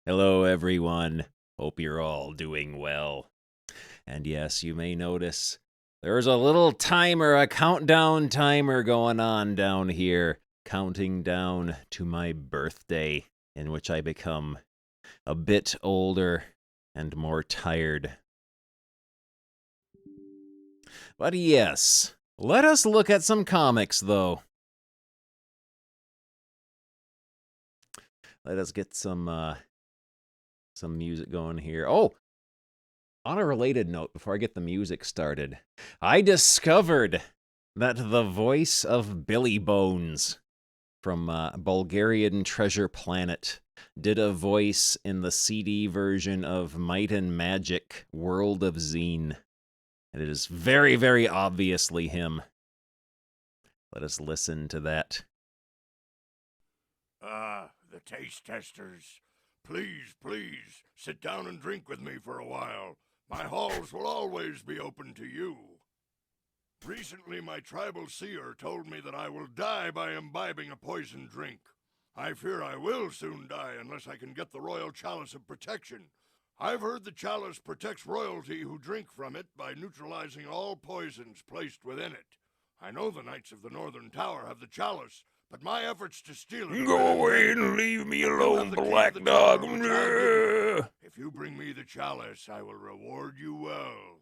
Hello, everyone. Hope you're all doing well. And yes, you may notice there's a little timer, a countdown timer going on down here, counting down to my birthday, in which I become a bit older and more tired. But yes, let us look at some comics, though. Let us get some music going here. Oh, on a related note, before I get the music started, I discovered that the voice of Billy Bones from Bulgarian Treasure Planet did a voice in the CD version of Might and Magic World of Zine. And it is very, very obviously him. Let us listen to that. The taste testers. Please, please, sit down and drink with me for a while. My halls will always be open to you. Recently, my tribal seer told me that I will die by imbibing a poison drink. I fear I will soon die unless I can get the royal chalice of protection. I've heard the chalice protects royalty who drink from it by neutralizing all poisons placed within it. I know the Knights of the Northern Tower have the chalice, but my efforts to steal it... Go away and leave me alone, black dog. If you bring me the chalice, I will reward you well.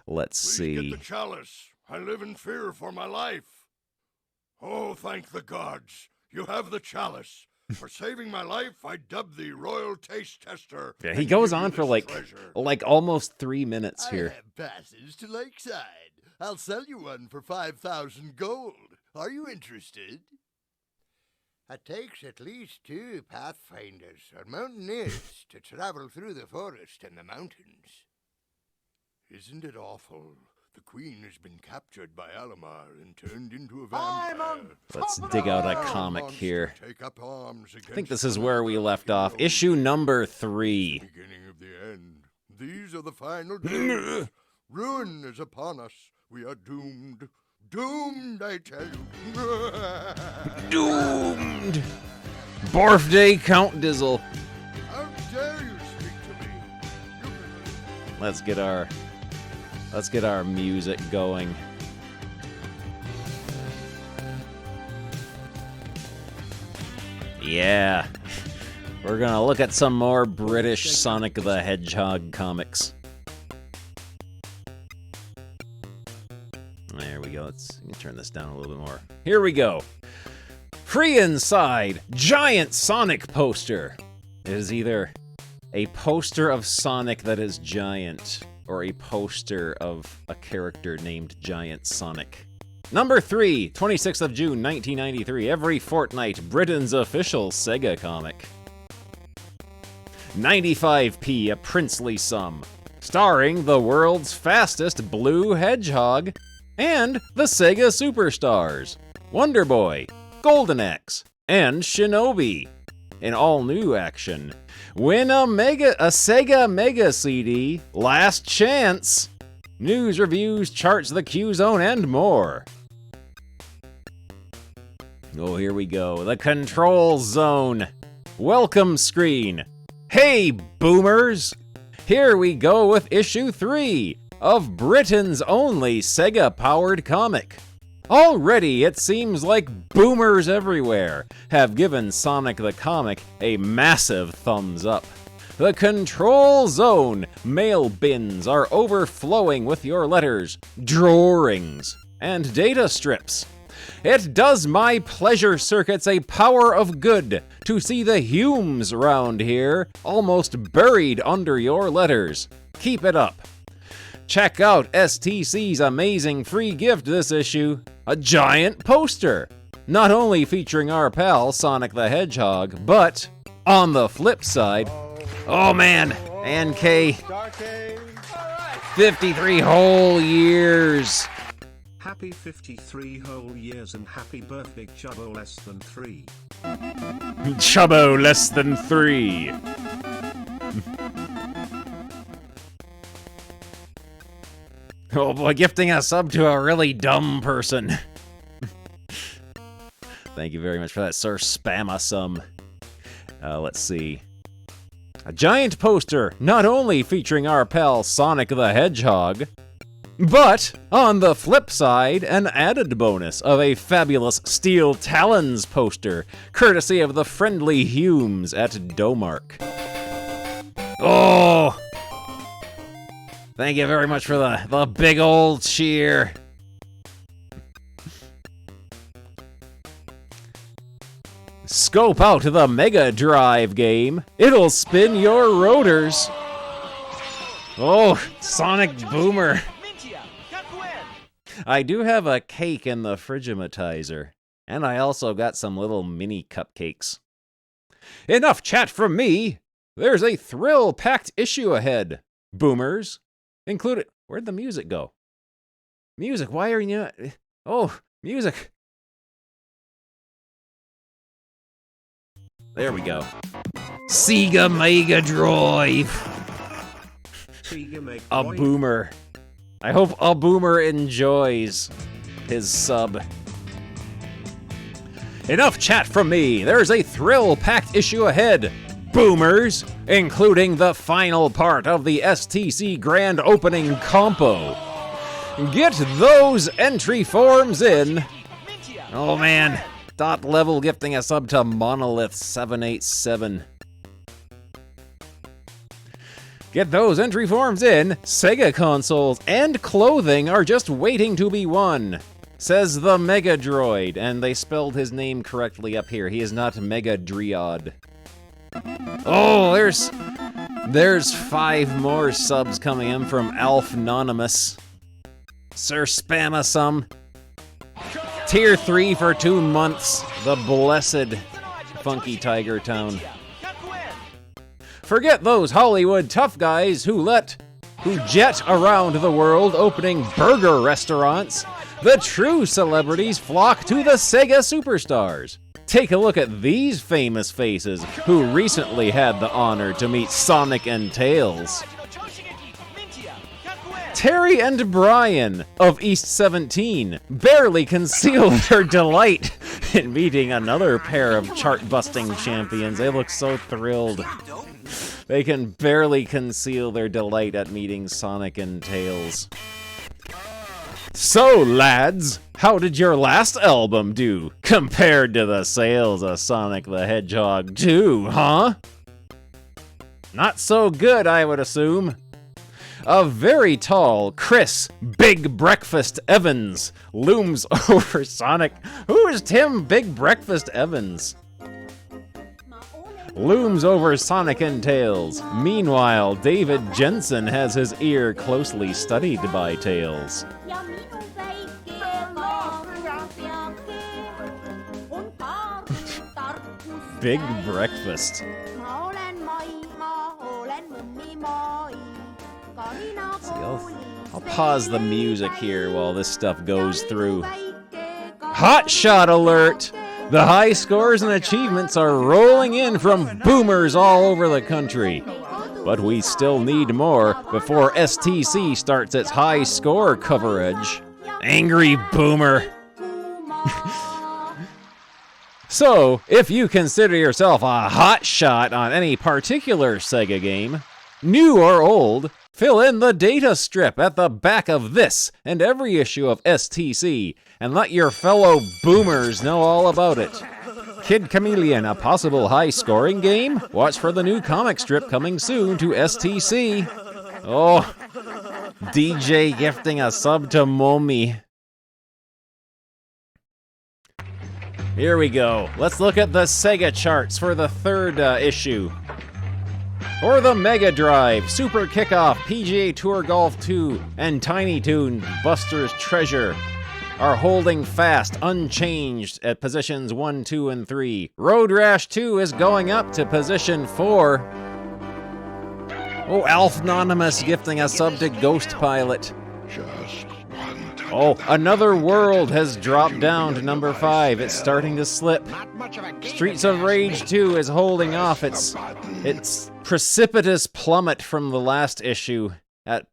Let's see. Please get the chalice. I live in fear for my life. Oh, thank the gods. You have the chalice. For saving my life, I dub thee Royal Taste Tester. Yeah, he goes on for like almost 3 minutes here. I have passes to Lakeside. I'll sell you one for 5,000 gold. Are you interested? It takes at least 2 pathfinders or mountaineers to travel through the forest and the mountains. Isn't it awful? The queen has been captured by Alamar and turned into a vampire. Let's dig out a comic here. Take up arms I think this is where we left off. Issue number 3. Beginning of the end. These are the final days. Ruin is upon us. We are doomed. Doomed, I tell you. Doomed. BIRFDAY COUNTDOWN. How dare you speak to me? Let's get our music going. Yeah. We're gonna look at some more British Sonic the Hedgehog comics. There we go. Let's turn this down a little bit more. Here we go. Free inside, giant Sonic poster. It is either a poster of Sonic that is giant, or a poster of a character named Giant Sonic. Number 3, 26th of June, 1993. Every fortnight, Britain's official Sega comic. 95p, a princely sum. Starring the world's fastest blue hedgehog and the Sega Superstars, Wonder Boy, Golden Axe, and Shinobi. In all new action, win a Sega Mega CD, last chance. News, reviews, charts, the Q-Zone, and more. Oh, here we go. The Control Zone. Welcome screen. Hey, boomers! Here we go with issue 3 of Britain's only Sega-powered comic. Already, it seems like boomers everywhere have given Sonic the Comic a massive thumbs up. The Control Zone mail bins are overflowing with your letters, drawings, and data strips. It does my pleasure circuits a power of good to see the Humes round here almost buried under your letters. Keep it up. Check out STC's amazing free gift this issue, a giant poster. Not only featuring our pal Sonic the Hedgehog, but on the flip side, oh man, NK, 53 whole years. Happy 53 whole years and happy birthday, Chubbo less than 3. Chubbo less than 3. Oh boy, gifting a sub to a really dumb person. Thank you very much for that, Sir Spam-a-sum. Let's see. A giant poster not only featuring our pal Sonic the Hedgehog, but on the flip side, an added bonus of a fabulous Steel Talons poster, courtesy of the friendly Humes at Domark. Oh! Thank you very much for the big old cheer. Scope out the Mega Drive game. It'll spin your rotors. Oh, Sonic Boomer. I do have a cake in the Frigimatizer, and I also got some little mini cupcakes. Enough chat from me. There's a thrill-packed issue ahead. Boomers, included. Where'd the music go? Music, why are you not... Oh, music. There we go. Sega Mega Drive. A boomer. I hope a boomer enjoys his sub. Enough chat from me. There's a thrill-packed issue ahead. Boomers, including the final part of the STC Grand Opening Compo. Get those entry forms in. Oh man. Dot level gifting a sub to Monolith787. Get those entry forms in. Sega consoles and clothing are just waiting to be won, says the Mega Droid, and they spelled his name correctly up here. He is not Mega Driod. Oh, there's 5 more subs coming in from Alfnonymous. Sir Spamma some. Tier 3 for 2 months. The blessed Funky Tiger Town. Forget those Hollywood tough guys who jet around the world opening burger restaurants. The true celebrities flock to the Sega superstars. Take a look at these famous faces who recently had the honor to meet Sonic and Tails. Terry and Brian of East 17 barely conceal their delight in meeting another pair of chart-busting champions. They look so thrilled. They can barely conceal their delight at meeting Sonic and Tails. So, lads, how did your last album do compared to the sales of Sonic the Hedgehog 2, huh? Not so good, I would assume. A very tall Chris Big Breakfast Evans looms over Sonic. Who is Tim Big Breakfast Evans? Looms over Sonic and Tails. Meanwhile, David Jensen has his ear closely studied by Tails. Big Breakfast. I'll pause the music here while this stuff goes through. Hot shot alert! The high scores and achievements are rolling in from boomers all over the country. But we still need more before STC starts its high score coverage. Angry boomer. So, if you consider yourself a hot shot on any particular Sega game, new or old, fill in the data strip at the back of this and every issue of STC, and let your fellow boomers know all about it. Kid Chameleon, a possible high-scoring game? Watch for the new comic strip coming soon to STC. Oh, DJ gifting a sub to Momi. Here we go. Let's look at the Sega charts for the third issue. For the Mega Drive, Super Kickoff, PGA Tour Golf 2, and Tiny Toon Buster's Treasure are holding fast, unchanged at positions 1, 2, and 3. Road Rash 2 is going up to position 4. Oh, Alfnonymous gifting a sub to Ghost Pilot. Oh, Another World has dropped down to number 5. It's starting to slip. Streets of Rage 2 is holding off its precipitous plummet from the last issue at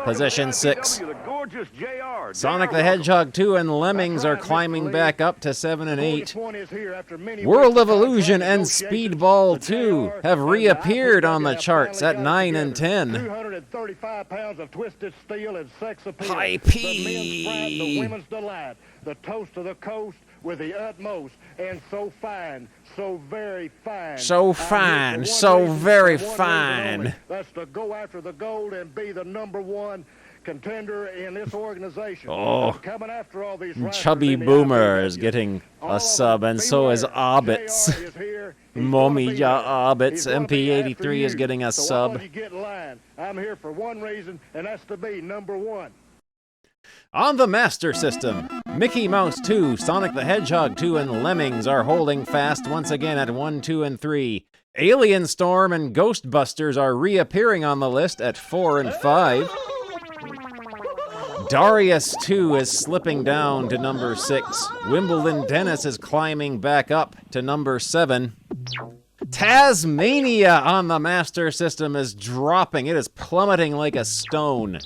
position 6. or just JR? Sonic JR, the welcome. Hedgehog 2 and Lemmings are That's right, climbing Mr. back up to 7 and 8. One is here after many World weeks of Illusion and Speedball 2 have reappeared on the charts at 9 and 10. 235 pounds of twisted steel and sex appeal. High The P. men's pride, the women's delight. The toast of the coast with the utmost, and so fine, so very fine. So I'm here fine, for one so reason, very for one reason fine. only. That's to go after the gold and be the #1 contender in this organization. Oh. I'm coming after all these rappers Chubby in the Boomer IBW. is getting All a of sub, them, and so is beware. Obbits. JR is here. He's gonna Mommy be ja there. Obbits, He's gonna be after MP83 is you. getting a So all sub. of you get in line. I'm here for one reason, and that's to be #1. On the Master System, Mickey Mouse 2, Sonic the Hedgehog 2, and Lemmings are holding fast once again at 1, 2, and 3. Alien Storm and Ghostbusters are reappearing on the list at 4 and 5. Darius 2 is slipping down to number 6. Wimbledon Dennis is climbing back up to number 7. Tasmania on the Master System is dropping. It is plummeting like a stone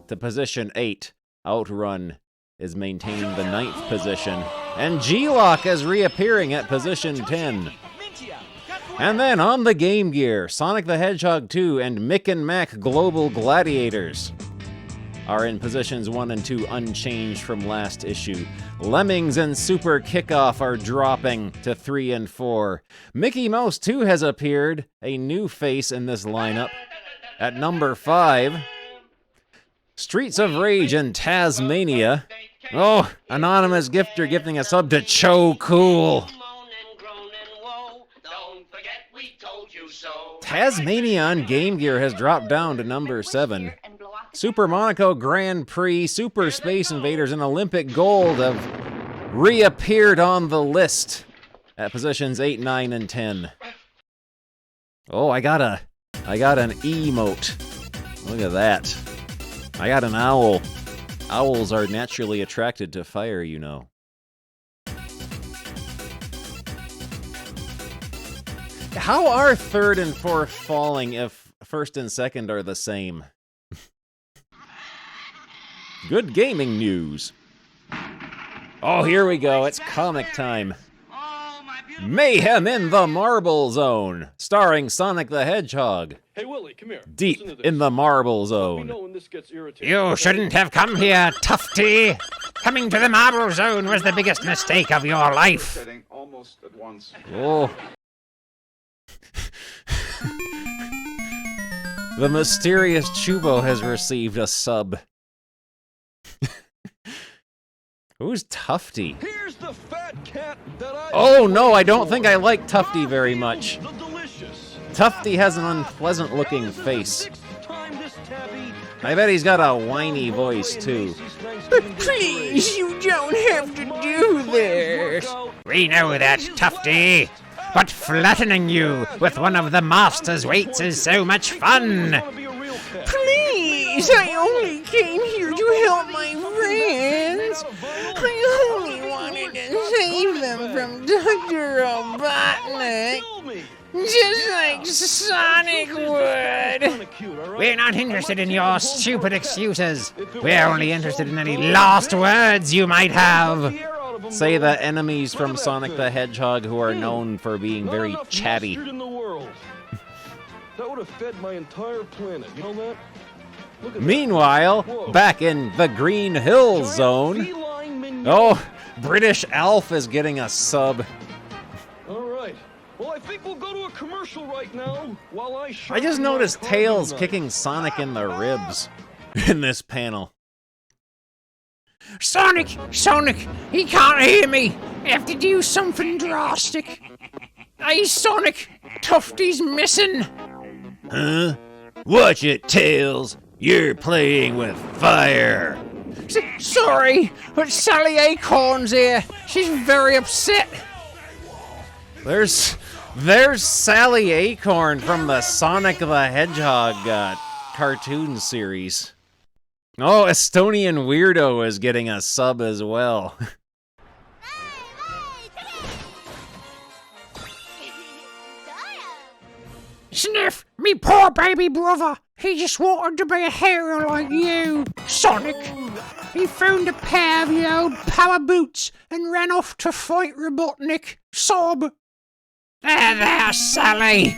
to position 8. Outrun is maintaining the 9th position. And G-Lock is reappearing at position 10. And then on the Game Gear, Sonic the Hedgehog 2 and Mick and Mac Global Gladiators are in positions 1 and 2 unchanged from last issue. Lemmings and Super Kickoff are dropping to 3 and 4. Mickey Mouse 2 has appeared, a new face in this lineup, at number 5. Streets of Rage and Tasmania. Oh, anonymous gifter gifting a sub to Cho Cool. Tasmania on Game Gear has dropped down to number 7. Super Monaco Grand Prix, Super Space Invaders, and Olympic Gold have reappeared on the list at positions 8, 9, and 10. Oh, I got an emote. Look at that. I got an owl. Owls are naturally attracted to fire, you know. How are 3rd and 4th falling if 1st and 2nd are the same? Good gaming news. Oh, here we go. It's comic time. Mayhem in the Marble Zone, starring Sonic the Hedgehog. Hey, Willie, come here. Deep Listen to this. in the Marble Let me Zone. know when this gets irritating. You shouldn't have come here, Tufty. Coming to the Marble Zone was the biggest mistake of your life. Setting almost at once. Oh. The mysterious Chubo has received a sub. Who's Tufty? Here's the fat cat that I... Oh no, I don't think I like Tufty very much. The delicious. Tufty has an unpleasant looking And for the face. 6th time this tabby, I bet he's got a whiny voice too. Please, you don't have to do this. We know that, Tufty. But flattening you with one of the master's weights is so much fun. Please, I only came here to help my friends. I only wanted to save them from Dr. Robotnik. Just like Sonic would. We're not interested in your stupid excuses. We're only interested in any lost words you might have. Say the enemies from Sonic the Hedgehog who are known for being very chatty. In the world. That would have fed my entire planet. You know that? Look at Meanwhile, back in the Green Hill Zone. Oh, British Alf is getting a sub. All right. Well, I think we'll go to a commercial right now while I I just sharpen my noticed carving Tails knife. kicking Sonic in the ribs in this panel. Sonic, he can't hear me. I have to do something drastic. Hey, Sonic, Tufty's missing. Huh? Watch it, Tails. You're playing with fire. Sorry, but Sally Acorn's here. She's very upset. There's Sally Acorn from the Sonic the Hedgehog cartoon series. Oh, Estonian Weirdo is getting a sub as well. Sniff, me poor baby brother. He just wanted to be a hero like you, Sonic. He found a pair of the old power boots and ran off to fight Robotnik. Sob. There, Sally.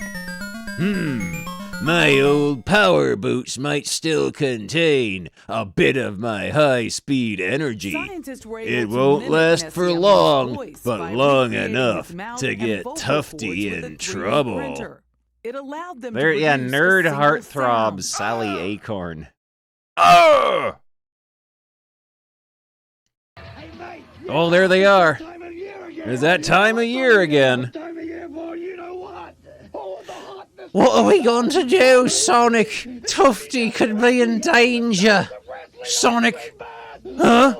My old power boots might still contain a bit of my high-speed energy. Scientists were able It to won't mimic last for Nessie long, voice but by long recreating enough his mouth to and get vocal Tufty cords with a in 3D trouble. printer. It allowed them There, to yeah, produce a nerd single heartthrob sound. Sally Acorn. Oh! Oh, there they are. It's that time of year again. What are we going to do, Sonic? Tufty could be in danger. Sonic. Huh?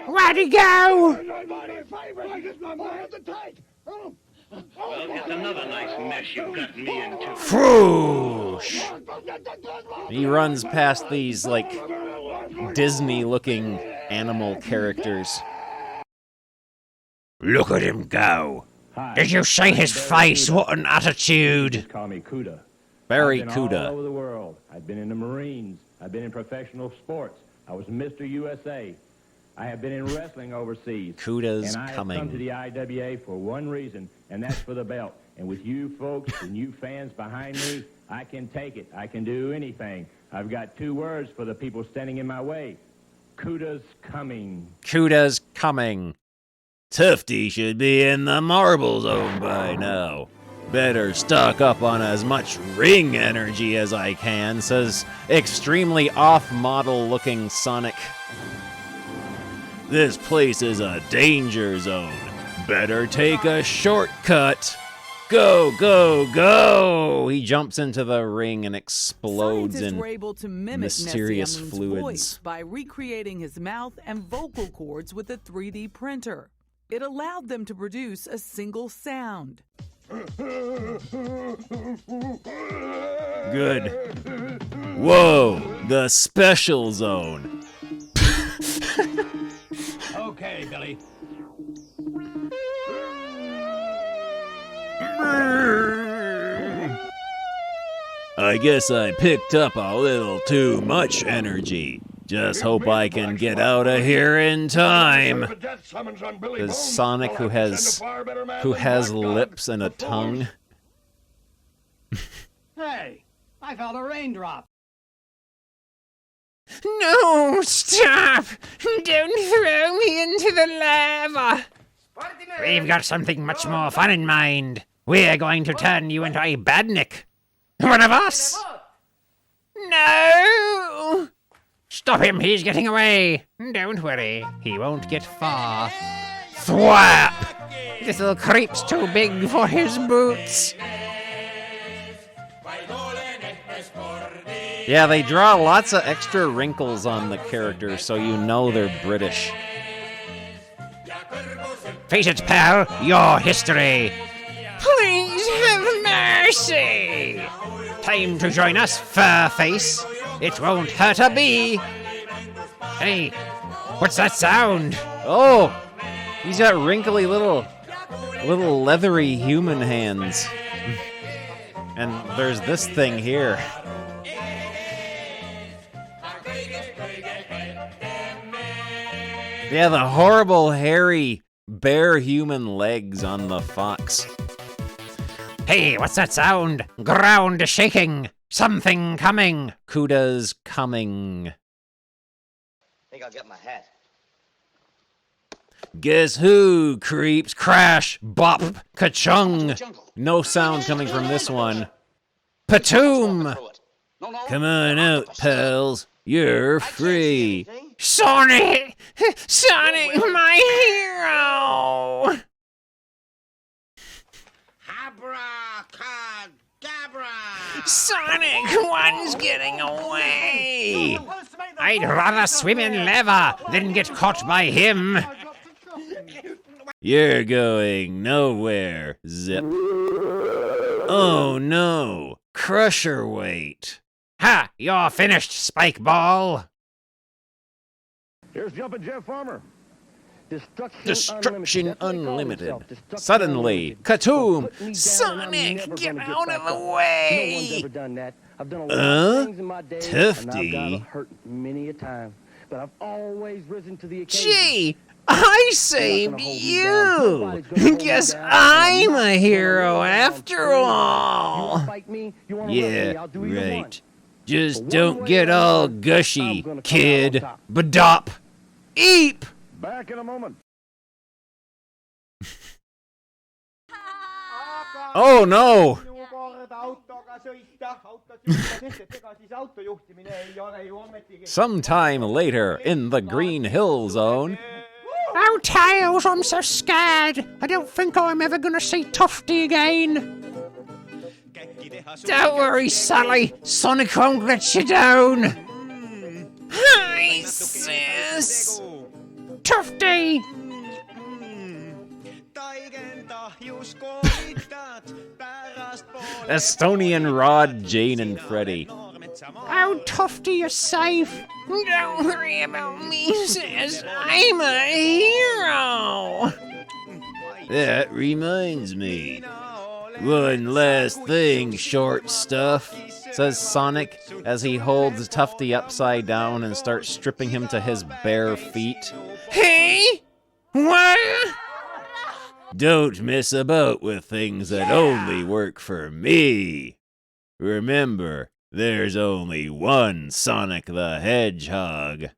Where'd he go? Well, here's another nice mess you've gotten me into. Whoosh! He runs past these, like, Disney-looking animal characters. Look at him go. Did you see his face? What an attitude. Just call me Cuda. Very I've been all Cuda. over the world. I've been in the Marines. I've been in professional sports. I was Mr. USA. I have been in wrestling overseas. Cuda's and I have coming. come to the IWA for one reason, and that's for the belt. And with you folks and you fans behind me, I can take it. I can do anything. I've got 2 words for the people standing in my way. Cuda's coming. Cuda's coming. Tufty should be in the marble zone by now. Better stock up on as much ring energy as I can, says extremely off-model looking Sonic. This place is a danger zone. Better take a shortcut. Go, go, go! He jumps into the ring and explodes Scientists in were able to mimic mysterious Nessie fluids. voice by recreating his mouth and vocal cords with a 3D printer. It allowed them to produce a single sound. Good. Whoa, the special zone. Okay, Billy. I guess I picked up a little too much energy. Just hope I can get out of here in time. There's Sonic who has lips and a tongue. Hey, I found a raindrop. No, stop! Don't throw me into the lava! We've got something much more fun in mind. We're going to turn you into a badnik. One of us! No! Stop him, he's getting away. Don't worry, he won't get far. Thwap! This little creep's too big for his boots. Yeah, they draw lots of extra wrinkles on the characters so you know they're British. Face it, pal, your history. Please have mercy. Time to join us, Furface. It won't hurt a bee. Hey, what's that sound? Oh, he's got wrinkly little leathery human hands. And there's this thing here. Yeah, the horrible, hairy, bare human legs on the fox. Hey, what's that sound? Ground shaking. Something coming. Cuda's coming. Think I'll get my hat. Guess who, creeps? Crash, bop, ka-chung. No sound coming from this one. Patoom! Come on out, pals. You're free. Sonic! Sonic, my hero! Sonic, one's getting away! I'd rather swim in lava than get caught by him. You're going nowhere, Zip. Oh no, Crusher weight. Ha! You're finished, Spike Ball. Here's Jumpin' Jeff Farmer. Destruction Unlimited. Suddenly, Katoom! Sonic, get out of the way! No one's ever done that. I've done a lot of things in my day, and I've Tufty. got hurt many a time. but I've always risen to the occasion. Gee, I saved you! Guess I'm a hero after all! Yeah, right. Just don't get all gushy, kid. Badop! Eep! Back in a moment. Oh no! Sometime later in the Green Hill Zone. Oh, Tails, I'm so scared. I don't think I'm ever gonna see Tufty again. Don't worry, Sally. Sonic won't let you down. Hi, sis. Tufty! Estonian Rod, Jane, and Freddy. Oh, Tufty, you're safe. Don't worry about me, sis. I'm a hero. That reminds me. One last thing, short stuff, says Sonic as he holds Tufty upside down and starts stripping him to his bare feet. Hey? What? Don't mess about with things that only work for me. Remember, there's only one Sonic the Hedgehog.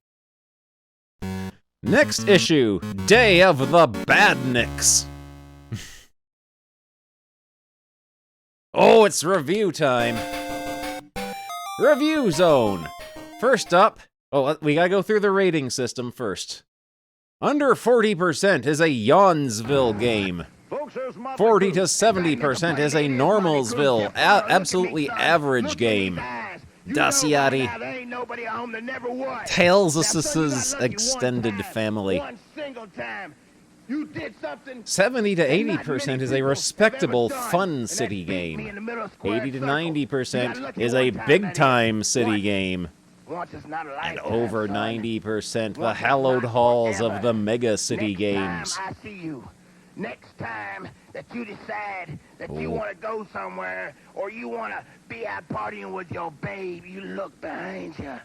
Next issue, Day of the Badniks. Oh, it's review time. Review Zone. First up, we gotta go through the rating system first. Under 40% is a Yawnsville game. 40 to 70% is a Normalsville, absolutely average game. Daciati. Tails' extended family. 70 to 80% is a respectable, fun city game. 80 to 90% is a big-time city game. And over 90% the hallowed halls of the mega city games. I see you. Next time that you decide that you want to go somewhere or you want to be out partying with your babe, you look behind you.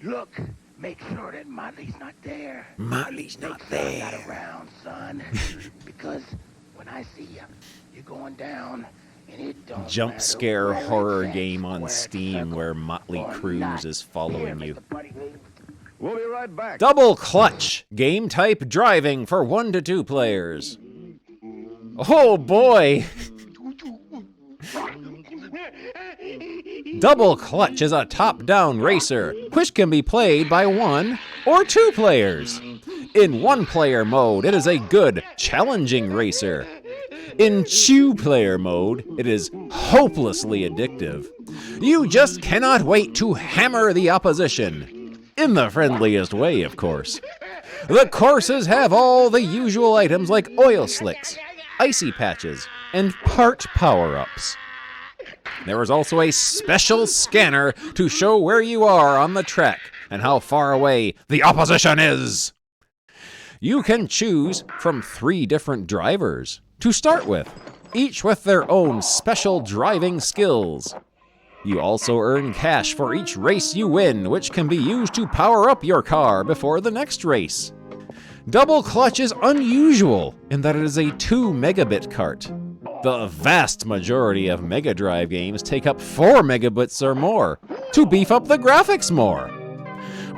Look, make sure that Motley's not there. Motley's not there. Not around, son. Because when I see you, you're going down. Jump scare horror game on Steam where Motley Crue is following you. We'll be right back. Double Clutch, game type driving for 1 to 2 players. Oh boy! Double Clutch is a top-down racer, which can be played by 1 or 2 players. In 1-player mode, it is a good, challenging racer. In 2-player mode, it is hopelessly addictive. You just cannot wait to hammer the opposition. In the friendliest way, of course. The courses have all the usual items like oil slicks, icy patches, and part power-ups. There is also a special scanner to show where you are on the track and how far away the opposition is. You can choose from 3 different drivers to start with, each with their own special driving skills. You also earn cash for each race you win, which can be used to power up your car before the next race. Double Clutch is unusual in that it is a 2 megabit cart. The vast majority of Mega Drive games take up 4 megabits or more to beef up the graphics more.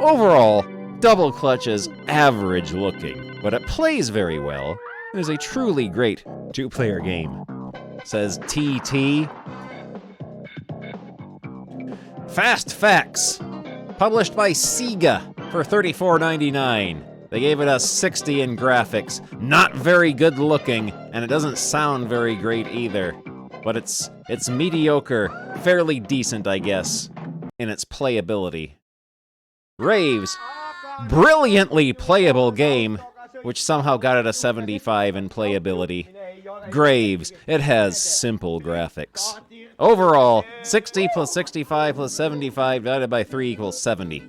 Overall, Double Clutch is average looking, but it plays very well. It is a truly great 2-player game, says TT. Fast Facts, published by Sega for $34.99. They gave it a 60 in graphics. Not very good looking, and it doesn't sound very great either. But it's mediocre, fairly decent, I guess, in its playability. Raves, brilliantly playable game, which somehow got it a 75 in playability. Graves, it has simple graphics. Overall, 60 plus 65 plus 75 divided by 3 equals 70.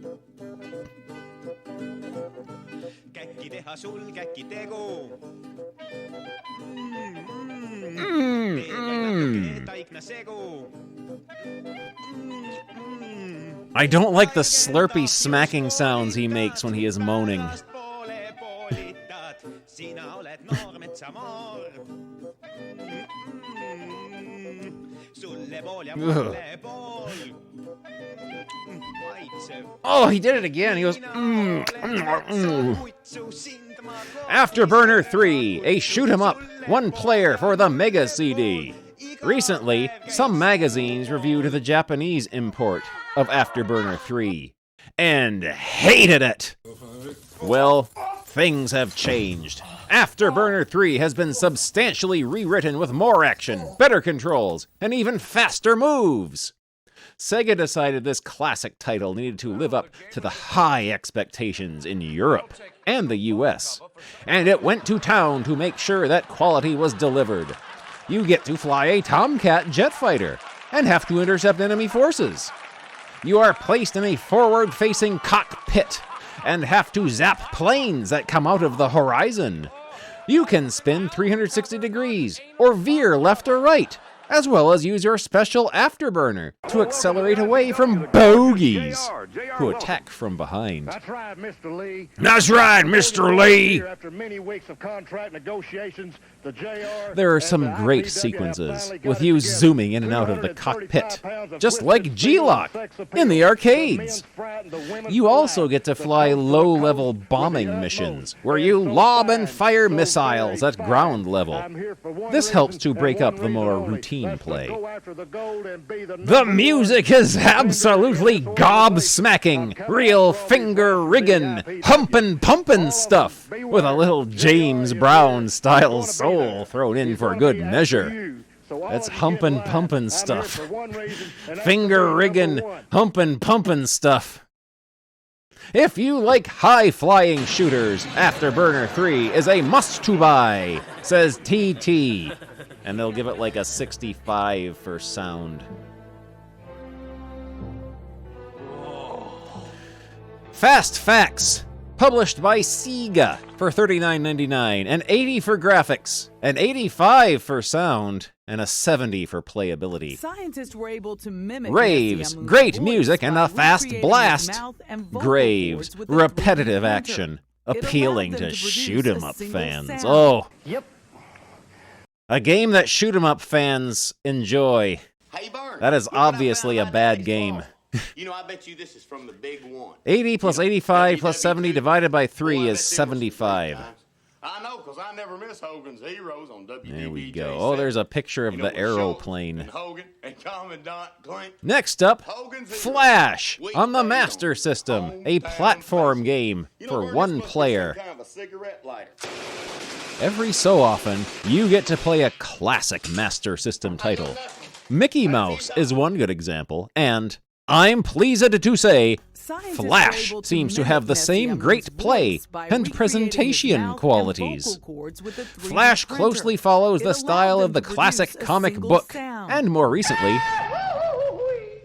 I don't like the slurpy smacking sounds he makes when he is moaning. Oh, he did it again. He goes, Afterburner 3, a shoot 'em up, one player for the Mega CD. Recently, some magazines reviewed the Japanese import of Afterburner 3 and hated it. Well, things have changed. Afterburner 3 has been substantially rewritten with more action, better controls, and even faster moves. Sega decided this classic title needed to live up to the high expectations in Europe and the US, and it went to town to make sure that quality was delivered. You get to fly a Tomcat jet fighter and have to intercept enemy forces. You are placed in a forward-facing cockpit and have to zap planes that come out of the horizon. You can spin 360 degrees or veer left or right, as well as use your special afterburner to accelerate away from bogeys who attack from behind. That's right, Mr. Lee. That's right, Mr. Lee. After many weeks of contract negotiations, the JR There are some great sequences with you zooming in and out of the cockpit, just like G-Lock in the arcades. You also get to fly low-level bombing missions, where you lob and fire missiles at ground level. This helps to break up the more routine play. The music is absolutely gobsmacking, real finger-riggin', humpin'-pumpin' stuff, with a little James Brown-style soul thrown in for good measure. That's humpin'-pumpin' stuff. Finger-riggin', humpin'-pumpin' stuff. If you like high-flying shooters, Afterburner 3 is a must-to-buy, says TT. And they'll give it like a 65 for sound. Fast Facts, published by Sega for $39.99, and $80 for graphics, and $85 for sound, and a $70 for playability. Scientists were able to mimic Raves, great music, and a fast blast. Graves, repetitive action, appealing to shoot-'em-up fans. Oh. Yep. A game that shoot-'em-up fans enjoy. Hey, Burn, that is obviously a bad game. You know, I bet you this is from the big one. 80 plus 85 plus 70 divided by 3 is 75. I know, because I never miss Hogan's Heroes on WDBJ. There we go. Oh, there's a picture of the aeroplane. Hogan and Commandant Clink. Next up, Flash on the Master System, a platform game for one player. Every so often, you get to play a classic Master System title. Mickey Mouse is one good example, and I'm pleased to say Flash seems to have the same great play and presentation qualities. Flash closely follows the style of the classic comic book, and more recently,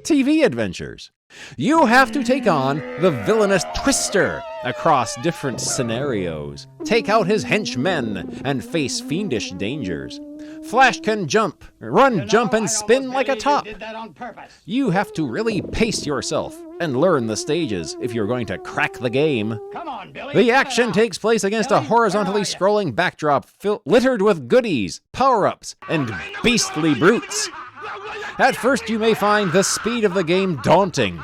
TV adventures. You have to take on the villainous Twister across different scenarios, take out his henchmen, and face fiendish dangers. Flash can jump, run, jump, and spin like a top. You have to really pace yourself and learn the stages if you're going to crack the game. The action takes place against a horizontally scrolling backdrop littered with goodies, power-ups, and beastly brutes. At first you may find the speed of the game daunting,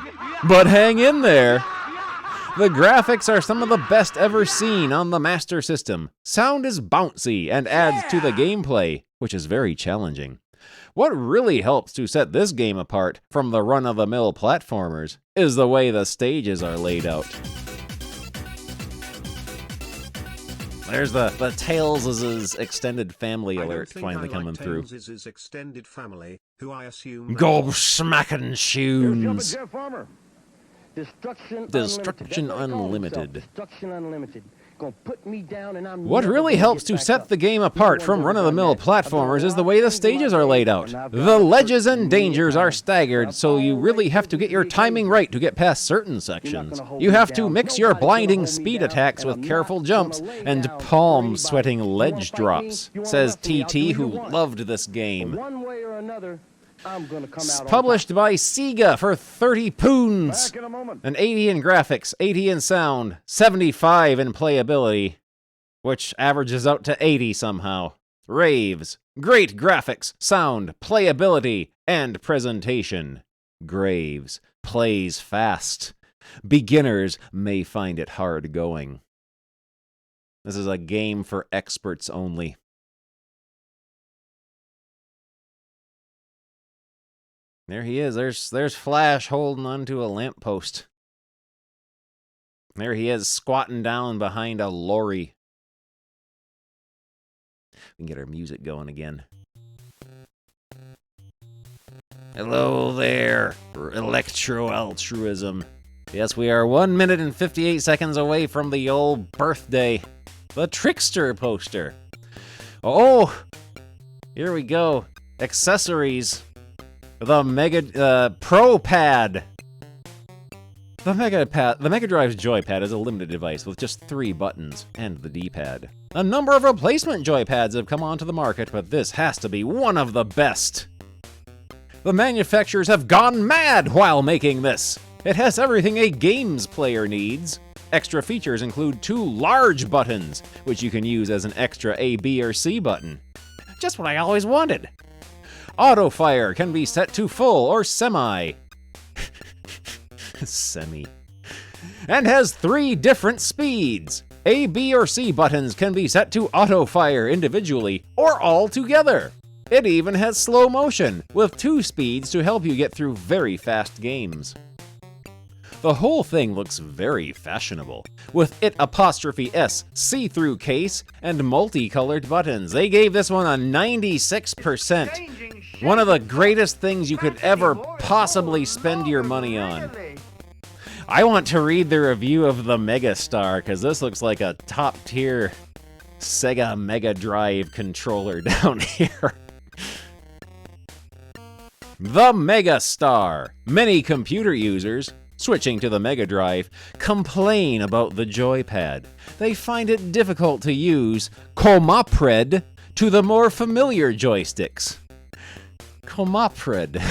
but hang in there. The graphics are some of the best ever seen on the Master System. Sound is bouncy and adds to the gameplay, which is very challenging. What really helps to set this game apart from the run-of-the-mill platformers is the way the stages are laid out. There's the Tails' extended family alert finally coming through. Tails' extended family, who I assume Go smacking shoons. Destruction Unlimited. Destruction Unlimited. Gonna put me down and I'm What really helps to set the game apart from run-of-the-mill platformers is the way the stages are laid out. The ledges and dangers are staggered, so you really have to get your timing right to get past certain sections. You have to mix your blinding speed attacks with careful jumps and palm-sweating ledge drops, says TT, who loved this game. One way or another. I'm gonna come out on Published by Sega for 30 pounds. Back in a moment. An 80 in graphics, 80 in sound, 75 in playability, which averages out to 80 somehow. Raves. Great graphics, sound, playability, and presentation. Graves. Plays fast. Beginners may find it hard going. This is a game for experts only. There he is. There's Flash holding onto a lamppost. There he is, squatting down behind a lorry. We can get our music going again. Hello there, electro-altruism. Yes, we are 1 minute and 58 seconds away from the old birthday. The Trickster poster. Oh, here we go. Accessories. The Mega Pro Pad. The Mega Drive's joypad is a limited device with just 3 buttons and the D-pad. A number of replacement joypads have come onto the market, but this has to be one of the best. The manufacturers have gone mad while making this. It has everything a games player needs. Extra features include 2 large buttons, which you can use as an extra A, B, or C button. Just what I always wanted. Auto fire can be set to full or semi. Semi. And has 3 different speeds. A, B, or C buttons can be set to auto fire individually or all together. It even has slow motion, with 2 speeds to help you get through very fast games. The whole thing looks very fashionable, with it''S see-through case and multicolored buttons. They gave this one a 96%. One of the greatest things you could ever possibly spend your money on. I want to read the review of the Megastar, because this looks like a top-tier Sega Mega Drive controller down here. The Megastar. Many computer users, switching to the Mega Drive, complain about the joypad. They find it difficult to use comapred to the more familiar joysticks. Comapred.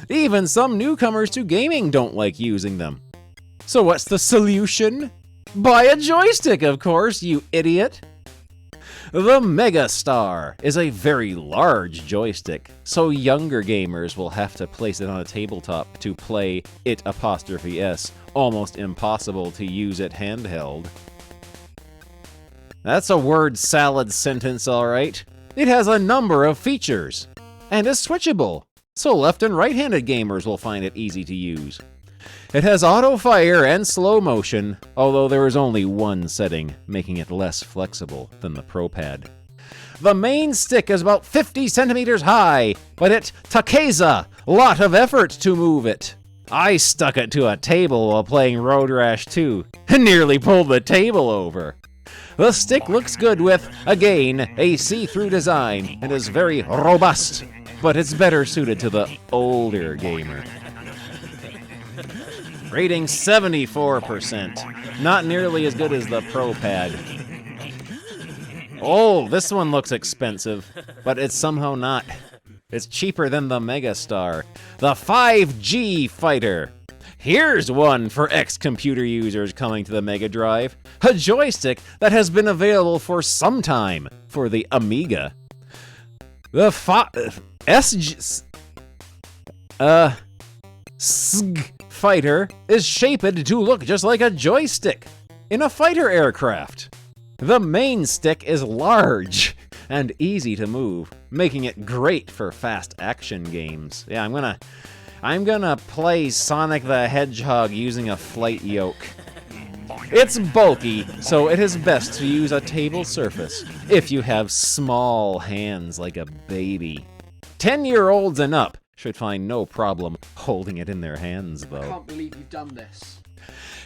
Even some newcomers to gaming don't like using them. So what's the solution? Buy a joystick, of course, you idiot! The Megastar is a very large joystick, so younger gamers will have to place it on a tabletop to play it''S, almost impossible to use it handheld. That's a word salad sentence, alright. It has a number of features, and is switchable, so left and right-handed gamers will find it easy to use. It has auto fire and slow motion, although there is only one setting, making it less flexible than the Pro Pad. The main stick is about 50 centimeters high, but it takes a lot of effort to move it. I stuck it to a table while playing Road Rash 2, and nearly pulled the table over. The stick looks good with, again, a see-through design, and is very robust, but it's better suited to the older gamer. Rating 74%. Not nearly as good as the Pro Pad. Oh, this one looks expensive, but it's somehow not. It's cheaper than the Megastar. The 5G Fighter. Here's one for ex-computer users coming to the Mega Drive. A joystick that has been available for some time for the Amiga. The SG Fighter is shaped to look just like a joystick in a fighter aircraft. The main stick is large and easy to move, making it great for fast action games. Yeah, I'm gonna play Sonic the Hedgehog using a flight yoke. It's bulky, so it is best to use a table surface if you have small hands like a baby. 10-year-olds and up should find no problem holding it in their hands, though. I can't believe you've done this.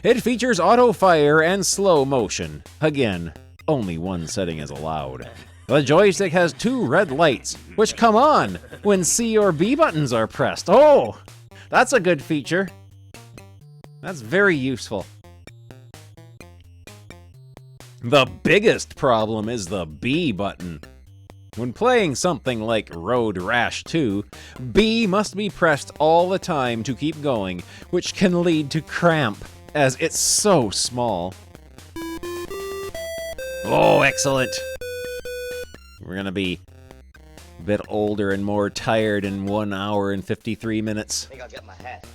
It features auto fire and slow motion. Again, only one setting is allowed. The joystick has 2 red lights, which come on when C or B buttons are pressed. Oh, that's a good feature. That's very useful. The biggest problem is the B button. When playing something like Road Rash 2, B must be pressed all the time to keep going, which can lead to cramp, as it's so small. Oh, excellent! We're gonna be a bit older and more tired in 1 hour and 53 minutes. I think I'll get my hat.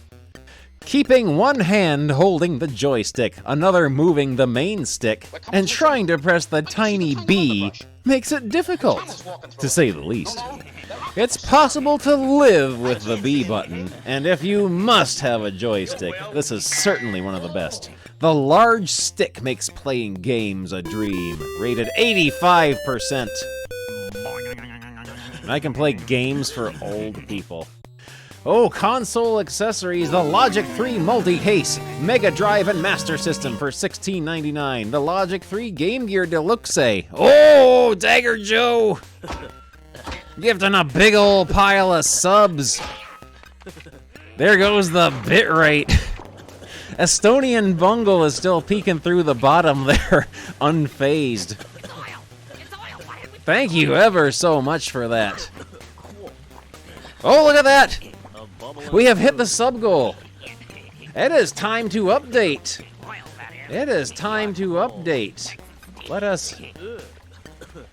Keeping one hand holding the joystick, another moving the main stick, and trying to press the tiny B makes it difficult, to say the least. It's possible to live with the B button, and if you must have a joystick, this is certainly one of the best. The large stick makes playing games a dream, rated 85%. I can play games for old people. Oh, console accessories, the Logic 3 multi-case, Mega Drive and Master System for $16.99. The Logic 3 Game Gear Deluxe. Oh, Dagger Joe! Gifting a big old pile of subs. There goes the bitrate. Estonian Bungle is still peeking through the bottom there, unfazed. Thank you ever so much for that. Oh, look at that! We have hit the sub goal. It is time to update. It is time to update. Let us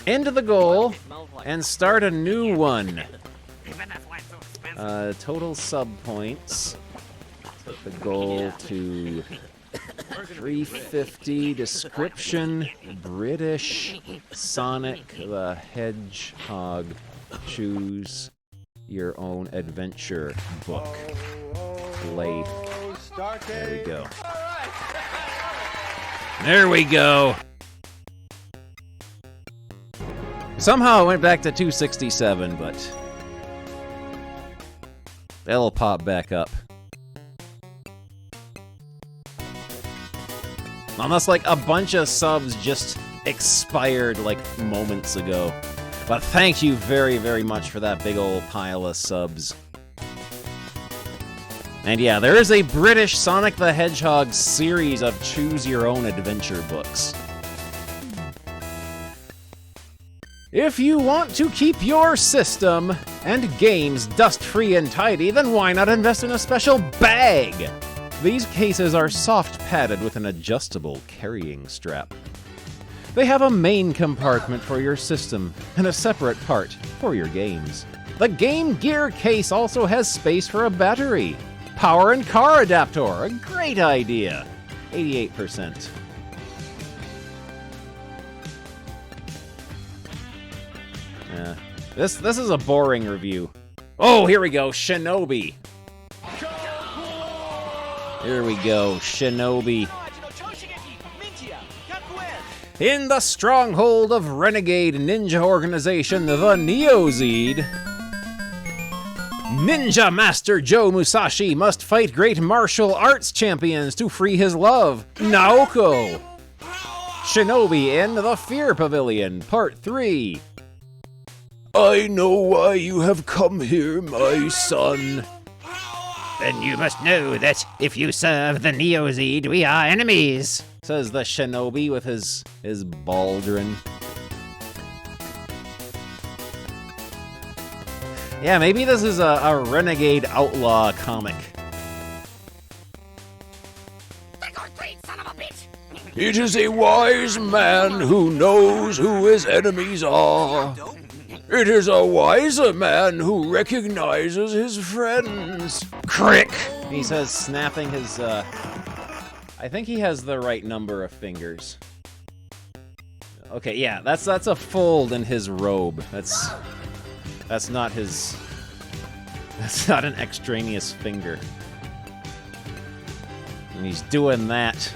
end the goal and start a new one. Total sub points. Set the goal to 350. Description: British Sonic the Hedgehog. Choose your own adventure book. Play. There we go. There we go. Somehow it went back to 267, but it'll pop back up. Almost like a bunch of subs just expired like moments ago. But thank you very, very much for that big old pile of subs. And yeah, there is a British Sonic the Hedgehog series of choose-your-own-adventure books. If you want to keep your system and games dust-free and tidy, then why not invest in a special bag? These cases are soft-padded with an adjustable carrying strap. They have a main compartment for your system and a separate part for your games. The Game Gear case also has space for a battery. Power and car adapter, a great idea. 88%. This is a boring review. Oh, here we go, Shinobi. Here we go, Shinobi. In the stronghold of renegade ninja organization, the Neozed, Ninja Master Joe Musashi must fight great martial arts champions to free his love, Naoko. Shinobi in the Fear Pavilion, Part 3. I know why you have come here, my son. Then you must know that if you serve the Neozed, we are enemies, says the Shinobi with his baldrin. Yeah, maybe this is a renegade outlaw comic. It is a wise man who knows who his enemies are. It is a wiser man who recognizes his friends. Crick! He says, snapping his, I think he has the right number of fingers. Okay, yeah, that's a fold in his robe. That's not his... That's not an extraneous finger. And he's doing that.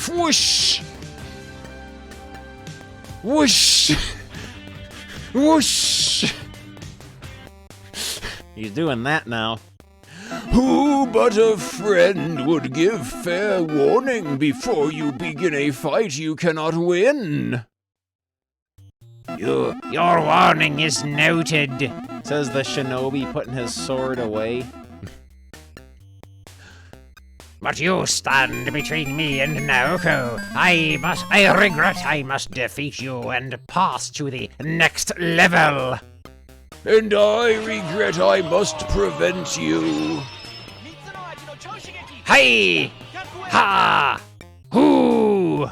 Whoosh! Whoosh! Whoosh! He's doing that now. Who but a friend would give fair warning before you begin a fight you cannot win? Your warning is noted, says the Shinobi, putting his sword away. But you stand between me and Naoko. I regret I must defeat you and pass to the next level. And I regret I must prevent you. Hey! Ha! Hoo!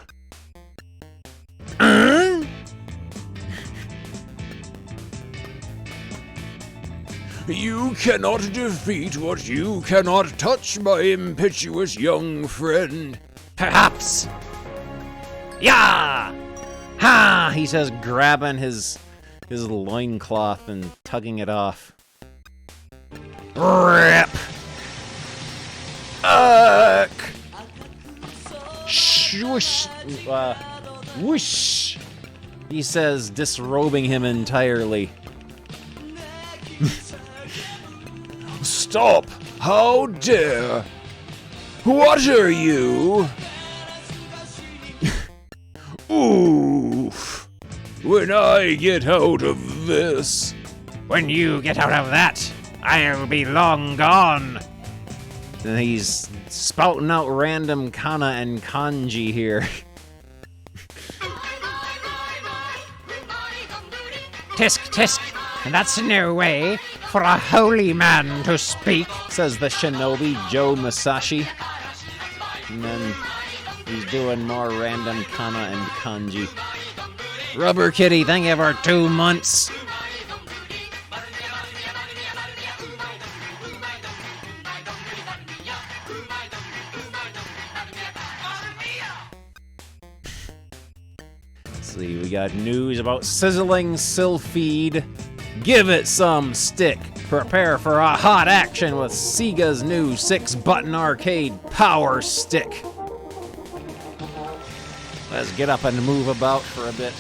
You cannot defeat what you cannot touch, my impetuous young friend. Perhaps. Yeah! Ha! He says, grabbing his loincloth and tugging it off. Rip! Swoosh! Whoosh! He says, disrobing him entirely. Stop! How dare! What are you? Oof! When I get out of this... When you get out of that, I'll be long gone. And he's spouting out random kana and kanji here. Tisk, tisk, that's no way for a holy man to speak, says the shinobi Joe Masashi. And then he's doing more random kana and kanji. Rubber Kitty, thank you for 2 months. See, we got news about sizzling Sylphide. Give it some stick. Prepare for a hot action with Sega's new 6-button arcade power stick. Let's get up and move about for a bit.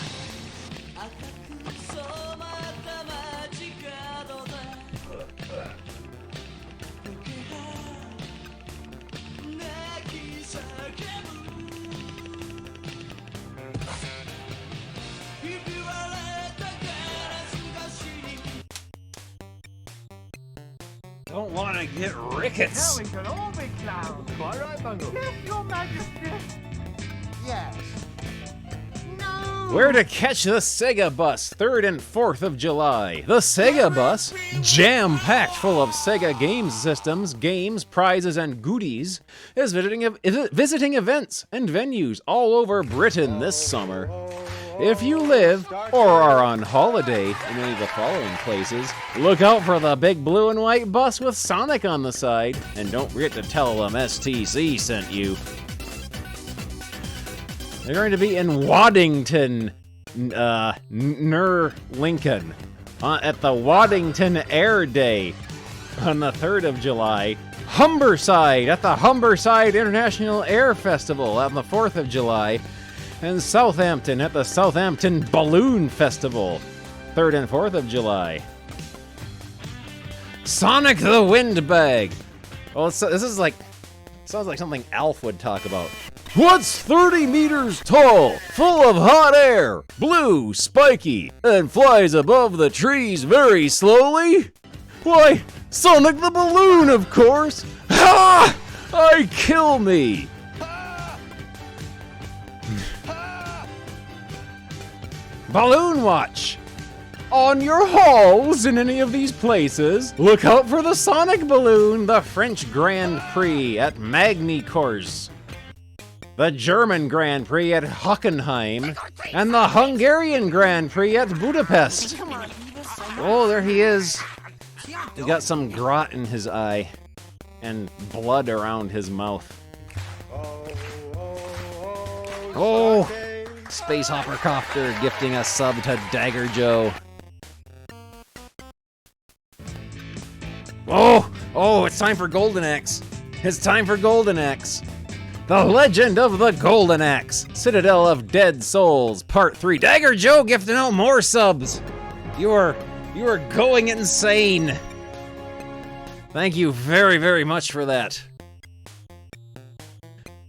Don't want to get rickets. Now we can all be clowns. Quite right, Bungle. Yes, Your Majesty. Yes. No. Where to catch the Sega Bus, 3rd and 4th of July. The Sega Bus, jam-packed full of Sega games systems, games, prizes, and goodies, is visiting events and venues all over Britain this summer. If you live or are on holiday in any of the following places, look out for the big blue and white bus with Sonic on the side, and don't forget to tell them STC sent you. They're going to be in Waddington, near Lincoln, at the Waddington Air Day on the 3rd of July. Humberside at the Humberside International Air Festival on the 4th of July. And Southampton at the Southampton Balloon Festival, 3rd and 4th of July. Sonic the Windbag. Oh, this is like, sounds like something Alf would talk about. What's 30 meters tall, full of hot air, blue, spiky, and flies above the trees very slowly? Why, Sonic the Balloon, of course. Ha! I kill me. Balloon Watch! On your halls in any of these places, look out for the Sonic Balloon, the French Grand Prix at Magny-Cours, the German Grand Prix at Hockenheim, and the Hungarian Grand Prix at Budapest. Oh, there he is. He's got some grot in his eye and blood around his mouth. Oh! Space Hopper Copter gifting a sub to Dagger Joe. Oh, it's time for Golden Axe. It's time for Golden Axe. The Legend of the Golden Axe, Citadel of Dead Souls, Part 3. Dagger Joe gifting out more subs. You are going insane. Thank you very, very much for that.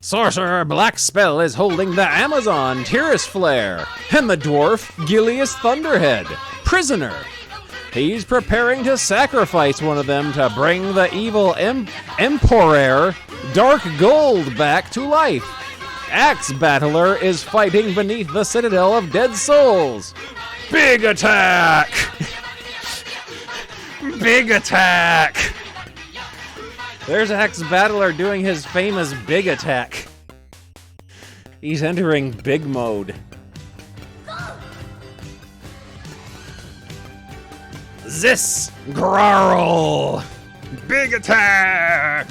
Sorcerer Black Spell is holding the Amazon Tiras Flare and the dwarf Gilius Thunderhead prisoner. He's preparing to sacrifice one of them to bring the evil Emperor dark gold back to life. Axe Battler is fighting beneath the Citadel of Dead Souls. Big attack! Big attack! There's Axe Battler doing his famous big attack. He's entering big mode. This Grarl! Big attack!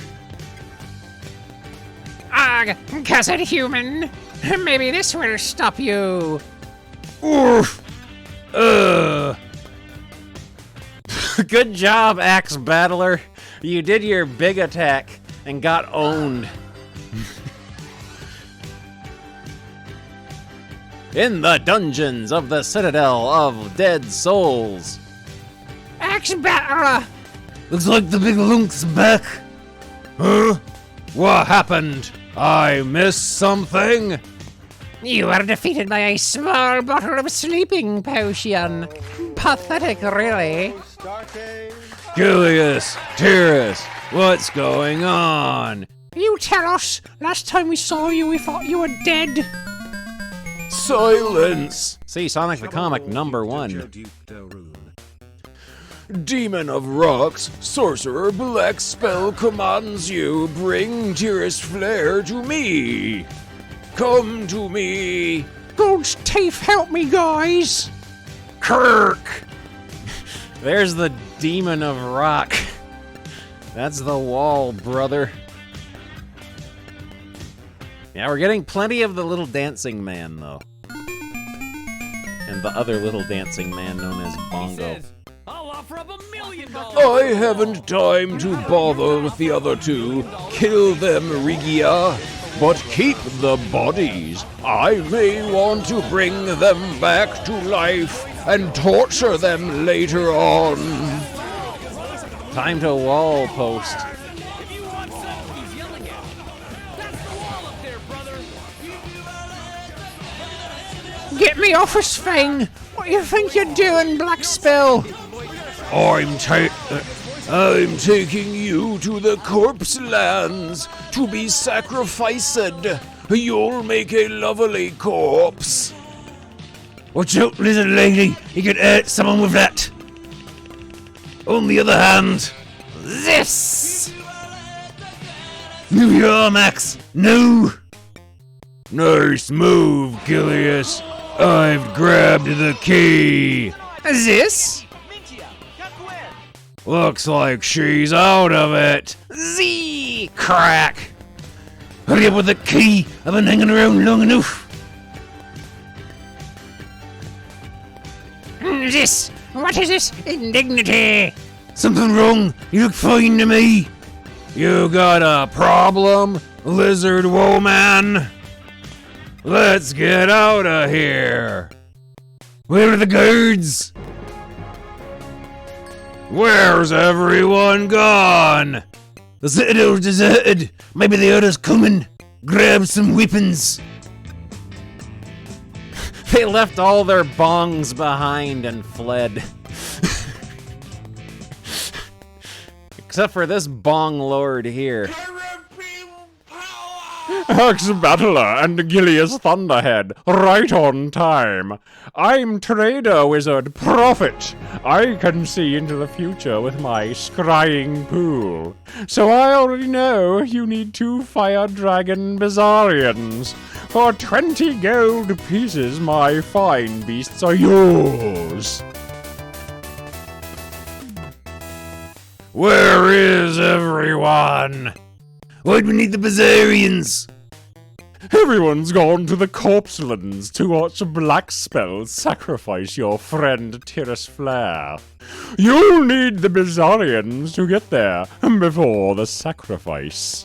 Ugh, cussed human. Maybe this will stop you. Oof! Good job, Axe Battler. You did your big attack and got owned. In the dungeons of the Citadel of Dead Souls. Axe Battler! Looks like the big lunk's back. Huh? What happened? I missed something? You were defeated by a small bottle of sleeping potion. Pathetic, really. Gilius, Tyrus, what's going on? You tell us. Last time we saw you, we thought you were dead. Silence! See Sonic the Comic #1. Demon of Rocks, Sorcerer Black Spell commands you, bring Tyrus Flare to me. Come to me. God's teeth, help me, guys. Kirk! There's the Demon of Rock. That's the wall, brother. Yeah, we're getting plenty of the little dancing man, though. And the other little dancing man known as Bongo. I'll offer up $1 million. I haven't time to bother with the other two. Kill them, Regia. But keep the bodies. I may want to bring them back to life and torture them later on. Time to wall post. Get me off his thing! What do you think you're doing, Black Spell? I'm taking you to the corpse lands to be sacrificed. You'll make a lovely corpse. Watch out, lizard lady. You could hurt someone with that. On the other hand, this. Move your arm, Axe. No. Nice move, Gilius. I've grabbed the key. This? Looks like she's out of it. Z! Crack! Hurry up with the key. I've been hanging around long enough. This? What is this indignity? Something wrong? You look fine to me. You got a problem, lizard woman? Let's get out of here. Where are the guards? Where's everyone gone? The Citadel's deserted. Maybe the others coming. Grab some weapons. They left all their bongs behind and fled. Except for this bong lord here. Axe Battler and Gilius Thunderhead, right on time. I'm Trader Wizard Prophet. I can see into the future with my scrying pool. So I already know you need 2 Fire Dragon Bizarrians. For 20 gold pieces, my fine beasts are yours. Where is everyone? Why do we need the Bizarrians? Everyone's gone to the corpselands to watch Black Spell sacrifice your friend Tyrus Flare. You'll need the Bizarrians to get there before the sacrifice.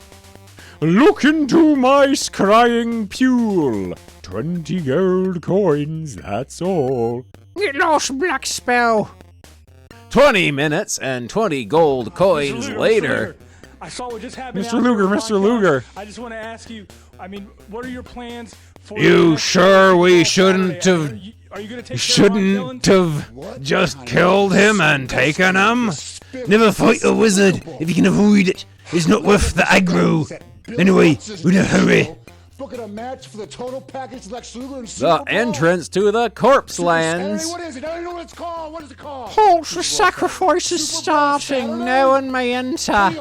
Look into my scrying pool. 20 gold coins, that's all. Get lost, Black Spell. 20 minutes and 20 gold coins later. I saw what just happened. Mr. Luger. I just want to ask you, I mean, what are your plans for... You sure we shouldn't have just killed him and taken him? Never fight a wizard if you can avoid it. It's not worth the aggro. Anyway, in a hurry. Booking a match for the total package Lex Luger and The Super Bowl. entrance to the corpse lands. What is it? I don't know what it's called. What is it called? Halt, the sacrifice is starting. No one may enter.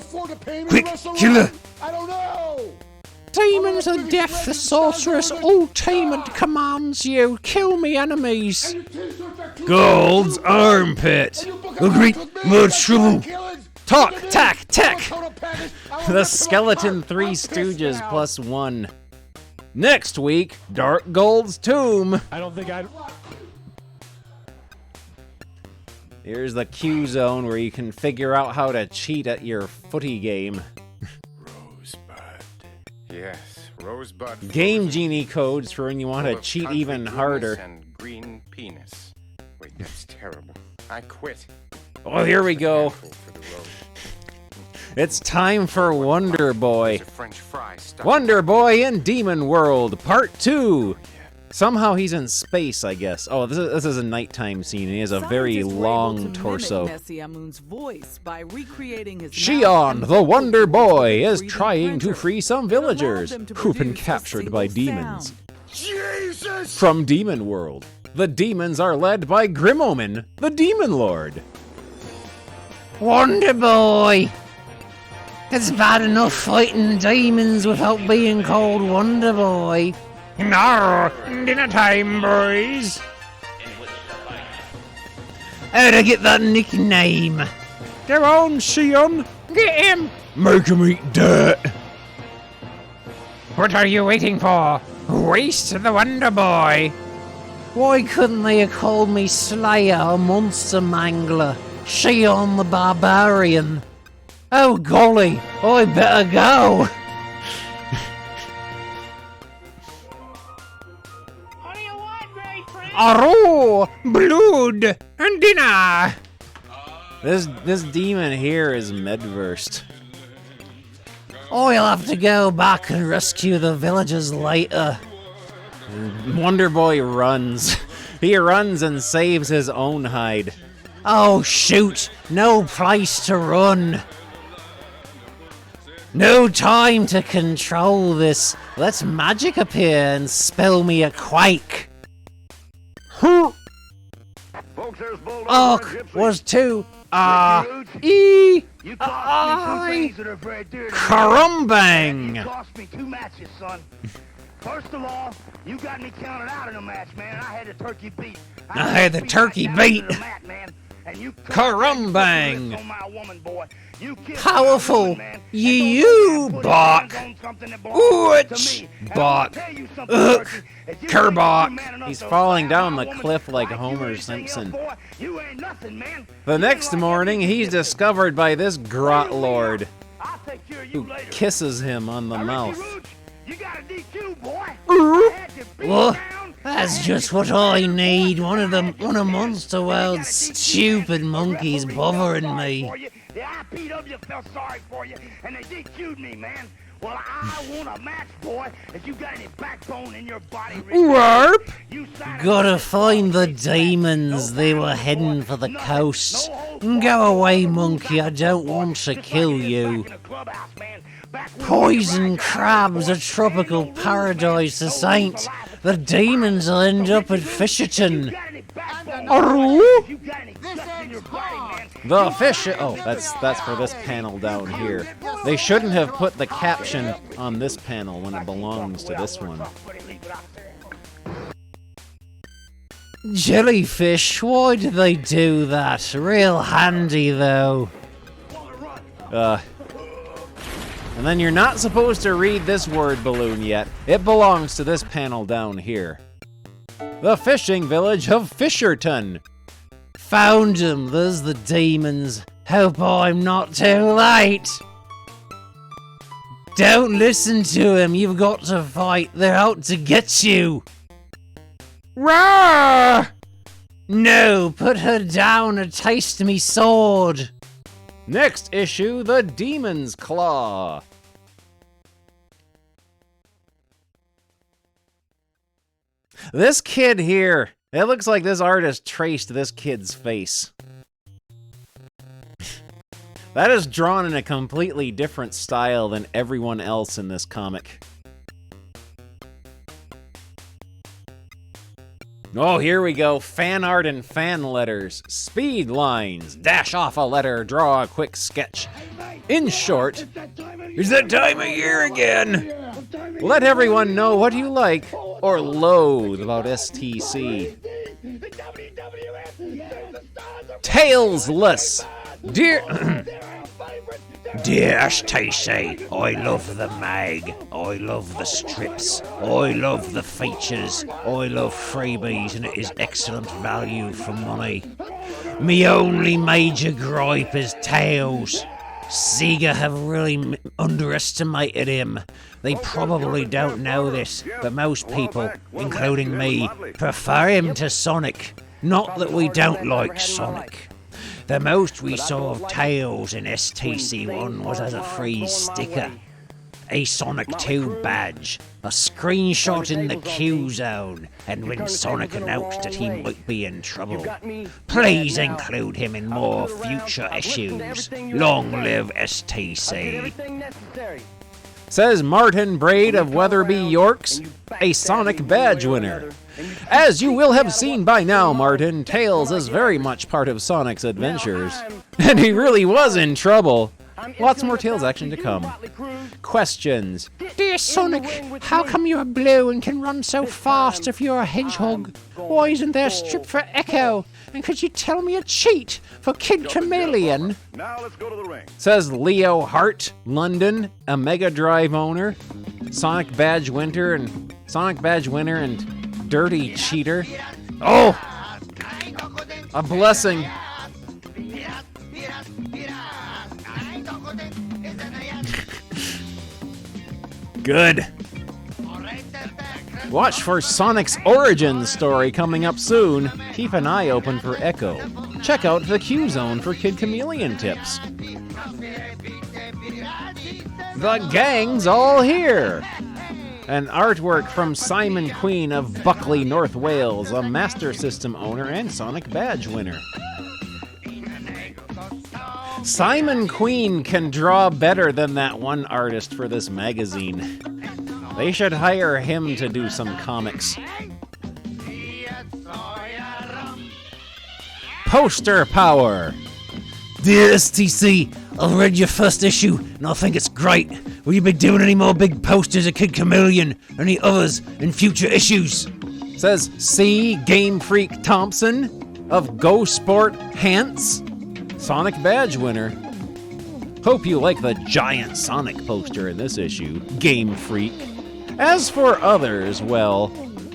Quick, killer. I don't know. Demons of death, the sorceress, ultimate commands you. Kill me enemies. Gold's armpit. Agreed. Much trouble. Talk, tack, tech. The Skeleton Three Stooges +1. Next week, Dark Gold's tomb. I don't think I'd... Here's the Q zone where you can figure out how to cheat at your footy game. Rosebud. Yes, Rosebud. Game Genie codes for when you want to cheat even harder. And green penis. Wait, that's terrible. I quit. Oh, here we go. It's time for Wonder Boy. Wonder Boy in Demon World, Part 2. Somehow he's in space, I guess. Oh, this is a nighttime scene, and he has a very long torso. Shion, the Wonder Boy, is trying to free some villagers who've been captured by demons. Jesus! From Demon World, the demons are led by Grimomen, the Demon Lord. Wonder Boy. It's bad enough fighting demons without being called Wonder Boy. No, dinner time, boys. How'd I get that nickname? Go on, Shion. Get him. Make him eat dirt. What are you waiting for? Waste the Wonder Boy. Why couldn't they have called me Slayer or Monster Mangler? Shion the Barbarian. Oh golly, I better go. Aroo, blood, and dinner. This demon here is med-versed. I'll have to go back and rescue the villagers later. Wonder Boy runs. He runs and saves his own hide. Oh shoot, no place to run. No time to control this. Let's magic appear and spell me a quake. Ark was to E I Karumbang. Cost me 2 matches, son. First of all, you got me counted out in a match, man. I had the turkey beat. I had the turkey beat. Karumbang. Powerful. You bark. Ouch. Bark. Ugh. Kerbok. He's falling down the cliff like Homer Simpson. The next morning, he's discovered by this grot lord, who kisses him on the mouth. Well, that's just what I need. One of Monster World's stupid monkeys bothering me. The IPW felt sorry for you, and they DQ'd me, man. Well, I want a match, boy. If you got any backbone in your body, Warp! Gotta find the demons. They were heading for the coast. Go away, monkey. I don't want to kill you. Poison crabs, a tropical paradise, this ain't. The demons will end up at Fisherton. The fish. Oh, that's for this panel down here. They shouldn't have put the caption on this panel when it belongs to this one. Jellyfish, why did they do that? Real handy, though. And then you're not supposed to read this word balloon yet. It belongs to this panel down here. The fishing village of Fisherton. Found him. There's the demons. Hope I'm not too late. Don't listen to him. You've got to fight. They're out to get you. Roar! No, put her down or taste me sword. Next issue, the Demon's Claw. This kid here, it looks like this artist traced this kid's face. That is drawn in a completely different style than everyone else in this comic. Oh, here we go. Fan art and fan letters. Speed lines. Dash off a letter, draw a quick sketch. In short, it's that time of year again. Let everyone know what you like or loathe about STC. Tailsless. Dear STC, I love the mag, I love the strips, I love the features, I love freebies, and it is excellent value for money. Me only major gripe is Tails. Sega have really underestimated him. They probably don't know this, but most people, including me, prefer him to Sonic. Not that we don't like Sonic. The most we saw of Tails in STC1 was as a free sticker, a Sonic 2 badge, a screenshot in the Q zone, and when Sonic announced that he might be in trouble. Please include him in more future issues. Long live STC. Says Martin Braid of Weatherby Yorks, a Sonic badge winner. As you will have seen by now, Martin, Tails is very much part of Sonic's adventures. And he really was in trouble. Lots more Tails action to come. Questions. Dear Sonic, how come you're blue and can run so fast if you're a hedgehog? Why isn't there a strip for Echo? And could you tell me a cheat for Kid Chameleon? Now let's go to the ring. Says Leo Hart, London, a Mega Drive owner, Sonic badge winner and dirty cheater. Oh! A blessing. Good. Watch for Sonic's origin story coming up soon. Keep an eye open for Echo. Check out the Q Zone for Kid Chameleon tips. The gang's all here. An artwork from Simon Queen of Buckley, North Wales, a Master System owner and Sonic badge winner. Simon Queen can draw better than that one artist for this magazine. They should hire him to do some comics. Poster power. Dear STC, I've read your first issue and I think it's great. Will you be doing any more big posters of Kid Chameleon or any others in future issues? Says C. Game Freak Thompson of Go Sport Hants, Sonic badge winner. Hope you like the giant Sonic poster in this issue, Game Freak. As for others, well,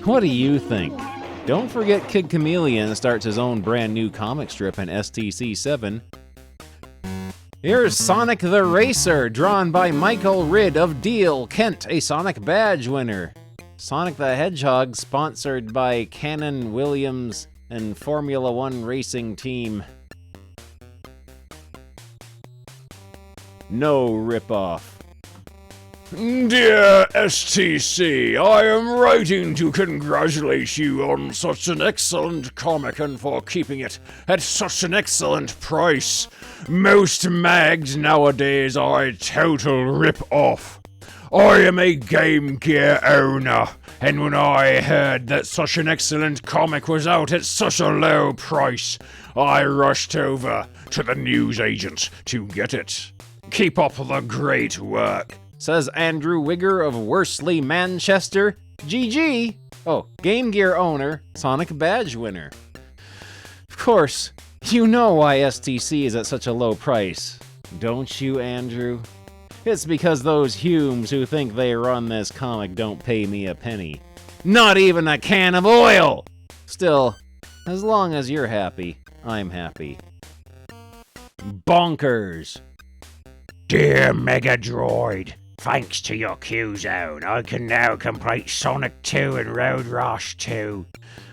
what do you think? Don't forget Kid Chameleon starts his own brand new comic strip in STC 7. Here's Sonic the Racer, drawn by Michael Ridd of Deal, Kent, a Sonic badge winner. Sonic the Hedgehog, sponsored by Cannon Williams and Formula One Racing Team. No ripoff. Dear STC, I am writing to congratulate you on such an excellent comic and for keeping it at such an excellent price. Most mags nowadays are a total rip-off. I am a Game Gear owner, and when I heard that such an excellent comic was out at such a low price, I rushed over to the newsagent to get it. Keep up the great work. Says Andrew Wigger of Worsley, Manchester. GG! Oh, Game Gear owner, Sonic badge winner. Of course, you know why STC is at such a low price, don't you, Andrew? It's because those Humes who think they run this comic don't pay me a penny. Not even a can of oil! Still, as long as you're happy, I'm happy. Bonkers. Dear Mega Droid, thanks to your Q-Zone, I can now complete Sonic 2 and Road Rash 2.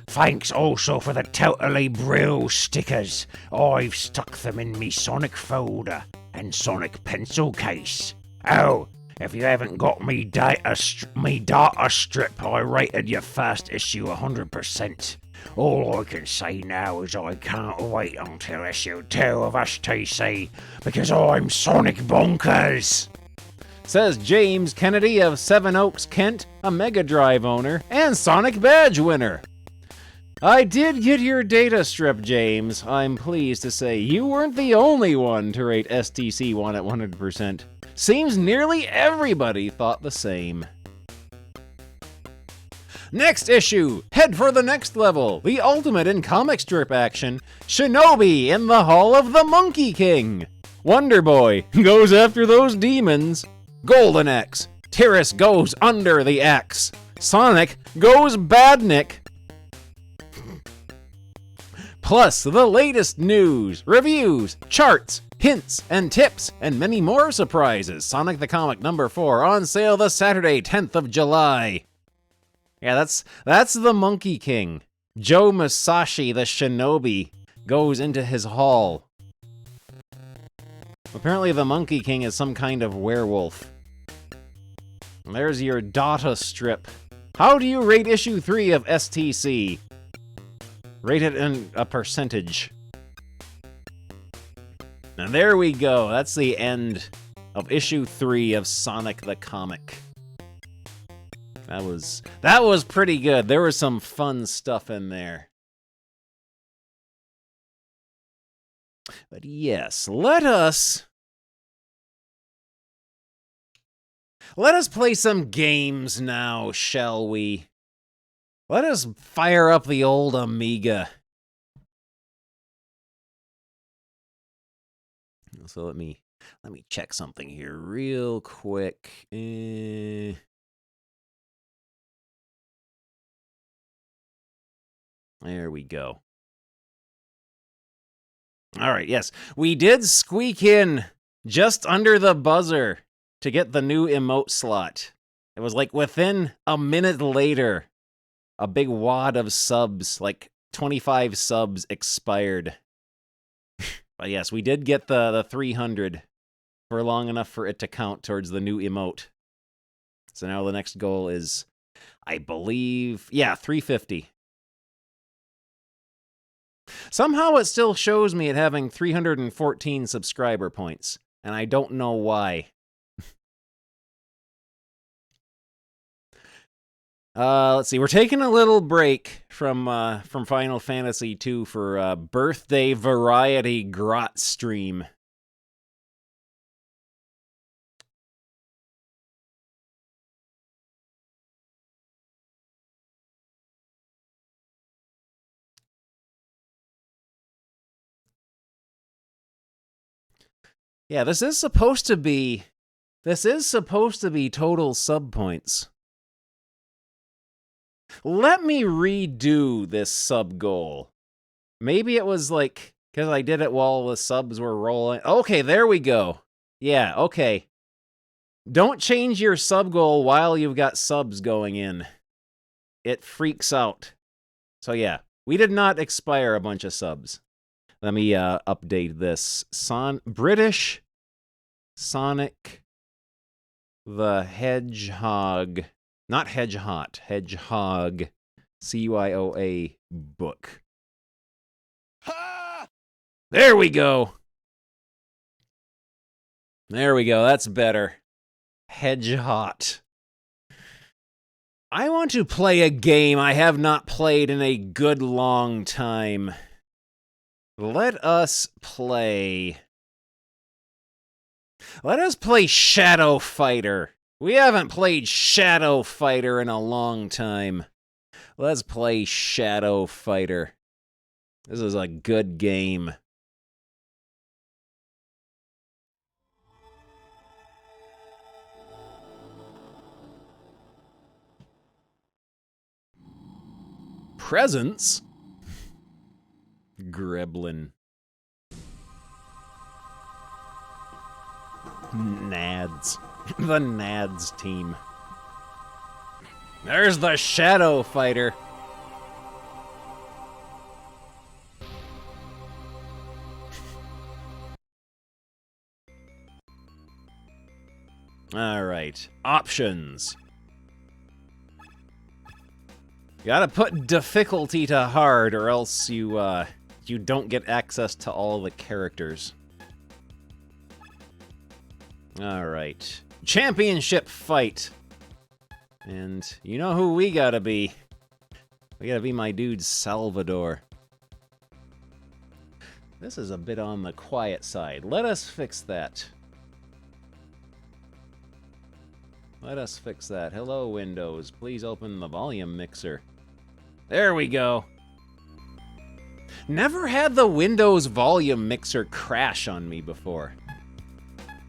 Thanks also for the Totally Brill stickers. I've stuck them in me Sonic folder and Sonic pencil case. Oh, if you haven't got me data strip, I rated your first issue 100%. All I can say now is I can't wait until issue 2 of STC, because I'm Sonic Bonkers! Says James Kennedy of Seven Oaks, Kent, a Mega Drive owner and Sonic Badge winner. I did get your data strip, James. I'm pleased to say you weren't the only one to rate STC1 at 100%. Seems nearly everybody thought the same. Next issue! Head for the next level! The ultimate in comic strip action, Shinobi in the Hall of the Monkey King! Wonder Boy goes after those demons. Golden Axe, Tyrus goes under the axe. Sonic goes badnik. Plus, the latest news, reviews, charts, hints, and tips, and many more surprises. Sonic the Comic number 4 on sale this Saturday, 10th of July. Yeah, that's the Monkey King. Joe Musashi, the Shinobi, goes into his hall. Apparently the Monkey King is some kind of werewolf. And there's your data strip. How do you rate issue 3 of STC? Rate it in a percentage. And there we go. That's the end of issue 3 of Sonic the Comic. That was pretty good. There was some fun stuff in there. But yes, let us play some games now, shall we? Let us fire up the old Amiga. So let me check something here real quick. There we go. All right, yes. We did squeak in just under the buzzer to get the new emote slot. It was like within a minute later, a big wad of subs, like 25 subs, expired. But yes, we did get the 300 for long enough for it to count towards the new emote. So now the next goal is, I believe, yeah, 350. Somehow it still shows me it having 314 subscriber points, and I don't know why. Let's see. We're taking a little break from Final Fantasy II for birthday variety grot stream. Yeah, this is supposed to be total sub points. Let me redo this sub goal. Maybe it was like, because I did it while the subs were rolling. Okay, there we go. Yeah, okay. Don't change your sub goal while you've got subs going in. It freaks out. So yeah, we did not expire a bunch of subs. Let me update this. British Sonic the Hedgehog. Not Hedgehog. Hedgehog. CYOA book. There we go. There we go. That's better. Hedgehog. I want to play a game I have not played in a good long time. Let us play Shadow Fighter. We haven't played Shadow Fighter in a long time. Let's play Shadow Fighter. This is a good game. Presents? Gremlin. Nads. The Nads team. There's the Shadow Fighter. All right. Options. Gotta put difficulty to hard, or else you don't get access to all the characters. Alright. Championship fight. And you know who we gotta be. We gotta be my dude Salvador. This is a bit on the quiet side. Let us fix that. Let us fix that. Hello, Windows. Please open the volume mixer. There we go. Never had the Windows volume mixer crash on me before.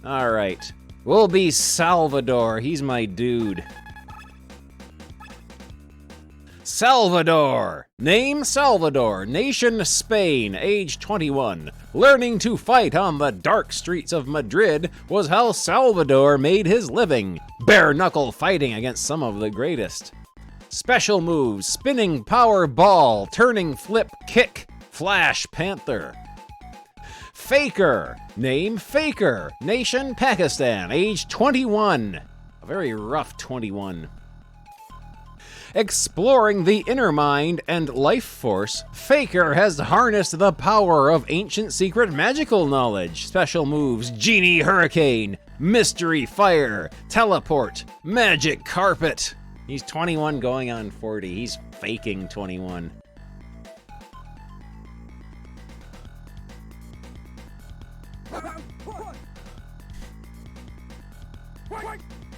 Alright. We'll be Salvador. He's my dude. Salvador. Name Salvador. Nation Spain. Age 21. Learning to fight on the dark streets of Madrid was how Salvador made his living. Bare-knuckle fighting against some of the greatest. Special moves: spinning power ball, turning flip kick, flash panther. Faker. Name Faker. Nation Pakistan. Age 21. A very rough 21. Exploring the inner mind and life force, Faker has harnessed the power of ancient secret magical knowledge. Special moves: Genie Hurricane, Mystery Fire, Teleport, Magic Carpet. He's 21 going on 40. He's faking 21.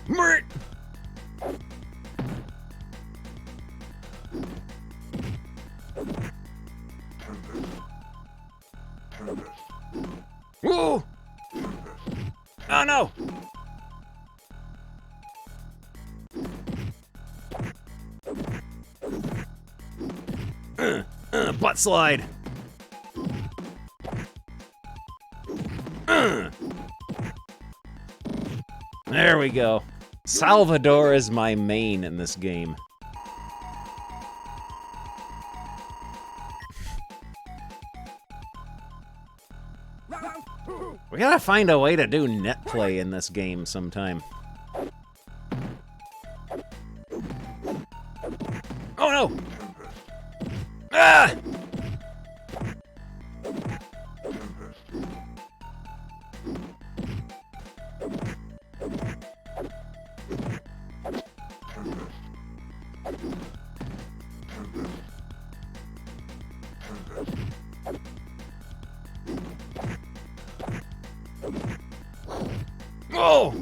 Mert! Whoa! Oh no! Butt slide. There we go. Salvador is my main in this game. We gotta find a way to do net play in this game sometime. Oh no! Ah! Oh!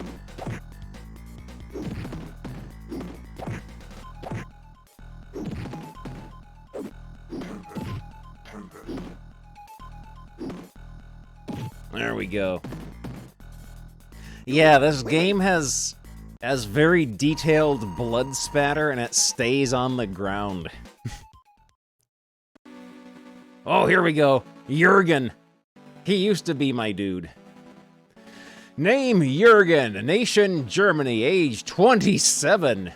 There we go. Yeah, this game has very detailed blood spatter, and it stays on the ground. Oh, here we go. Jurgen. He used to be my dude. Name Jurgen. Nation Germany. Age 27.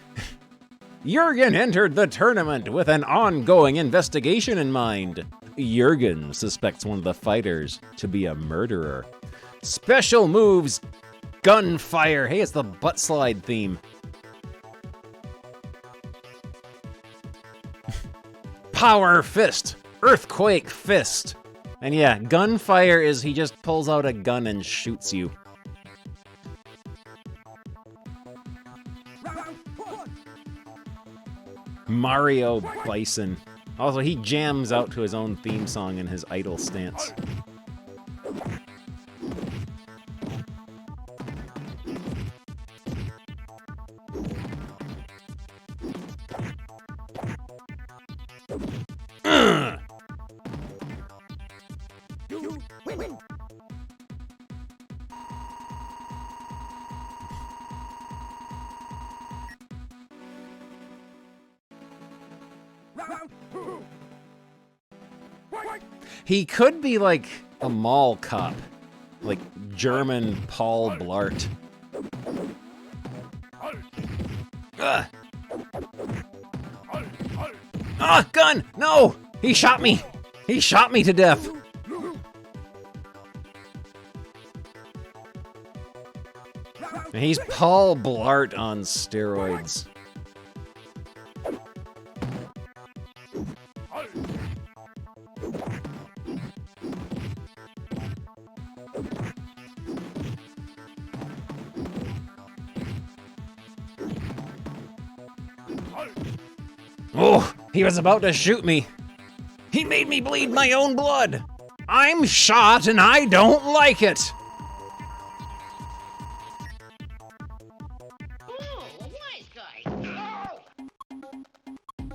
Jurgen entered the tournament with an ongoing investigation in mind. Jurgen suspects one of the fighters to be a murderer. Special moves: gunfire. Hey, it's the butt slide theme. Power fist. Earthquake fist. And yeah, gunfire is he just pulls out a gun and shoots you. Mario Bison. Also, he jams out to his own theme song in his idle stance. He could be like a mall cop, like German Paul Blart. Ah, gun! No! He shot me! He shot me to death! And he's Paul Blart on steroids. Oh, he was about to shoot me. He made me bleed my own blood. I'm shot and I don't like it.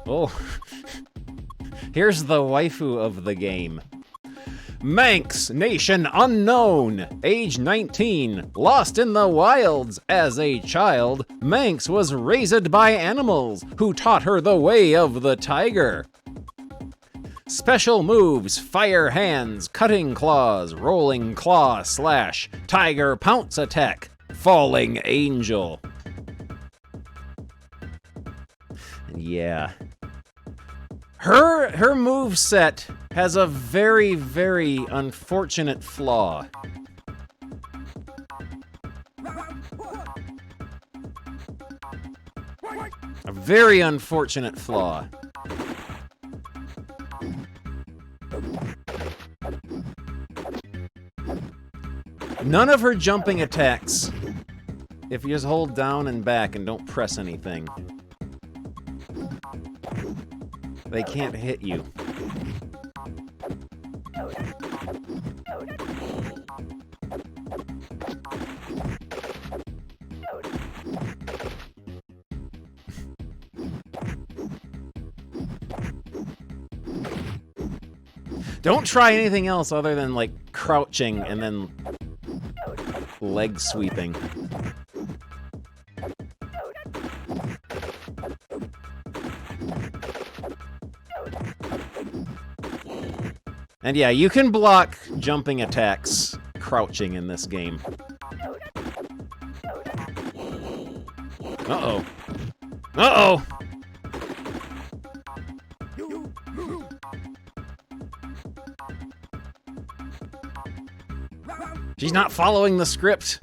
Oh, here's the waifu of the game. Manx, nation unknown, age 19, lost in the wilds. As a child, Manx was raised by animals who taught her the way of the tiger. Special moves: fire hands, cutting claws, rolling claw slash, tiger pounce attack, falling angel. Yeah. Her moveset has a very, very unfortunate flaw. A very unfortunate flaw. None of her jumping attacks, if you just hold down and back and don't press anything, they can't hit you. Don't try anything else other than, like, crouching and then leg sweeping. And yeah, you can block jumping attacks crouching in this game. Uh-oh. Uh-oh! She's not following the script.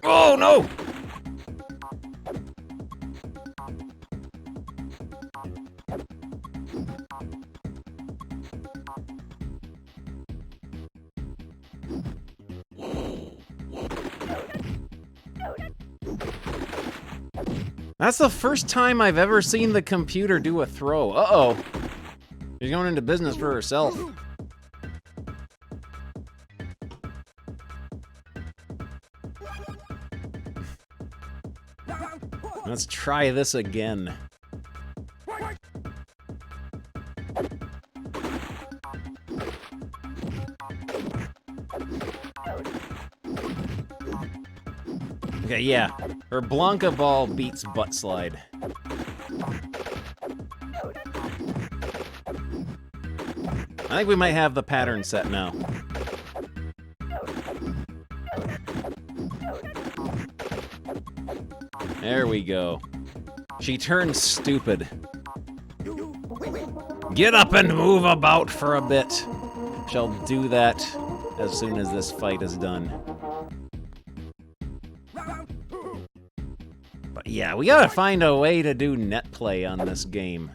Oh, no! That's the first time I've ever seen the computer do a throw. Uh-oh. She's going into business for herself. Let's try this again. Okay, yeah. Her Blanca ball beats butt slide. I think we might have the pattern set now. There we go. She turns stupid. Get up and move about for a bit. Shall do that as soon as this fight is done. But yeah, we gotta find a way to do net play on this game.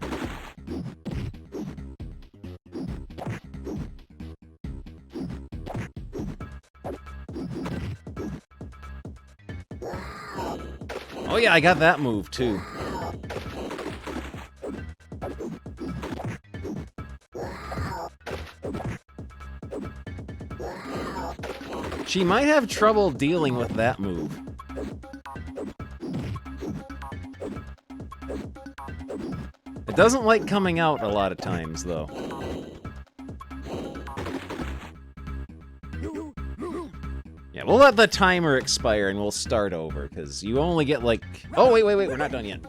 Oh yeah, I got that move too. She might have trouble dealing with that move. It doesn't like coming out a lot of times, though. Yeah, we'll let the timer expire and we'll start over, because you only get like... Oh, wait, we're not done yet.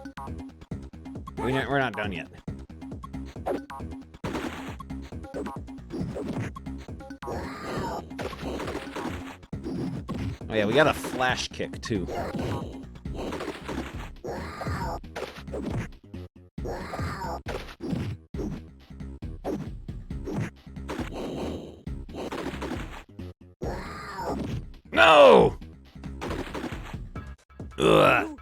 We're not done yet. Oh yeah, we got a flash kick, too. No! Ugh.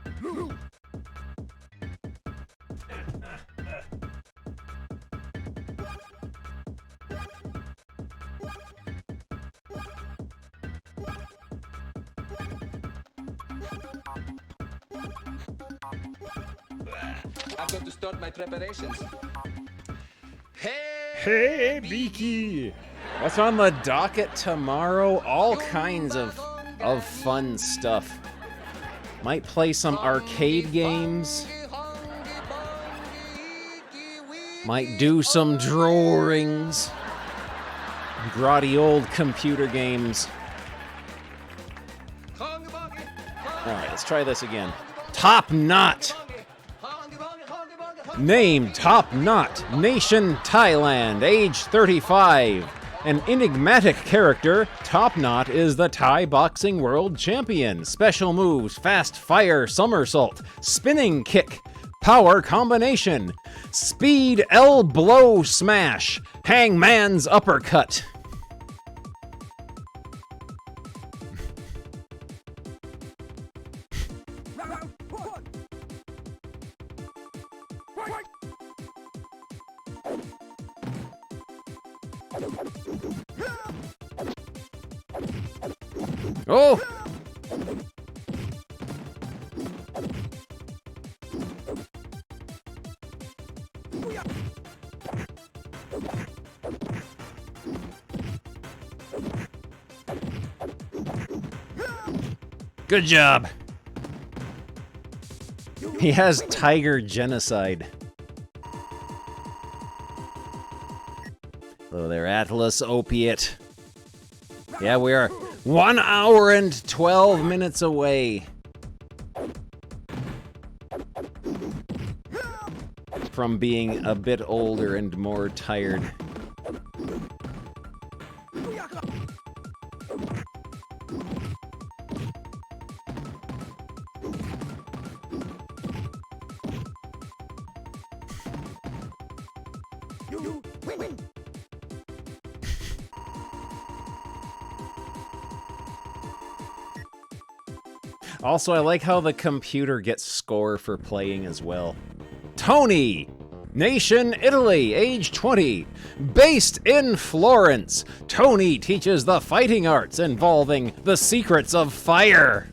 I've got to start my preparations. Hey, Beaky! What's on the docket tomorrow? All kinds of fun stuff. Might play some arcade games. Might do some drawings. Grotty old computer games. Alright, let's try this again. Top Knot! Name Top Knot, Nation Thailand, age 35. An enigmatic character, Top Knot is the Thai boxing world champion. Special moves, fast fire somersault, spinning kick, power combination, speed elbow smash, hangman's uppercut. Oh! Good job. He has tiger genocide. Hello there, Atlas Opiate. Yeah, we are 1 hour and 12 minutes away from being a bit older and more tired. Also, I like how the computer gets score for playing as well. Tony! Nation, Italy, age 20. Based in Florence, Tony teaches the fighting arts involving the secrets of fire.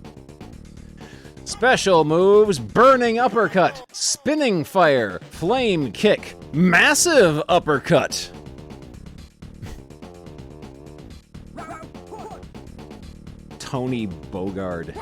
Special moves, burning uppercut, spinning fire, flame kick, massive uppercut. Tony Bogard.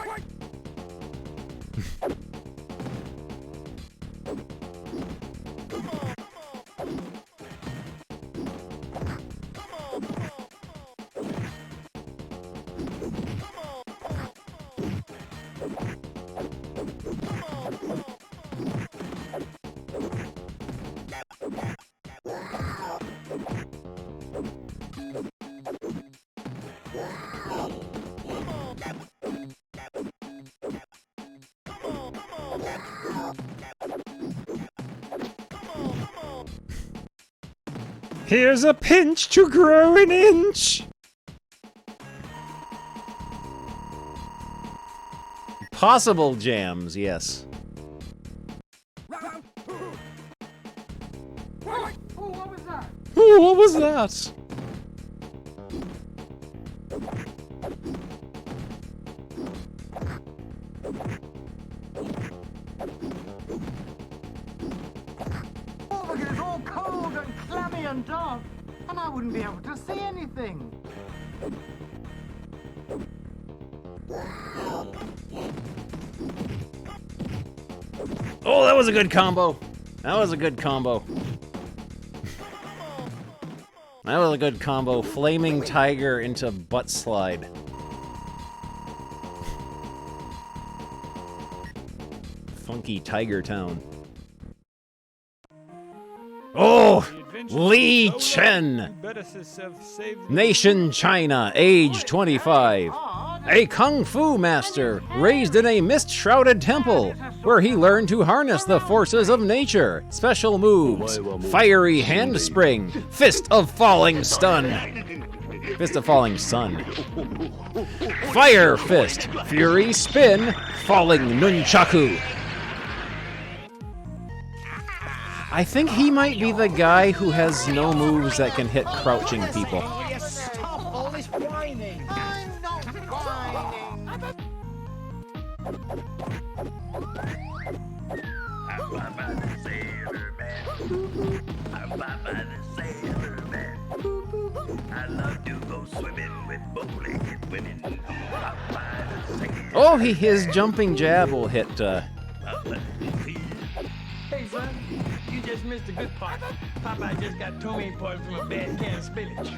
Here's a pinch to grow an inch. Possible jams, yes. Oh, what was that? Oh, look, it's all cold and clammy and dark, and I wouldn't be able to see anything. Oh, that was a good combo. That was a good combo. That was a good combo. Flaming Tiger into butt slide. Funky Tiger Town. Oh! Li Chen! Nation China, age 25. A kung fu master, raised in a mist-shrouded temple, where he learned to harness the forces of nature. Special moves, fiery handspring, fist of falling stun. Fist of falling sun. Fire fist, fury spin, falling nunchaku. I think he might be the guy who has no moves that can hit crouching people. Stop all this whining. I'm not whining. Popeye the Sailor Man. I love to go swimming with bow-legged women. Popeye the Sailor Oh, his jumping jab will hit. Man. Hey, son, you just missed a good part. Popeye just got ptomaine poison from a bad can of spinach.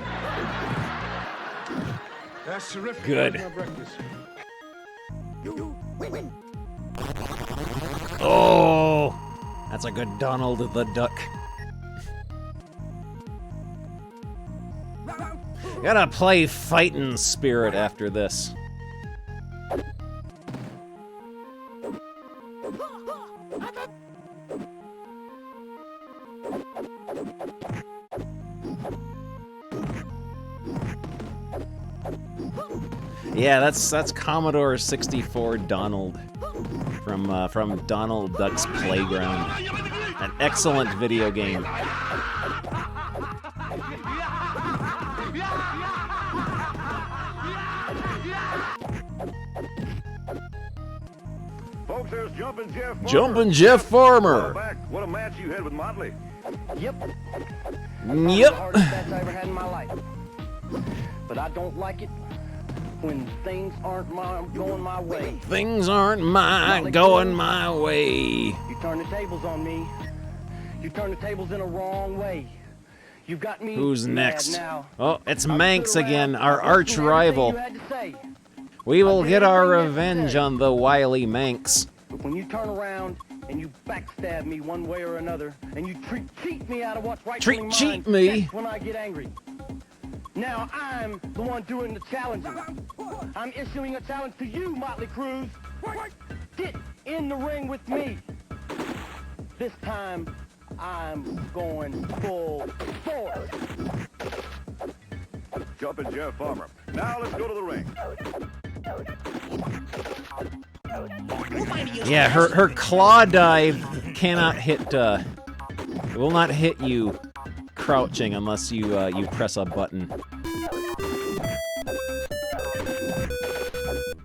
That's terrific. Good. Where's my breakfast? Oh, that's a good Donald the Duck. Gotta play Fightin' Spirit after this. Yeah, that's Commodore 64 Donald from Donald Duck's Playground. An excellent video game. Folks, there's Jumpin' Jeff Farmer. Jumpin' Jeff Farmer. Back. What a match you had with Motley. Yep. Yep. The hardest match I ever had in my life. But I don't like it when things aren't going my way. Things aren't going my way. You turn the tables on me. You turn the tables in a wrong way. You got me. Who's next? Now. Oh, it's Manx again, our arch rival. We will get our revenge on the wily Manx. But when you turn around and you backstab me one way or another, and you cheat me out of what's rightfully mine, Cheat me. that's when I get angry. Now I'm the one doing the challenging. I'm issuing a challenge to you, Motley Crue. Get in the ring with me. This time, I'm going full force. Jumpin' Jeff Farmer. Now let's go to the ring. Yeah, her claw dive cannot hit. It will not hit you crouching unless you you press a button.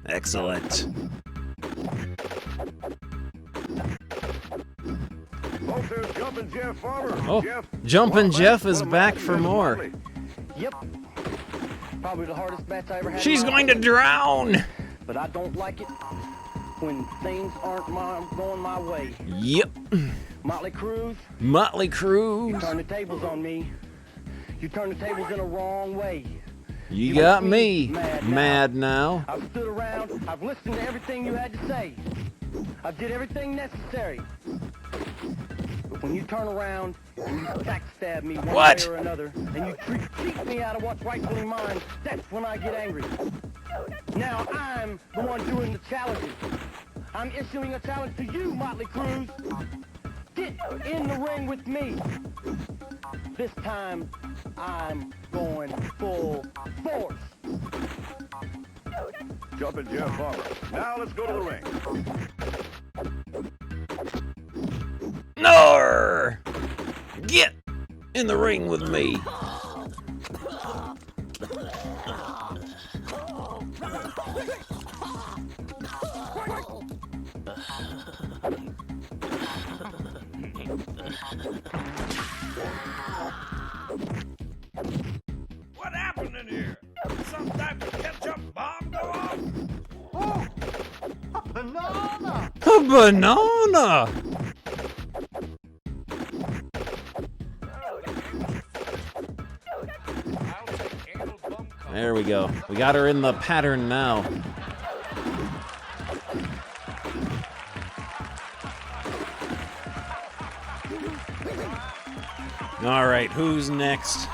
Excellent. Folks, there's Jumpin' Jeff Farmer. Oh, Jumpin' Jeff is back for more. Yep. Probably the hardest match I ever had. She's going to drown. But I don't like it when things aren't going my way. Yep. Motley Crue. Motley Crue. You turn the tables on me. You turn the tables in a wrong way. You got me mad now. I've stood around. I've listened to everything you had to say. I did everything necessary. But when you turn around and you backstab me one way or another, and you cheat me out of what's rightfully mine, that's when I get angry. Now I'm the one doing the challenging. I'm issuing a challenge to you, Motley Crue. Get in the ring with me. This time, I'm going full force. Jumpin' Jeff Farmer. Now let's go to the ring. Nar! Get in the ring with me. What happened in here? Some type of ketchup bomb go off? Oh, a banana! A banana! There we go. We got her in the pattern now. All right, who's next?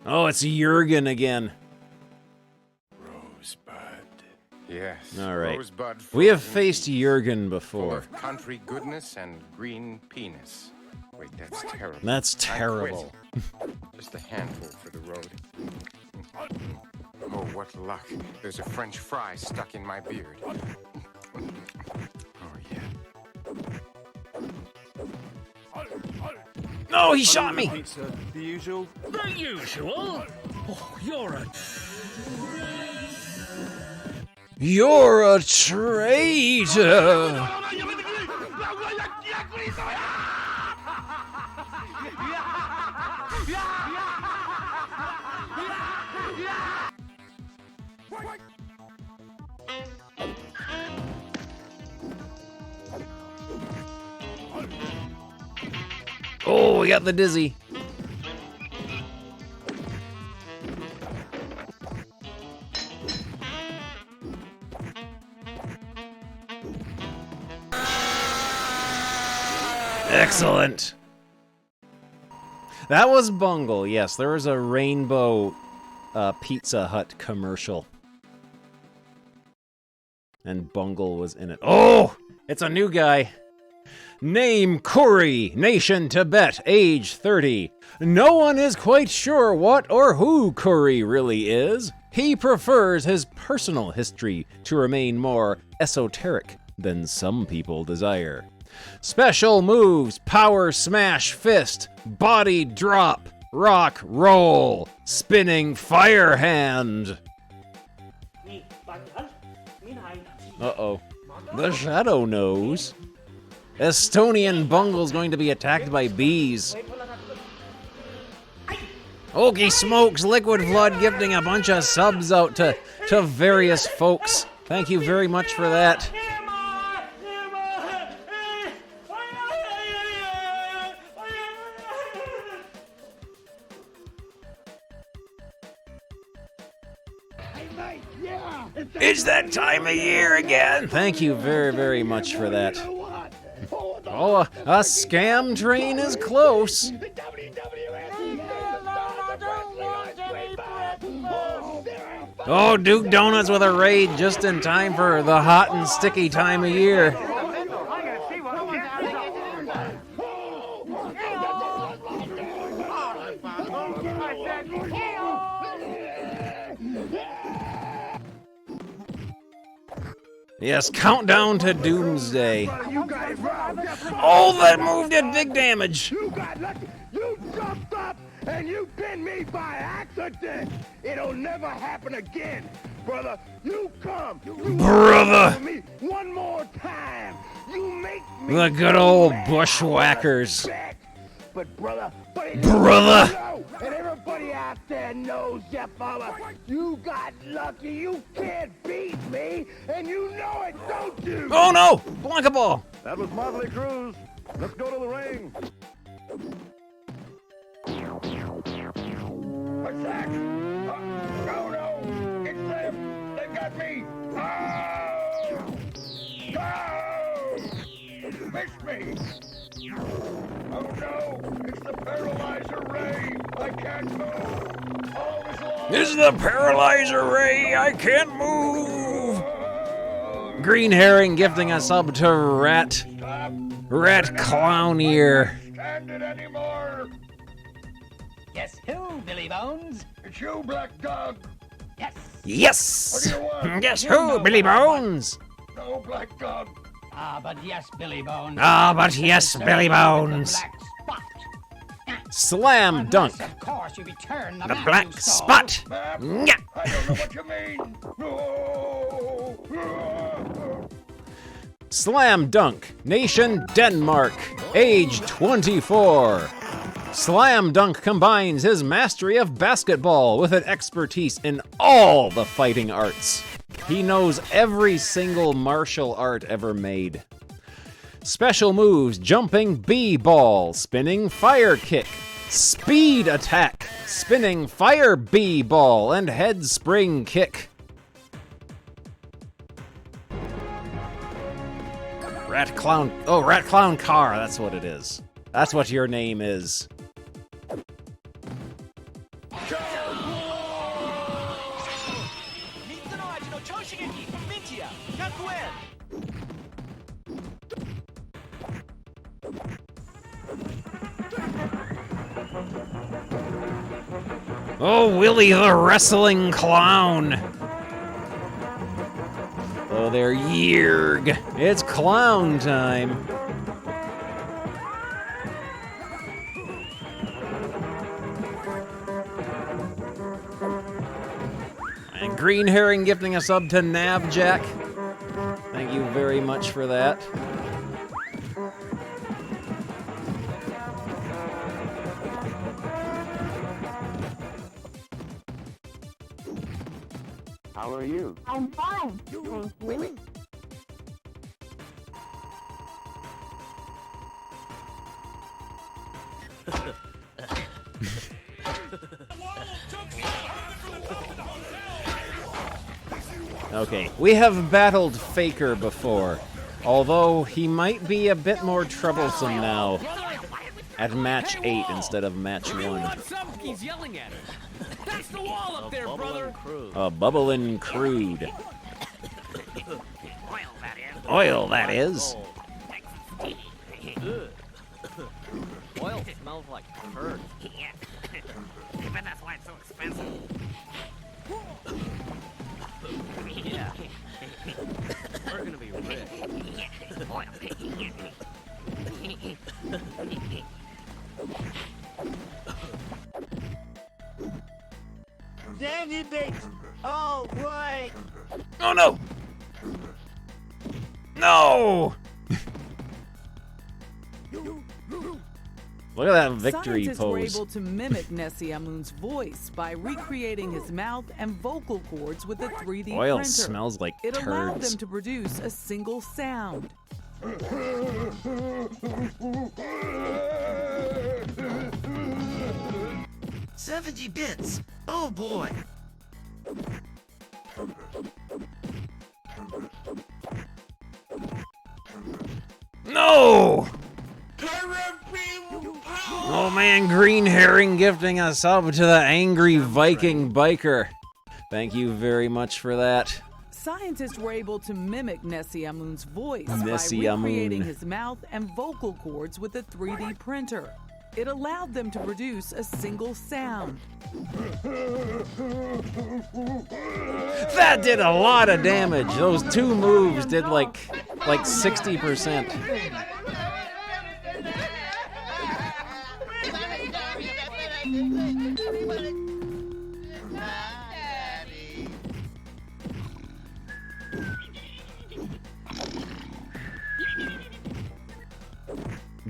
Oh, it's Jurgen again. Rosebud. Yes. All right. Rosebud. We have faced Jurgen before. Full of country goodness and green penis. Wait, that's terrible. That's I terrible. quit. Just a handful for the road. Oh, what luck. There's a French fry stuck in my beard. Oh, yeah. No, he shot me. Pizza, the usual. The usual? Oh, you're a... You're a traitor! Oh, we got the dizzy. Excellent. That was Bungle. Yes, there was a rainbow Pizza Hut commercial. And Bungle was in it. Oh, it's a new guy. Name Kuri, nation Tibet, age 30. No one is quite sure what or who Kuri really is. He prefers his personal history to remain more esoteric than some people desire. Special moves: power smash fist, body drop, rock roll, spinning fire hand. Uh-oh. The shadow knows. Estonian Bungle's going to be attacked by bees. Okie smokes, Liquid Flood gifting a bunch of subs out to various folks. Thank you very much for that. It's that time of year again. Thank you very, very much for that. Oh, a scam train is close. Oh, Duke Donuts with a raid just in time for the hot and sticky time of year. Yes, countdown to doomsday. Oh, that move did big damage. You got lucky. You jumped up and you pinned me by accident. It'll never happen again, brother. You come. Brother. Me one more time. You make me. The good old bushwhackers. But brother. Brother. And everybody out there knows, yeah, fella. You got lucky. You can't beat me, and you know it, don't you? Oh no! Blanca ball. That was Motley Cruz. Let's go to the ring. What's that? Oh no! It's them! They've got me! Oh! Oh! Missed me! Oh no! It's the paralyzer ray! I can't move! All is lost! This is the paralyzer ray! I can't move! Green Herring gifting a sub to Rat Clown Ear. Stand it anymore! Guess who, Billy Bones? It's you, Black Dog! Yes! Yes! What do you want? Guess who, Billy Bones? No, Black Dog! Ah, but yes, Billy Bones. Ah, but yes, Billy Bones. Slam dunk. Of course, you return the The map black you stole. spot. Nya. I don't know what you mean! No. Slam dunk. Nation Denmark. Age 24. Slam dunk combines his mastery of basketball with an expertise in all the fighting arts. He knows every single martial art ever made. Special moves: jumping B-ball, spinning fire kick, speed attack, spinning fire B-ball, and head spring kick. Rat Clown, oh, Rat Clown Car, that's what it is. That's what your name is. Oh, Willie the Wrestling Clown. Oh, there, Yerg. It's clown time. And Green Herring gifting a sub to Navjack. Thank you very much for that. How are you? I'm fine. Thank you. Okay, we have battled Faker before, although he might be a bit more troublesome now at match 8 instead of match 1. He's yelling at him. That's the wall up there, brother. A bubblin' crude. Oil, that is. Oil smells like turd. Yeah. But that's why it's so expensive. Yeah. We're gonna be rich. Oil. Danny Bates! Oh, boy! Oh no! No! Look at that victory Scientists pose. were able to mimic Nesyamun's voice by recreating his mouth and vocal cords with a 3D Oil printer. smells like It allowed turds. them to produce a single sound. 70 bits! Oh, boy! No! Oh man, Green Herring gifting a sub to the Angry Viking Biker. Thank you very much for that. Scientists were able to mimic Nesyamun's voice by Nesyamun. recreating his mouth and vocal cords with a 3D printer. It allowed them to produce a single sound. That did a lot of damage. Those two moves did like 60%.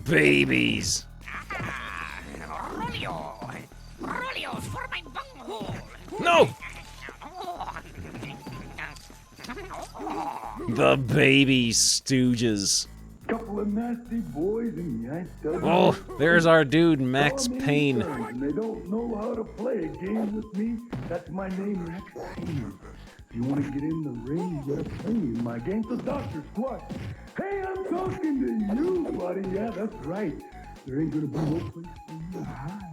Babies. Rolio's for my bunghole! No! The baby stooges. Couple of nasty boys and yank dozens. Oh, there's our dude Max Payne. And they don't know how to play a game with me. That's my name, Max Payne. If you want to get in the ring, you gotta play in my game. So Dr. Squat, hey, I'm talking to you, buddy. Yeah, that's right. There ain't gonna be no place for you to hide.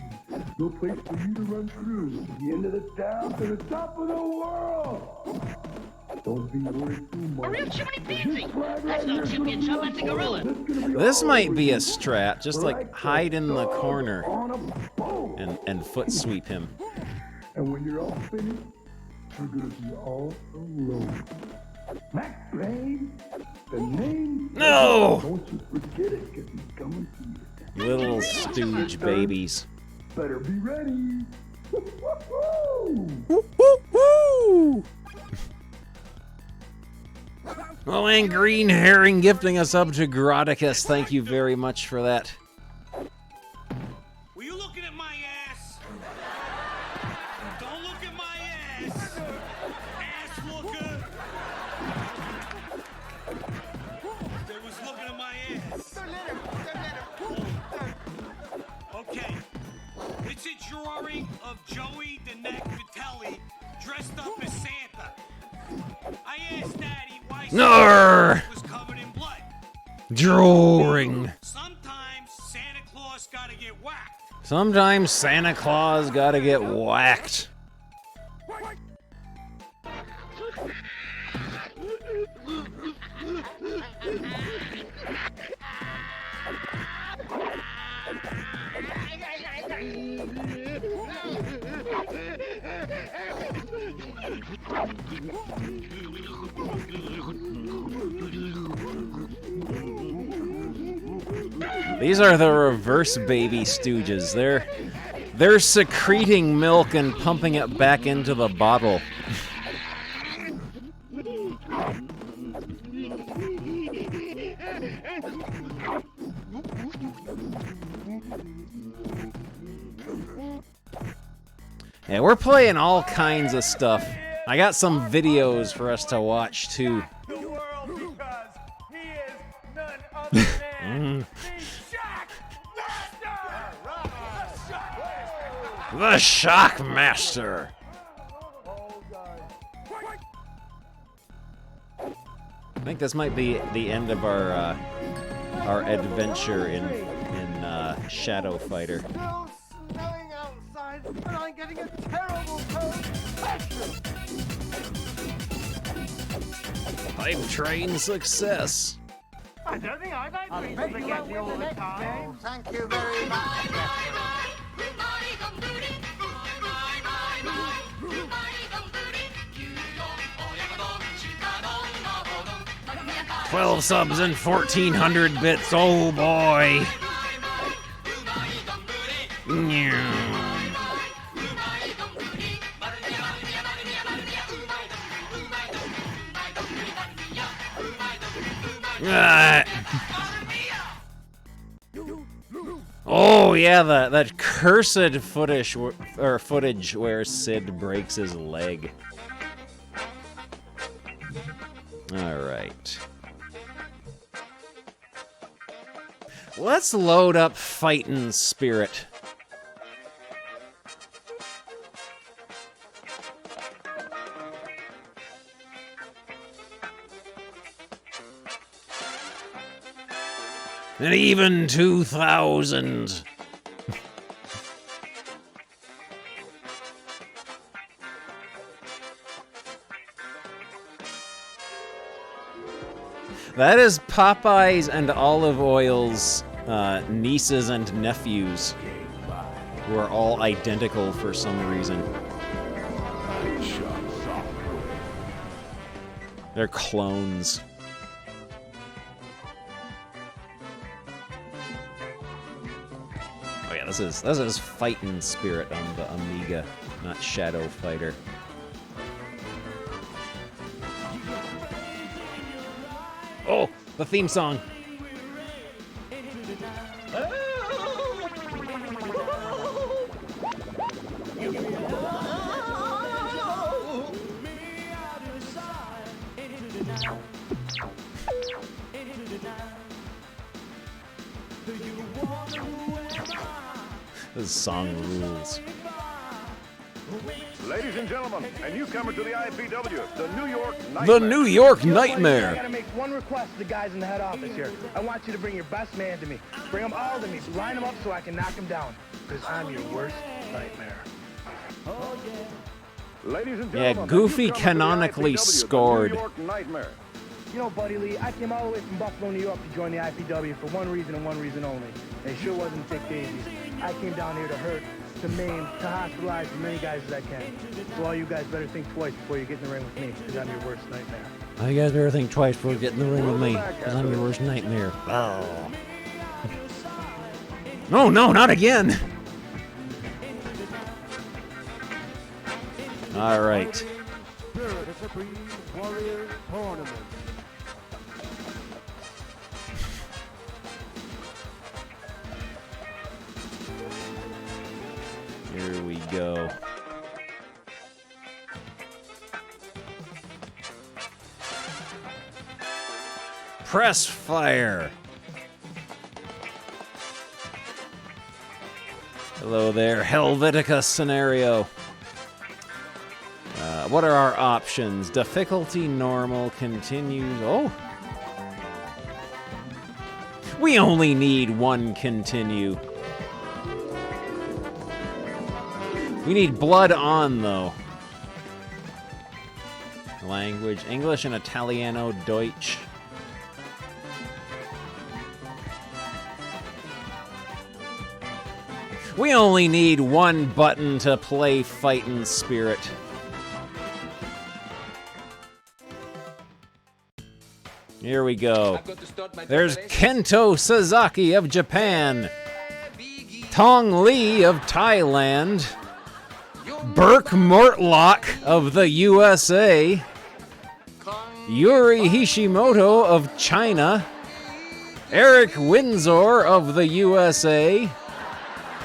No place for you to run through. From the end of the town to the top of the world. Don't be worried too much. A real chimney pansy! That's no championship, that's a gorilla! This might be a strat, just like hide in the corner and foot sweep him. And when you're all finished, you're gonna be all alone. Max Payne, the name. No! Don't you forget it, because he's coming to you. Little stooge babies. Better be ready. Woo! Oh, and Green Herring gifting us up to Groticus. Thank you very much for that. Were you looking at my ass? Don't look at my ass! Ass looker! They was looking at my ass. Okay. It's a drawing of Joey the Neck Vitelli dressed up as Santa. I asked Daddy why Nar! Santa was covered in blood. Drawing. Sometimes Santa Claus gotta get whacked. Sometimes Santa Claus gotta get whacked. These are the reverse baby stooges. They're secreting milk and pumping it back into the bottle. Yeah, we're playing all kinds of stuff. I got some videos for us to watch too. The world because he is none other than The Shockmaster. I think this might be the end of our adventure in Shadow Fighter. Still snowing outside, and I'm getting a terrible cold. Hype train success. I don't think I'd like to forget you all the time. Thank you very much. – 12 subs and 1,400 bits, oh boy! Oh yeah, that cursed footage where Sid breaks his leg. All right. Let's load up Fightin' Spirit. And even 2,000. That is Popeyes and Olive Oil's nieces and nephews, who are all identical for some reason. They're clones. Oh yeah, this is Fightin' Spirit on the Amiga, not Shadow Fighter. Oh, the theme song. This song rules. Ladies and gentlemen, a newcomer to the IPW, the New York Nightmare. The New York Nightmare. I gotta make one request to the guys in the head office here. I want you to bring your best man to me. Bring them all to me. Line them up so I can knock them down. Because I'm your worst nightmare. Ladies and Yeah, gentlemen, Goofy canonically scored. You know, Buddy Lee, I came all the way from Buffalo, New York to join the IPW for one reason and one reason only. It sure wasn't Dick Davies. I came down here to hurt, to maim, to hospitalize as many guys as I can. So all you guys better think twice before you get in the ring with me, because I'm your worst nightmare. You guys better think twice before you get in the ring with me, because I'm your worst nightmare. Oh. No, no, not again! All right. Here we go. Press fire. Hello there, Helvetica scenario. What are our options? Difficulty, normal, continues. Oh. We only need one continue. We need blood on, though. Language, English and Italiano, Deutsch. We only need one button to play Fightin' Spirit. Here we go. There's Kento Sasaki of Japan. Tong Lee of Thailand. Burke Mortlock of the USA. Yuri Hishimoto of China. Eric Windsor of the USA.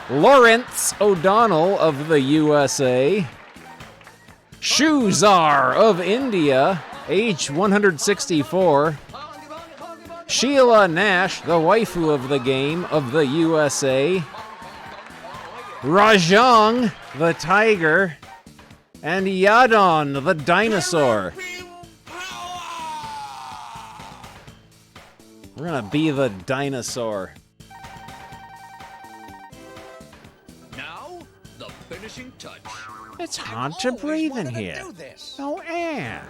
Lawrence O'Donnell of the USA. Shoe Czar of India, age 164. Sheila Nash, the waifu of the game of the USA. Rajang, the tiger. And Yadon, the dinosaur. We're gonna be the dinosaur. Now, the finishing touch. It's hard to breathe in here. No air.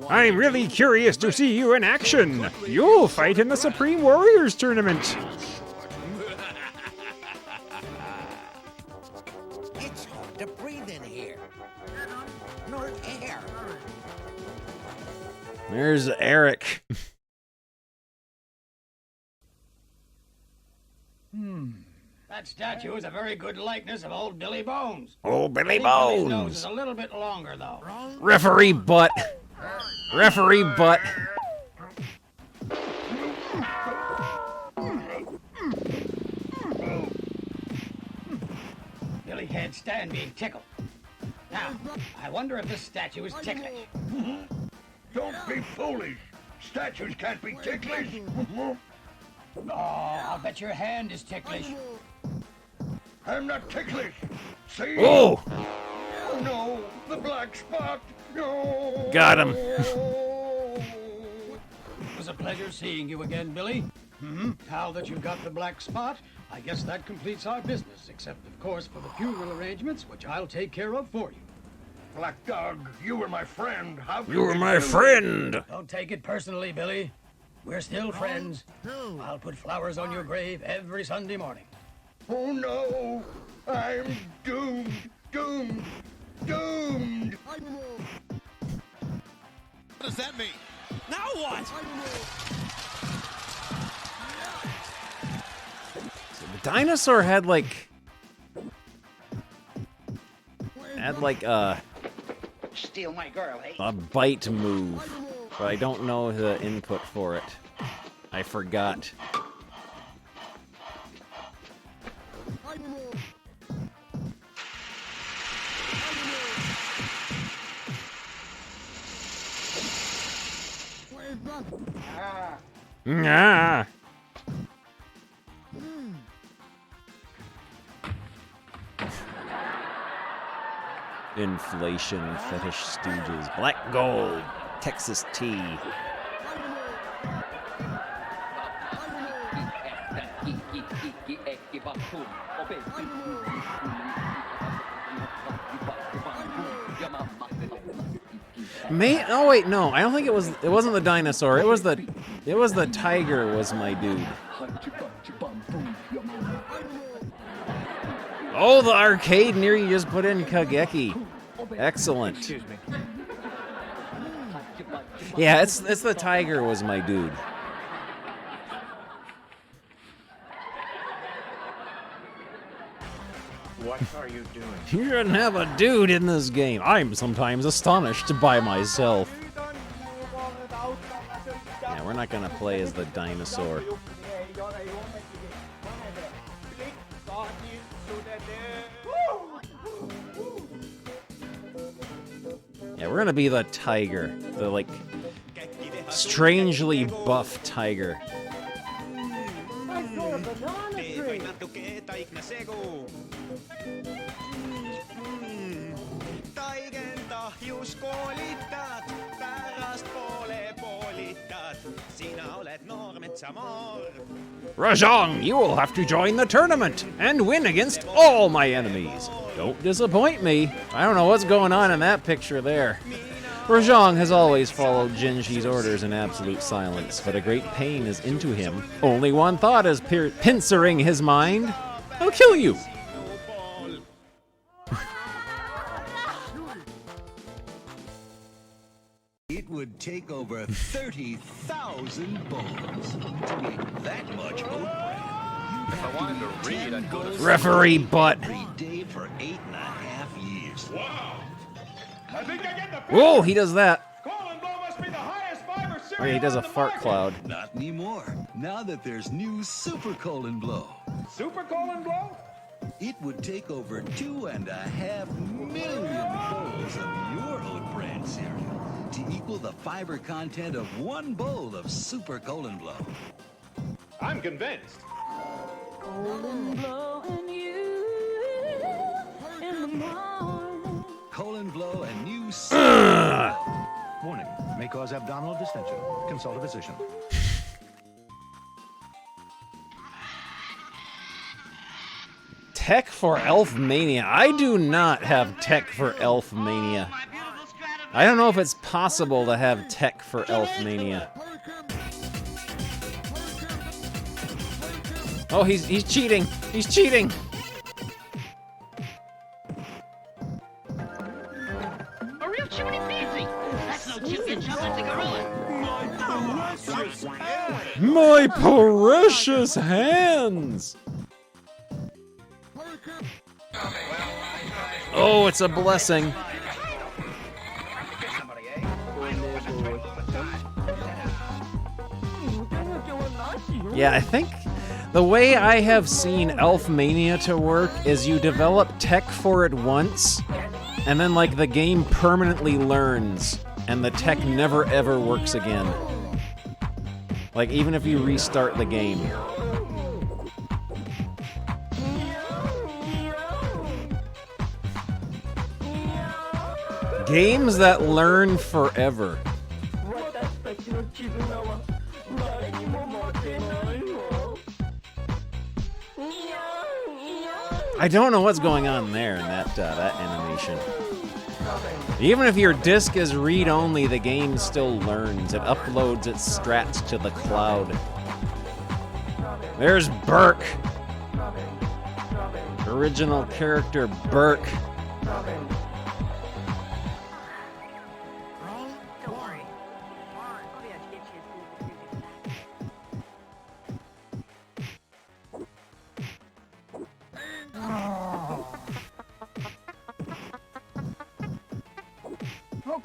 I'm really curious to see you in action. You'll fight in the Supreme Warriors tournament. It's hard to breathe in here. No air. There's Eric. That statue is a very good likeness of old Billy Bones. Oh, Billy Billy's Bones. nose is a little bit longer, though. Referee butt. Referee butt. Billy can't stand being tickled. Now, I wonder if this statue is ticklish. Don't be foolish. Statues can't be ticklish. Oh, I'll bet your hand is ticklish. I'm not ticklish. See? Oh! Oh no, the black spot. No. Got him. It was a pleasure seeing you again, Billy. Now that you've got the black spot, I guess that completes our business, except, of course, for the funeral arrangements, which I'll take care of for you. Black Dog, you were my friend. How could You were you my do friend. Don't take it personally, Billy. We're still friends. I'll put flowers on your grave every Sunday morning. Oh no, I'm doomed, doomed, doomed. What does that mean? Now what? So the dinosaur had like Steal my girl, eh? a bite move, but I don't know the input for it. I forgot. Ah. Inflation, fetish stooges, black gold, Texas tea. Oh wait, no, I don't think it wasn't the dinosaur. It was the tiger was my dude. Oh, the arcade near you just put in Kageki. Excellent. Excuse me. Yeah, it's the tiger was my dude. What are you doing? You shouldn't have a dude in this game. I'm sometimes astonished by myself. Yeah, we're not gonna play as the dinosaur. Yeah, we're gonna be the tiger. The, like, strangely buff tiger. Rajang, you will have to join the tournament and win against all my enemies. Don't disappoint me. I don't know what's going on in that picture there. Rajang has always followed Jinji's orders in absolute silence, but a great pain is into him. Only one thought is pincering his mind. I'll kill you. It would take over 30,000 bones to make that much oat bread. If I wanted to read, I'd go to Referee butt. Every day for 8.5 years. Wow! I think I get the Whoa, he does that. Colin Blow must be the highest fiber cereal Oh, yeah, he does a on the fart market. cloud. Not anymore. Now that there's new Super Colon Blow. Super colon blow? It would take over 2.5 million bowls of your oat bran cereal to equal the fiber content of one bowl of Super Colon Blow. I'm convinced. Colon Blow and you in the morning. Colon Blow and new Warning, may cause abdominal distension. Consult a physician. Tech for Elf Mania. I do not have tech for Elf Mania. I don't know if it's possible to have tech for Elf Mania. Oh, he's cheating. He's cheating. A real chimney peasy. That's no chip in chump, that's a gorilla. My precious hands. Oh, it's a blessing. Yeah, I think the way I have seen Elf Mania to work is you develop tech for it once, and then like the game permanently learns, and the tech never ever works again. Like even if you restart the game. Games that learn forever. I don't know what's going on there in that animation. Even if your disc is read-only, the game still learns. It uploads its strats to the cloud. There's Burke. Original character Burke.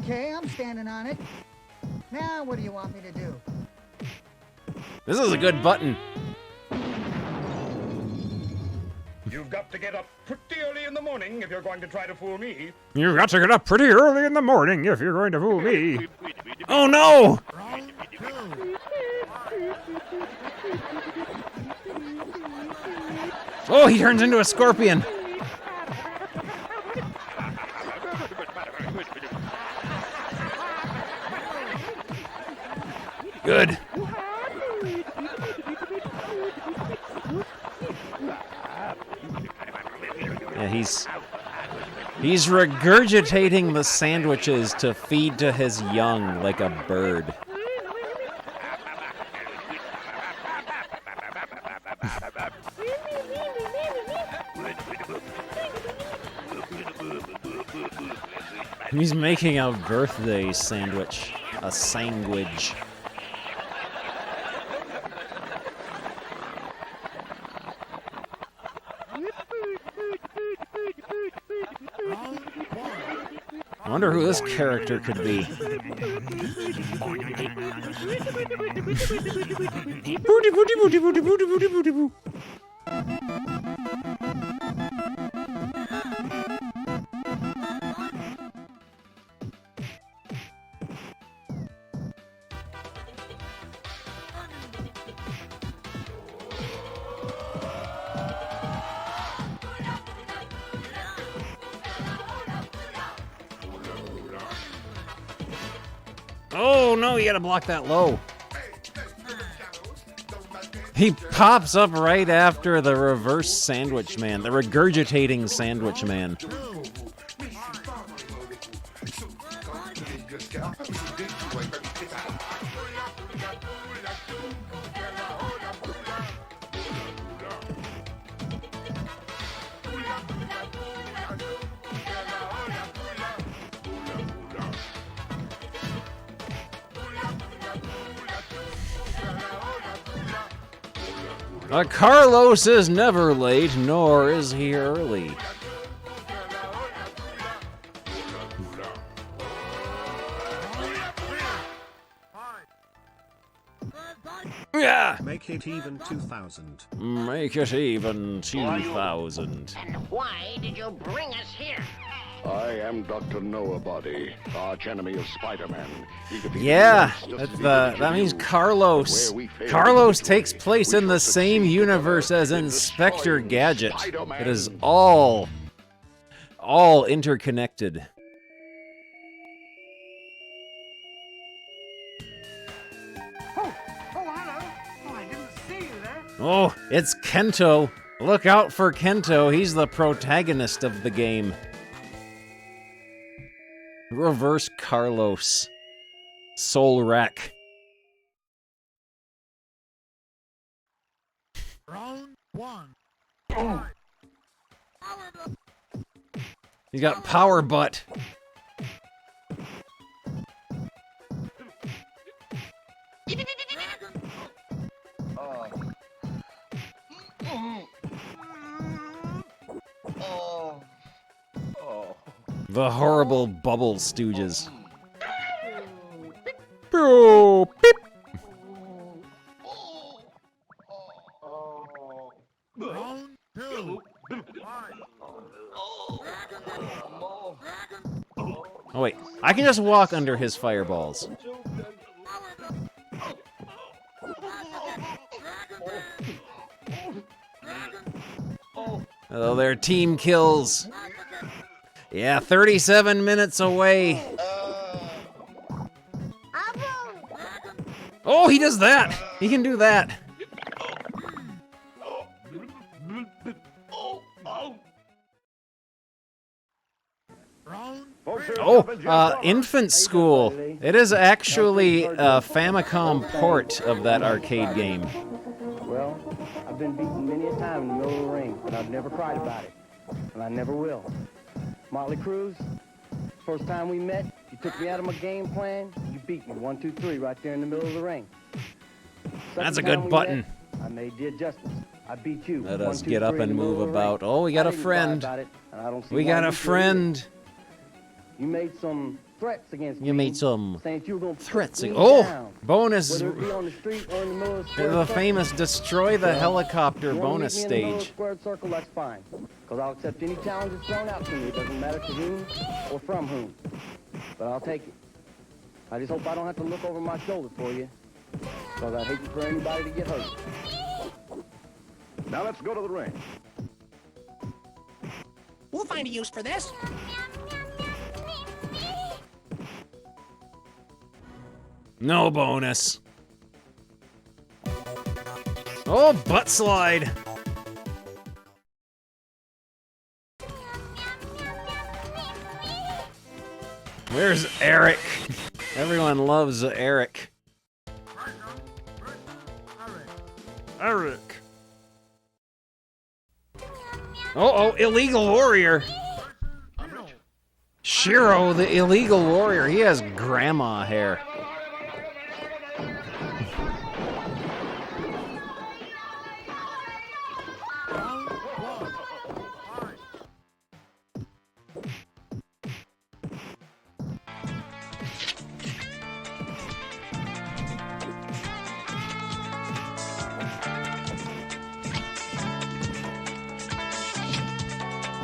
Okay, I'm standing on it. Now, what do you want me to do? This is a good button. You've got to get up pretty early in the morning if you're going to try to fool me. You've got to get up pretty early in the morning if you're going to fool me. Oh no! Oh, he turns into a scorpion. Good. Yeah, he's regurgitating the sandwiches to feed to his young like a bird. He's making a birthday sandwich, a sandwich. I wonder who this character could be. Oh no, you gotta block that low. He pops up right after the reverse sandwich man, the regurgitating sandwich man. Carlos is never late, nor is he early. Yeah. Make it even 2,000. Make it even 2,000. And why did you bring us here? I am Dr. Noah-Body, arch enemy of Spider-Man. Yeah, that means Carlos. Carlos takes place in the same universe as Inspector Gadget. It is all interconnected. Oh, it's Kento. Look out for Kento. He's the protagonist of the game. Reverse Carlos. Soul Wreck. Round 1. He's got power butt. The horrible Bubble Stooges. Beep. Round 2. Oh wait, I can just walk under his fireballs. Oh, they're team kills. Yeah, 37 minutes away. Oh, he does that. He can do that. Oh, Infant School. It is actually a Famicom port of that arcade game. Well, I've been beaten many a time in the middle of the ring, but I've never cried about it. And I never will. Motley Cruz, first time we met, you took me out of my game plan, you beat me 1, 2, 3 right there in the middle of the ring. That's a good button. I made the adjustments. I beat you. Let us get up and move about. Oh, we got a friend. We got a friend. You made some threats against me. You made some saying you were gonna threats. put me Oh, down. bonus. Whether it be on the street or in the middle of the square The circle. famous destroy the helicopter You wanna bonus meet me in the middle of the stage. squared circle, that's fine. Because I'll accept any challenge that's thrown out to me. It doesn't matter to whom or from whom. But I'll take it. I just hope I don't have to look over my shoulder for you. Because I'd hate for anybody to get hurt. Now let's go to the ring. We'll find a use for this. No bonus. Oh, butt slide. Where's Eric? Everyone loves Eric. Eric. Oh, illegal warrior. Shiro, the illegal warrior. He has grandma hair.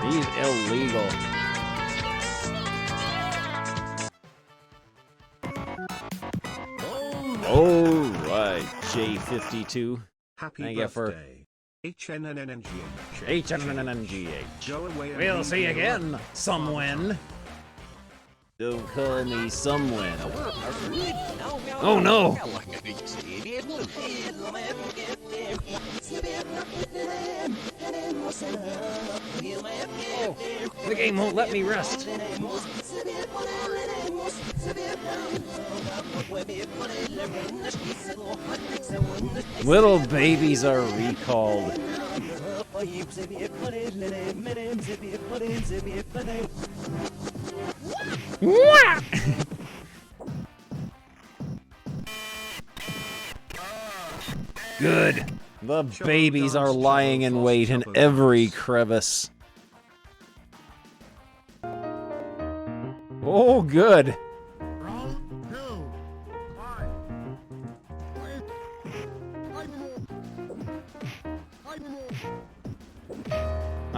He's illegal. All right, J52. Happy Thank you for birthday. HNNNGH. HNNNGH. Go away and We'll leave see me you again, alone. somewhen. Don't call me somewhen. Oh no! Oh, the game won't let me rest. Little babies are recalled. Good. The babies are lying in wait in every crevice. Oh, good.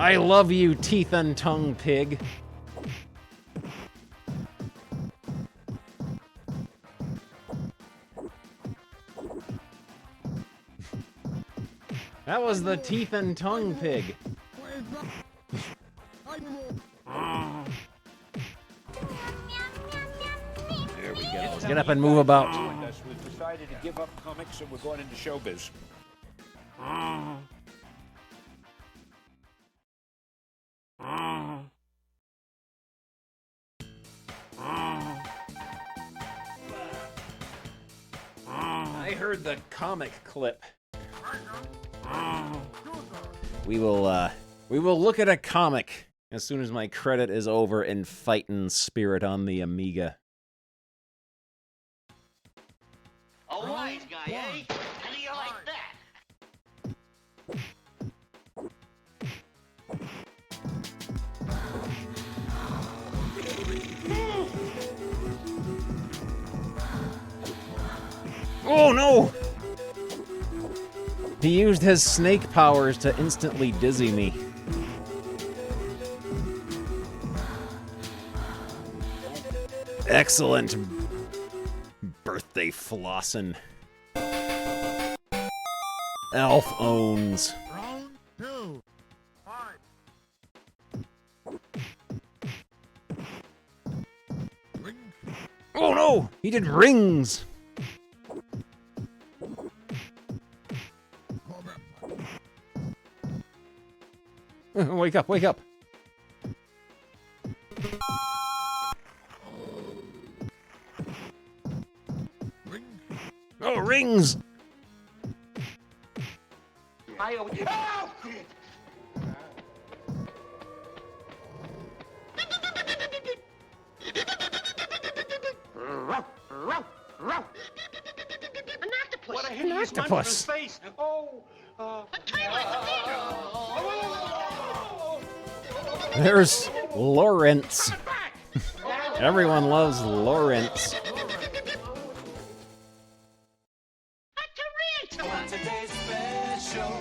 I love you, teeth and tongue pig. That was the teeth and tongue pig. There we go. Let's get up and move about. We've decided to give up comics and we're going into showbiz. I heard the comic clip. We will look at a comic as soon as my credit is over in Fightin' Spirit on the Amiga. A wise guy, eh? How do you like that? Oh no! He used his snake powers to instantly dizzy me. Excellent birthday flossin'. Elf owns. Round 2. Fight. Oh no! He did rings! Wake up, wake up! Oh, rings! What a An hideous octopus. monstrous face! There's Lawrence. Everyone loves Lawrence. Today's special.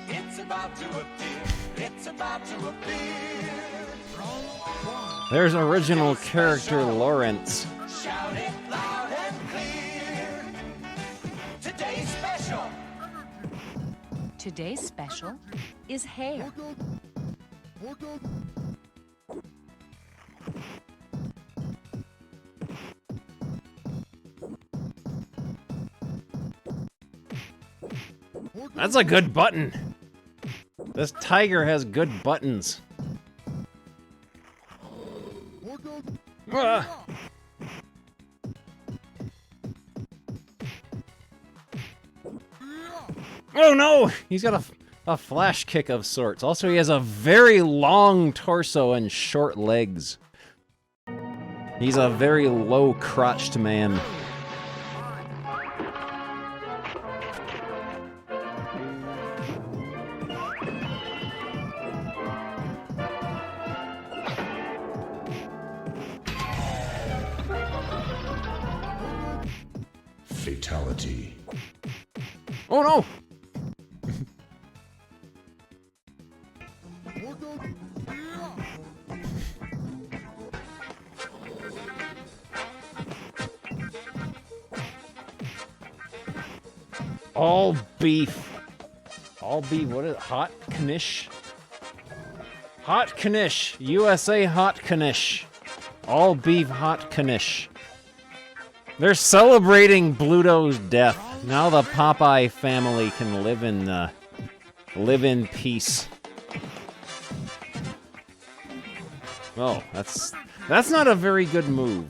It's about to appear. It's about to appear. There's original character Lawrence. Shout it loud and clear. Today's special. Today's special is hair. That's a good button. This tiger has good buttons. Ah. Oh no! He's got a flash kick of sorts. Also, he has a very long torso and short legs. He's a very low-crotched man. Fatality. Oh no! All beef. All beef, what is it? Hot knish? Hot knish. USA hot knish. All beef hot knish. They're celebrating Bluto's death. Now the Popeye family can live in peace. Oh, that's not a very good move.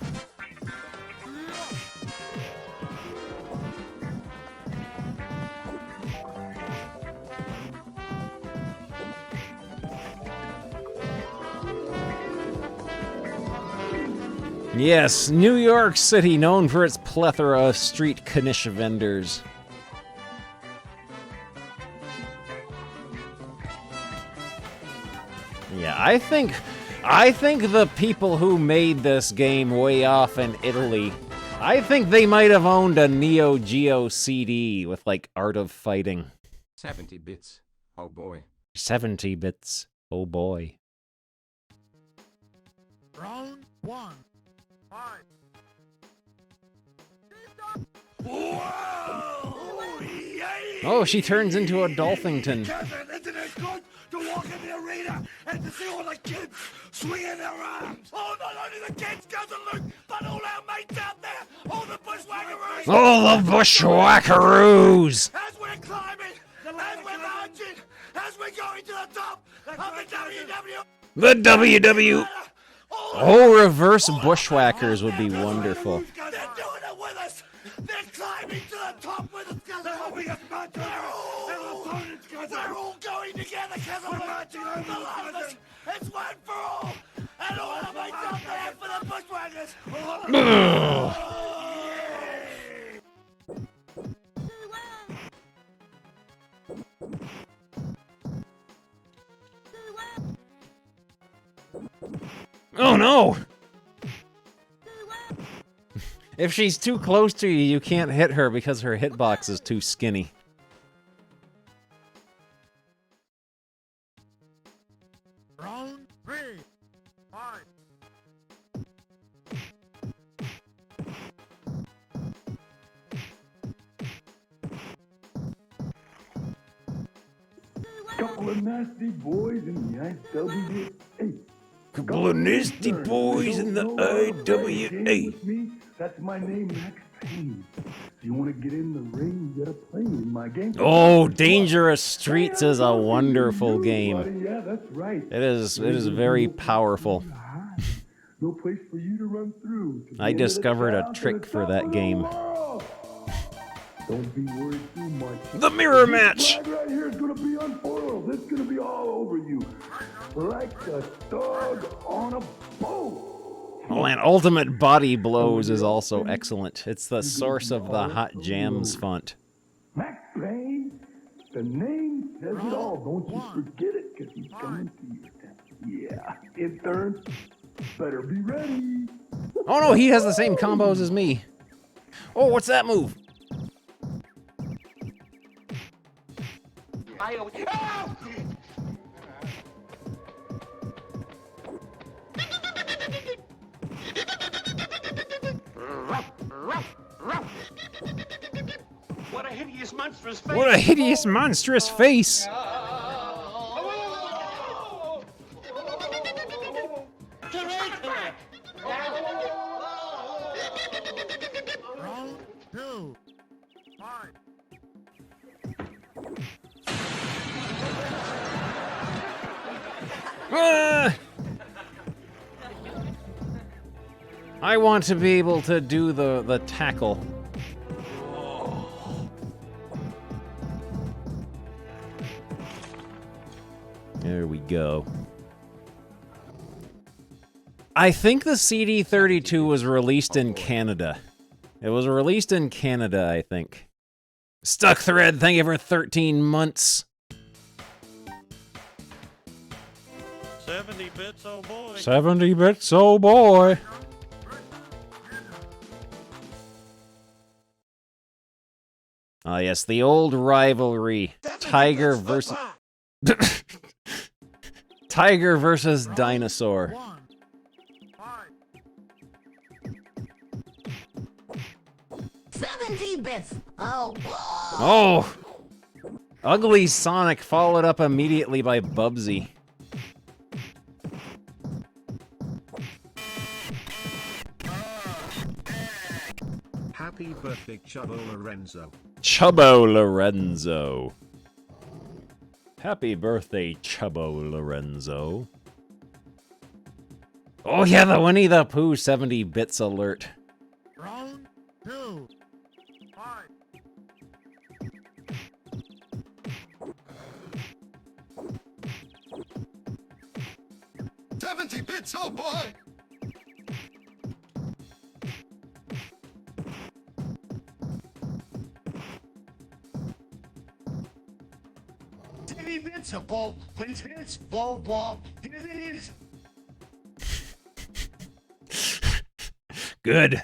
Yes, New York City, known for its plethora of street knish vendors. Yeah, I think the people who made this game way off in Italy, I think they might have owned a Neo Geo CD with, like, Art of Fighting. 70 bits. Oh boy. 70 bits. Oh boy. Round 1. Fight. Oh, she turns into a Dolphington. Kevin, isn't it good to walk in the arena and to see all the kids swinging their arms? Oh, not only the kids, Cousin Luke, but all our mates out there, all the bushwhackeroos. Oh, the bushwhackeroos! As we're climbing, as we're marching, as we're going to the top of the WW. The WW. Oh, reverse bushwhackers would be wonderful. They're doing it with us. They're climbing to the top with us. They're helping us march. We're all going together, Cousin Luke. The lot of us. It's one for all. And all the mates out there for the bushwhackers. Oh no! If she's too close to you, you can't hit her because her hitbox is too skinny. Round 3. Fight. Couple of nasty boys in the IWA. Couple of nasty boys in the IWA. That's my name, Max Payne. If you want to get in the ring, you gotta play in my game. Oh, Dangerous Streets is a wonderful game. Yeah, that's right. It is very powerful. No place for you to run through. I discovered a trick for that game. Don't be worried too much. The mirror match! This flag right here is gonna be unfurled. It's gonna be all over you. Like a dog on a boat. Oh, and Ultimate Body Blows is also excellent. It's the source of the Hot Jams font. Max Payne, the name says it all. Don't you forget it, because he's coming to you. Yeah, intern, better be ready. Oh no, he has the same combos as me. Oh, what's that move? What a hideous monstrous face! What a hideous monstrous face! Round 2. Fight. Ah! I want to be able to do the tackle. There we go. I think the CD32 was released in Canada. It was released in Canada, I think. Stuck Thread, thank you for 13 months. 70 bits, oh boy. 70 bits, oh boy. Ah, yes, the old rivalry. Tiger versus... Tiger versus dinosaur. 70 bits. Oh. Oh! Ugly Sonic followed up immediately by Bubsy. Happy birthday, Chubbo Lorenzo. Chubbo Lorenzo. Happy birthday, Chubbo Lorenzo. Oh yeah, the Winnie the Pooh 70 bits alert. Round 2. Fight. 70 bits, oh boy! Bits, a ball, please, bits, ball, here it is. Good.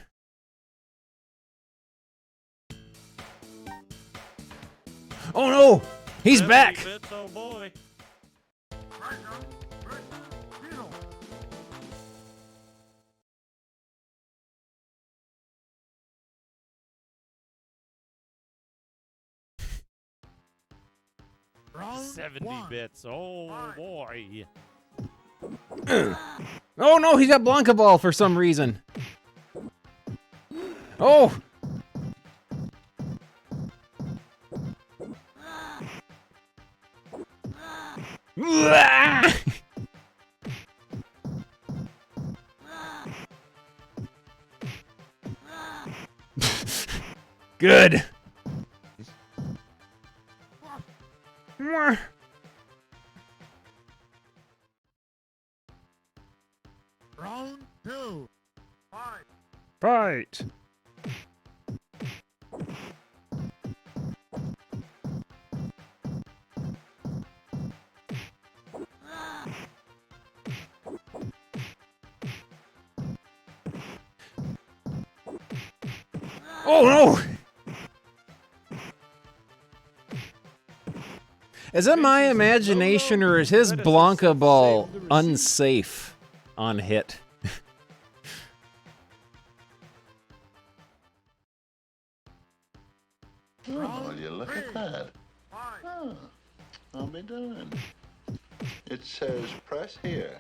Oh no! He's back! Bits, oh boy. 70 bits. Oh boy. Oh no, he's got Blanca Ball for some reason. Oh! Good. Round 2. Fight. Oh no! Is it my imagination or is his Blanca Ball unsafe on hit? Oh, you look at that. Oh, I'll be done. It says press here.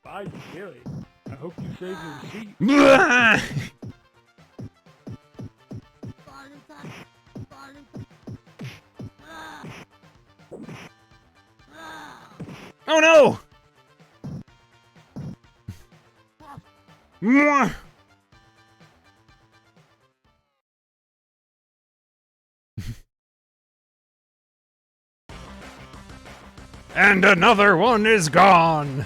Bye, Gary. I hope you save your receipt. Oh no! Mwah! And another one is gone!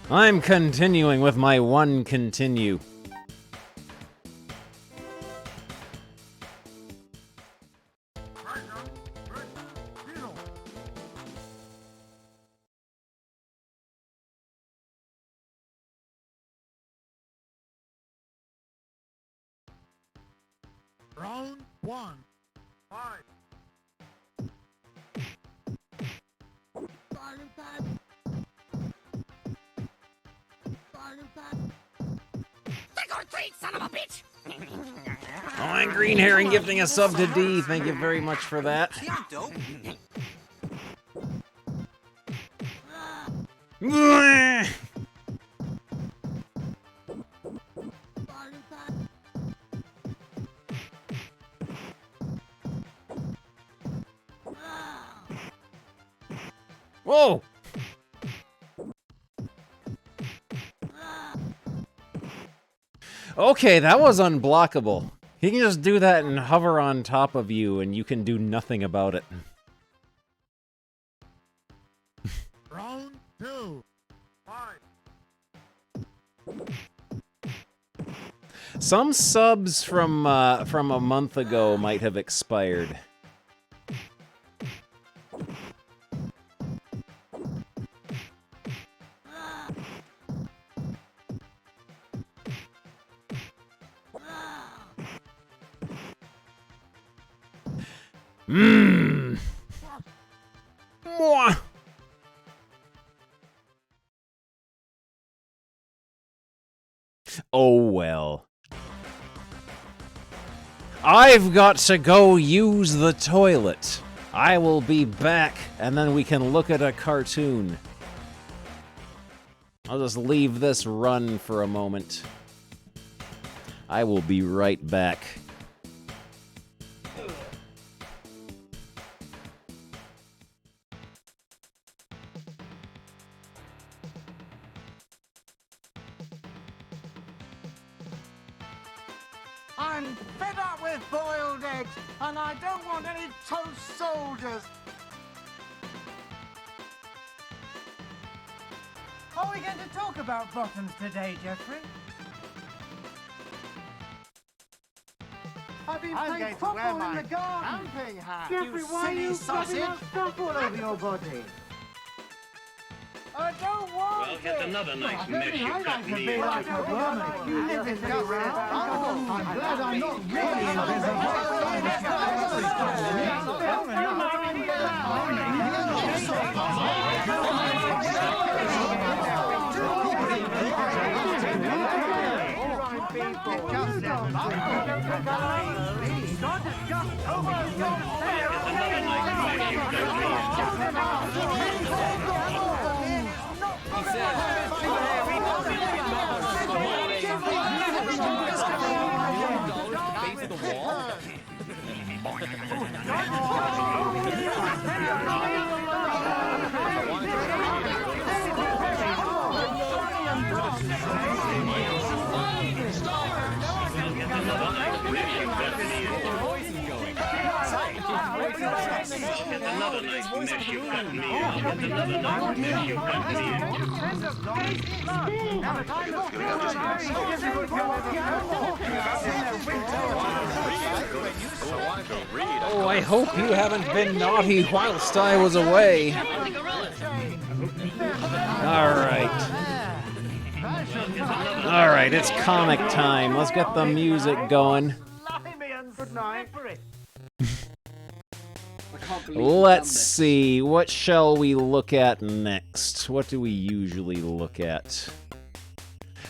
I'm continuing with my one continue. Round 1. Fight. Trick or treat, son of a bitch! Oh, and Green Herring gifting a sub to D. Thank you very much for that. Whoa! Okay, that was unblockable. He can just do that and hover on top of you, and you can do nothing about it. Round 2. Fight. Some subs from a month ago might have expired. Mmm. Mwah. Oh well. I've got to go use the toilet. I will be back, and then we can look at a cartoon. I'll just leave this run for a moment. I will be right back. I'm fed up with boiled eggs, and I don't want any toast soldiers. Are we going to talk about bottoms today, Jeffrey? I've been playing football in the garden. Jeffrey, why are you rubbing that stuff all over your body? I don't want Well, get another nice mess you've I got like to me be into. like a woman. You live in the world. I'm glad I'm not really invisible. Oh, I hope you haven't been naughty whilst I was away. Alright, it's comic time. Let's get the music going. Let's see, what shall we look at next? What do we usually look at?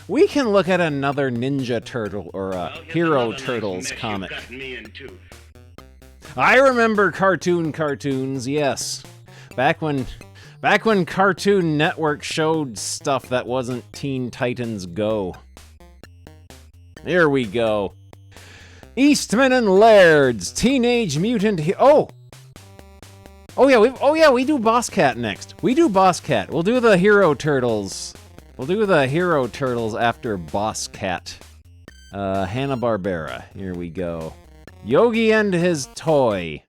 We can look at another Ninja Turtle or a Hero Turtles comic. I remember cartoons, yes. Back when Cartoon Network showed stuff that wasn't Teen Titans Go. Here we go. Eastman and Laird's Teenage Mutant Oh yeah, we do Boss Cat next. We do Boss Cat. We'll do the Hero Turtles. We'll do the Hero Turtles after Boss Cat. Hanna-Barbera. Here we go. Yogi and his toy.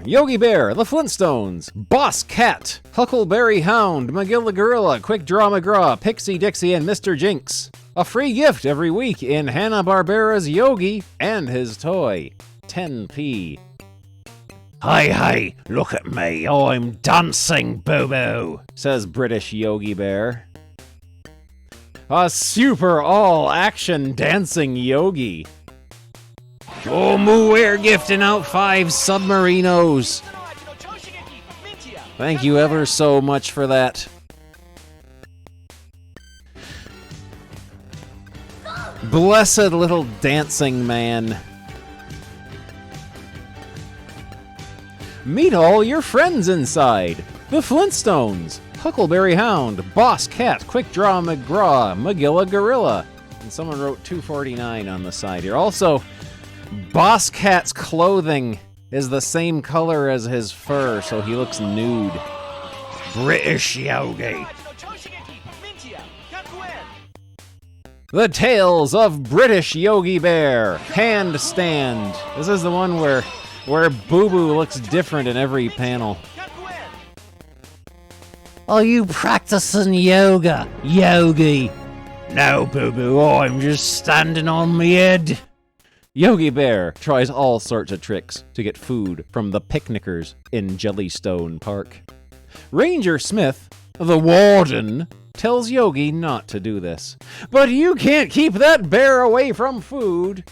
Yogi Bear, the Flintstones, Boss Cat, Huckleberry Hound, McGill the Gorilla, Quick Draw McGraw, Pixie Dixie, and Mr. Jinx. A free gift every week in Hanna-Barbera's Yogi and his toy. 10p. Hi, look at me, I'm dancing, boo-boo, says British Yogi Bear. A super all-action dancing Yogi. Oh, moo, we're gifting out 5 submarinos. Thank you ever so much for that. Blessed little dancing man. Meet all your friends inside. The Flintstones, Huckleberry Hound, Boss Cat, Quick Draw McGraw, McGilla Gorilla. And someone wrote $2.49 on the side here. Also, Boss Cat's clothing is the same color as his fur, so he looks nude. British Yogi. The Tales of British Yogi Bear. Handstand. This is the one where Boo Boo looks different in every panel. Are you practicing yoga, Yogi? No, Boo Boo, I'm just standing on my head. Yogi Bear tries all sorts of tricks to get food from the picnickers in Jellystone Park. Ranger Smith, the warden, tells Yogi not to do this. But you can't keep that bear away from food.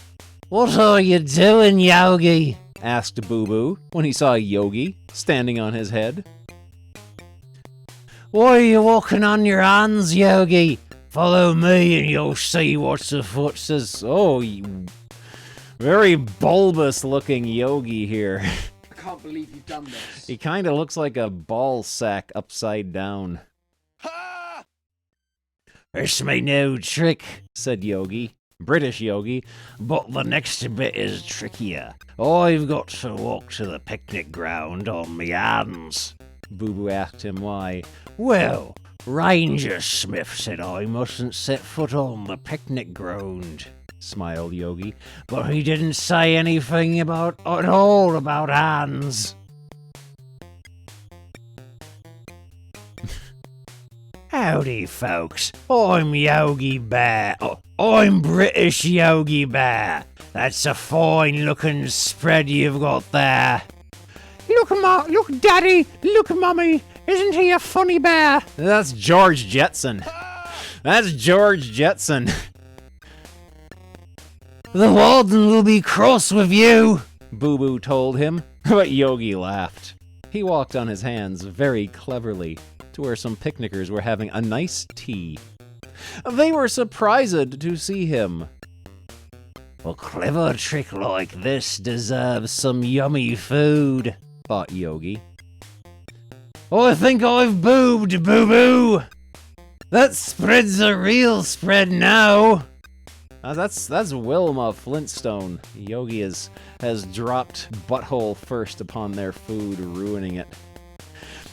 What are you doing, Yogi? Asked Boo Boo when he saw Yogi standing on his head. Why are you walking on your hands, Yogi? Follow me and you'll see what's afoot, says... Oh, very bulbous looking Yogi here. I can't believe you've done this. He kind of looks like a ball sack upside down. It's my new trick, said Yogi. British Yogi, but the next bit is trickier. I've got to walk to the picnic ground on my hands. Boo Boo asked him why. Well, Ranger Smith said I mustn't set foot on the picnic ground, smiled Yogi, but he didn't say anything at all about hands. Howdy, folks. I'm Yogi Bear. I'm British Yogi Bear. That's a fine-looking spread you've got there. Look, Daddy. Look, Mummy. Isn't he a funny bear? That's George Jetson. That's George Jetson. The warden will be cross with you, Boo Boo told him, but Yogi laughed. He walked on his hands very cleverly to where some picnickers were having a nice tea. They were surprised to see him. A clever trick like this deserves some yummy food, thought Yogi. I think I've boobed, boo-boo! That spread's a real spread now! That's Wilma Flintstone. Yogi has dropped butthole first upon their food, ruining it.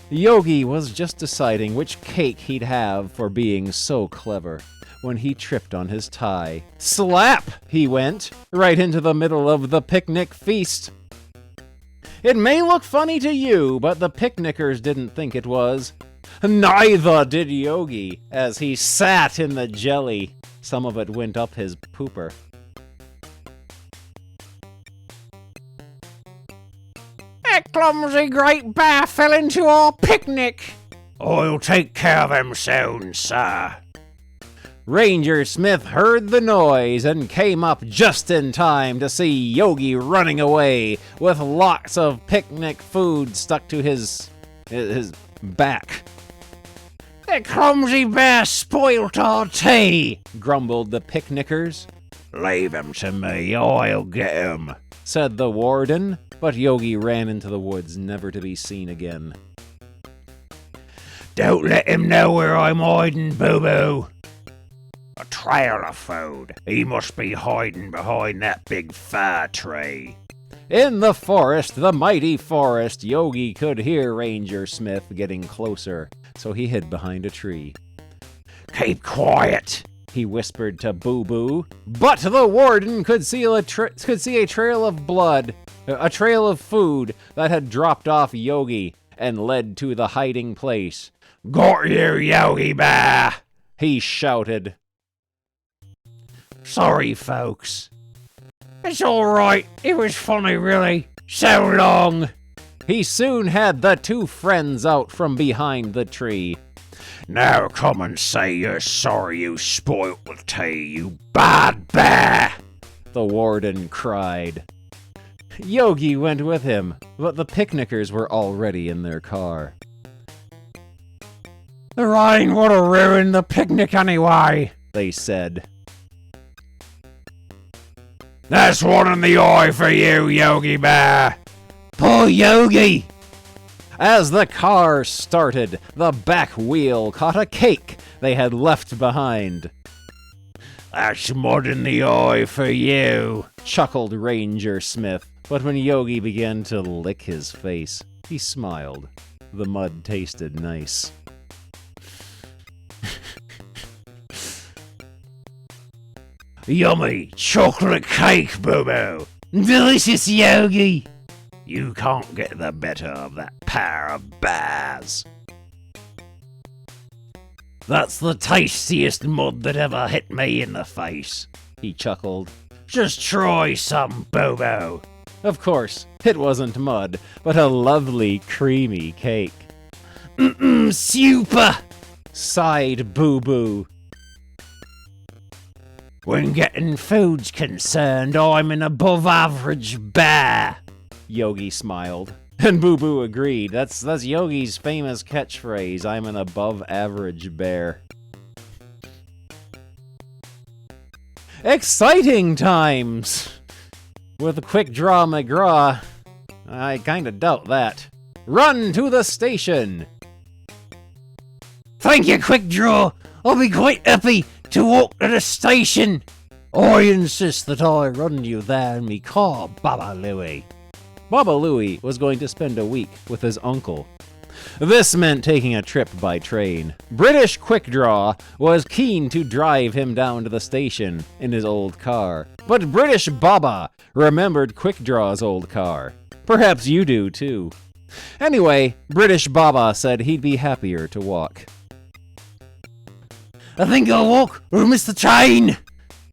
Yogi was just deciding which cake he'd have for being so clever when he tripped on his tie. Slap! He went, right into the middle of the picnic feast. It may look funny to you, but the picnickers didn't think it was. Neither did Yogi, as he sat in the jelly. Some of it went up his pooper. That clumsy great bear fell into our picnic. I'll take care of him soon, sir. Ranger Smith heard the noise and came up just in time to see Yogi running away with lots of picnic food stuck to his back. The clumsy bear spoilt our tea, grumbled the picnickers. Leave him to me, I'll get him, said the warden, but Yogi ran into the woods, never to be seen again. Don't let him know where I'm hiding, boo-boo. A trail of food. He must be hiding behind that big fir tree. In the forest, the mighty forest, Yogi could hear Ranger Smith getting closer, so he hid behind a tree. Keep quiet, he whispered to Boo Boo. But the warden could see a trail of blood, a trail of food that had dropped off Yogi and led to the hiding place. Got you, Yogi Bear, he shouted. Sorry, folks. It's all right. It was funny, really. So long. He soon had the two friends out from behind the tree. Now come and say you're sorry you spoilt the tea, you bad bear, the warden cried. Yogi went with him, but the picnickers were already in their car. The rain would have ruined the picnic anyway, they said. That's one in the eye for you, Yogi Bear. Poor Yogi! As the car started, the back wheel caught a cake they had left behind. That's mud in the eye for you, chuckled Ranger Smith. But when Yogi began to lick his face, he smiled. The mud tasted nice. Yummy chocolate cake, Boo-Boo. Delicious, Yogi. You can't get the better of that pair of bears. That's the tastiest mud that ever hit me in the face, he chuckled. Just try some, Boo-Boo. Of course, it wasn't mud, but a lovely creamy cake. Super, sighed Boo-Boo. When getting food's concerned, I'm an above-average bear, Yogi smiled. And Boo Boo agreed. That's Yogi's famous catchphrase, I'm an above-average bear. Exciting times! With Quick Draw McGraw, I kinda doubt that. Run to the station! Thank you, Quick Draw. I'll be quite happy to walk to the station. I insist that I run you there in me car, Baba Louie. Baba Louie was going to spend a week with his uncle. This meant taking a trip by train. British Quick Draw was keen to drive him down to the station in his old car. But British Baba remembered Quick Draw's old car. Perhaps you do too. Anyway, British Baba said he'd be happier to walk. I think I'll walk or miss the train.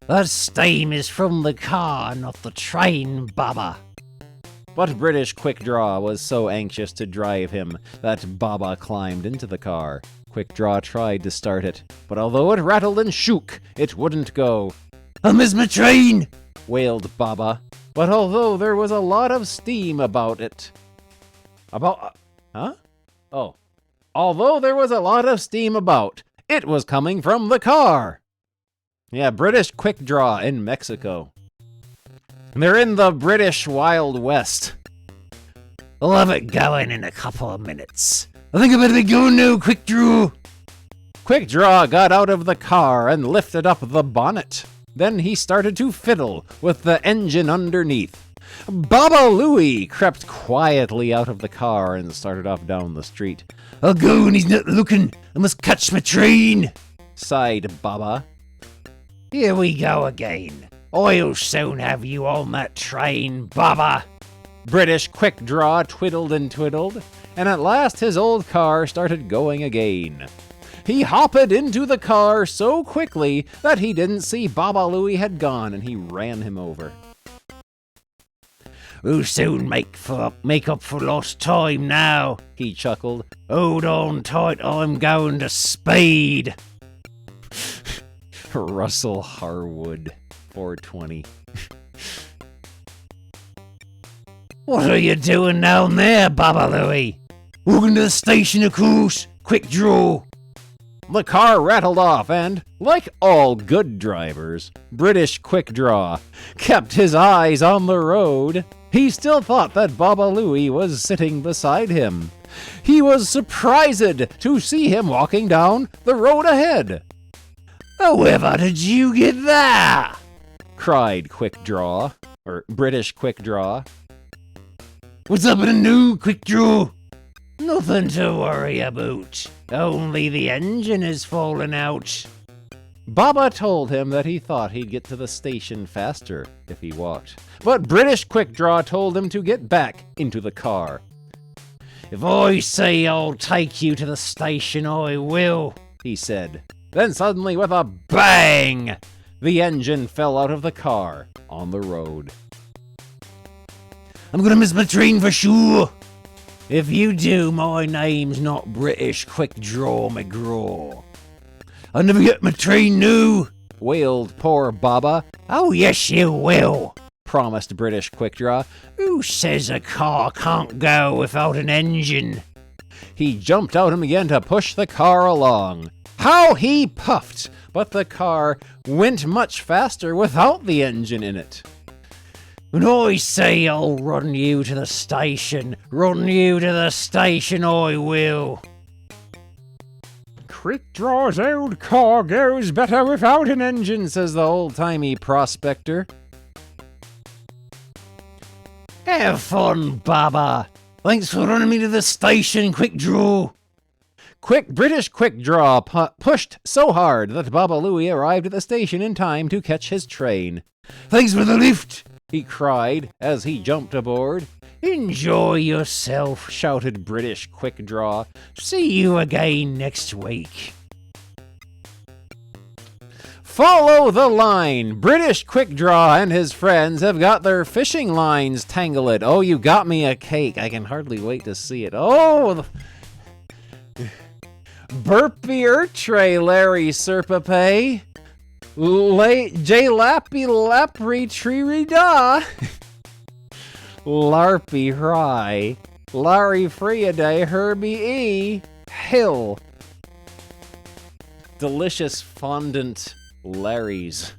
That steam is from the car, not the train, Baba. But British Quick Draw was so anxious to drive him that Baba climbed into the car. Quick Draw tried to start it, but although it rattled and shook, it wouldn't go. I missed my train, wailed Baba. But although there was a lot of steam about it... Although there was a lot of steam about, It was coming from the car. Yeah, British quick draw in Mexico. They're in the British Wild West. I'll have it going in a couple of minutes. I think I better be going now, Quick Draw. Quick Draw got out of the car and lifted up the bonnet. Then he started to fiddle with the engine underneath. Baba Louie crept quietly out of the car and started off down the street. I'll go when he's not looking. I must catch my train, sighed Baba. Here we go again. I'll soon have you on that train, Baba. British Quick Draw twiddled and twiddled, and at last his old car started going again. He hopped into the car so quickly that he didn't see Baba Louie had gone, and he ran him over. We'll soon make up for lost time now, he chuckled. Hold on tight, I'm going to speed. Russell Harwood, 420. What are you doing down there, Baba Louie? Walking to the station, of course. Quick Draw. The car rattled off and, like all good drivers, British Quick Draw kept his eyes on the road. He still thought that Baba Louie was sitting beside him. He was surprised to see him walking down the road ahead. However did you get there? Cried Quick Draw, or British Quick Draw. What's up in the new, Quick Draw? Nothing to worry about. Only the engine is falling out. Baba told him that he thought he'd get to the station faster if he walked. But British Quick Draw told him to get back into the car. If I say I'll take you to the station, I will, he said. Then suddenly, with a bang, the engine fell out of the car on the road. I'm gonna miss my train for sure. If you do, my name's not British Quick Draw McGraw. I'll never get my train new, wailed poor Baba. Oh, yes, you will, promised British Quick Draw. Who says a car can't go without an engine? He jumped out and began to push the car along. How he puffed! But the car went much faster without the engine in it. When I say I'll run you to the station, I will. Quick Draw's old car goes better without an engine, says the old-timey prospector. Have fun, Baba. Thanks for running me to the station, Quick Draw. British Quick Draw pushed so hard that Baba Louie arrived at the station in time to catch his train. Thanks for the lift, he cried as he jumped aboard. Enjoy yourself, shouted British Quick Draw. See you again next week. Follow the line. British Quick Draw and his friends have got their fishing lines tangled. Oh, you got me a cake. I can hardly wait to see it. Oh, Burpier Tray Larry Serpape. J Lappy Lapri Tree Da. Larpy Hry. Larry Freeaday Herbie E. Hill. Delicious fondant Larry's.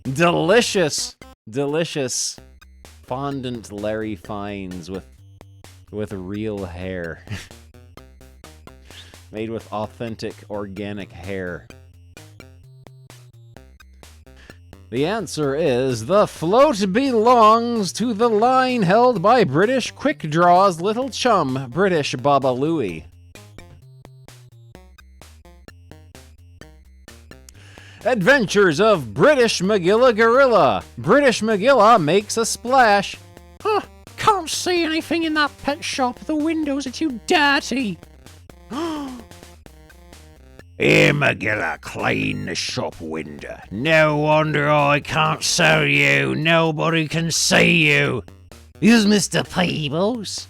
Delicious fondant Larry finds with real hair. Made with authentic organic hair. The answer is the float belongs to the line held by British Quick Draw's little chum, British Baba Louie. Adventures of British Magilla Gorilla. British Magilla makes a splash. Huh, can't see anything in that pet shop. The windows are too dirty. Here, Magilla, clean the shop window. No wonder I can't sell you. Nobody can see you. Here's Mr. Peebles.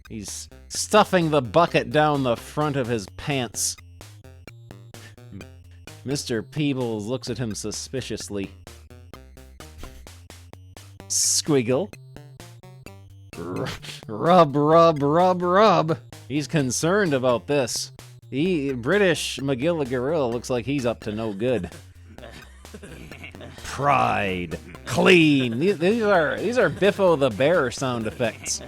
He's stuffing the bucket down the front of his pants. Mr. Peebles looks at him suspiciously. Squiggle. Rub. He's concerned about this. British Magilla Gorilla looks like he's up to no good. Pride. Clean. These are Biffo the Bear sound effects.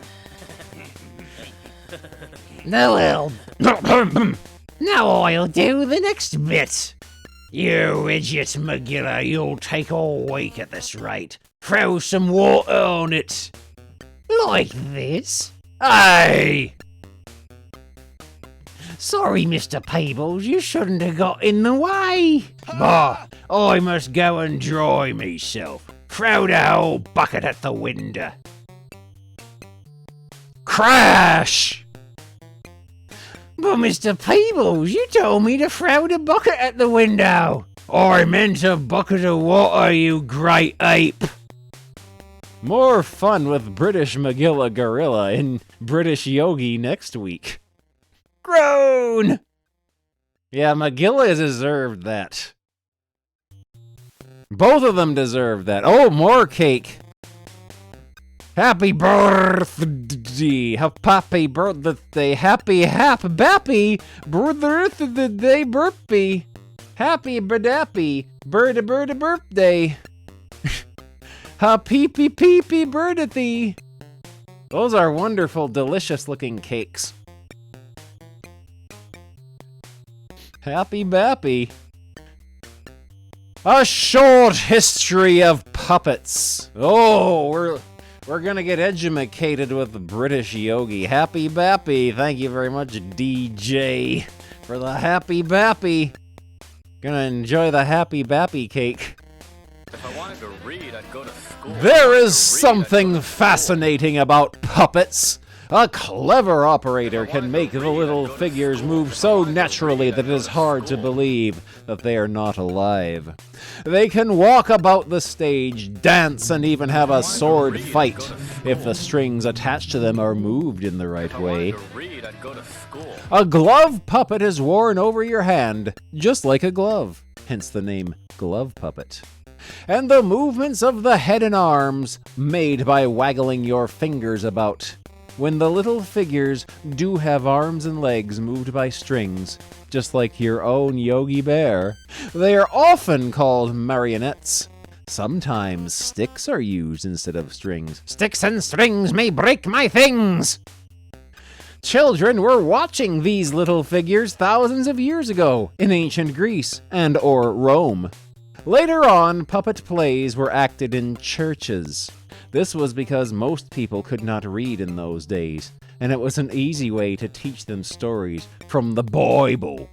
Now I'll do the next bit. You idiot, Magilla, you'll take all week at this rate. Throw some water on it. Like this. Hey! Sorry, Mr. Peebles, you shouldn't have got in the way. Bah, I must go and dry myself. Throw the whole bucket at the window. Crash! But Mr. Peebles, you told me to throw the bucket at the window. I meant a bucket of water, you great ape. More fun with British Magilla Gorilla and British Yogi next week. Groan! Yeah, Magilla deserved that. Both of them deserve that. Oh, more cake. Happy birthday. Happy birthday. Happy bappy. Birthday burpee. Happy birdappy. Birda birthday. Happy pee birdathy. Those are wonderful, delicious looking cakes. Happy bappy. A short history of puppets. Oh, we're gonna get edumacated with the British Yogi. Happy bappy. Thank you very much, DJ, for the happy bappy. Gonna enjoy the happy bappy cake. If I wanted to read, I'd go to school. There is something fascinating about puppets. A clever operator can make the little figures move so naturally that it is hard to believe that they are not alive. They can walk about the stage, dance, and even have a sword fight if the strings attached to them are moved in the right way. A glove puppet is worn over your hand, just like a glove, hence the name glove puppet. And the movements of the head and arms made by waggling your fingers about. When the little figures do have arms and legs moved by strings, just like your own Yogi Bear, they are often called marionettes. Sometimes sticks are used instead of strings. Sticks and strings may break my things! Children were watching these little figures thousands of years ago in ancient Greece and or Rome. Later on, puppet plays were acted in churches. This was because most people could not read in those days, and it was an easy way to teach them stories from the Bible.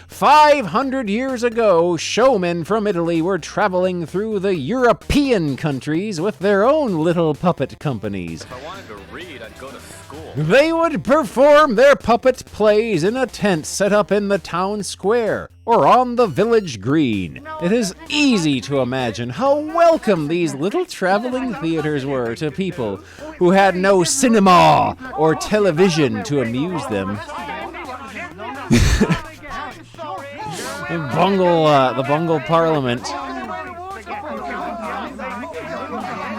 500 years ago, showmen from Italy were traveling through the European countries with their own little puppet companies. If I wanted to read, I'd go to school. They would perform their puppet plays in a tent set up in the town square or on the village green. It is easy to imagine how welcome these little traveling theaters were to people who had no cinema or television to amuse them. The Bungle Parliament.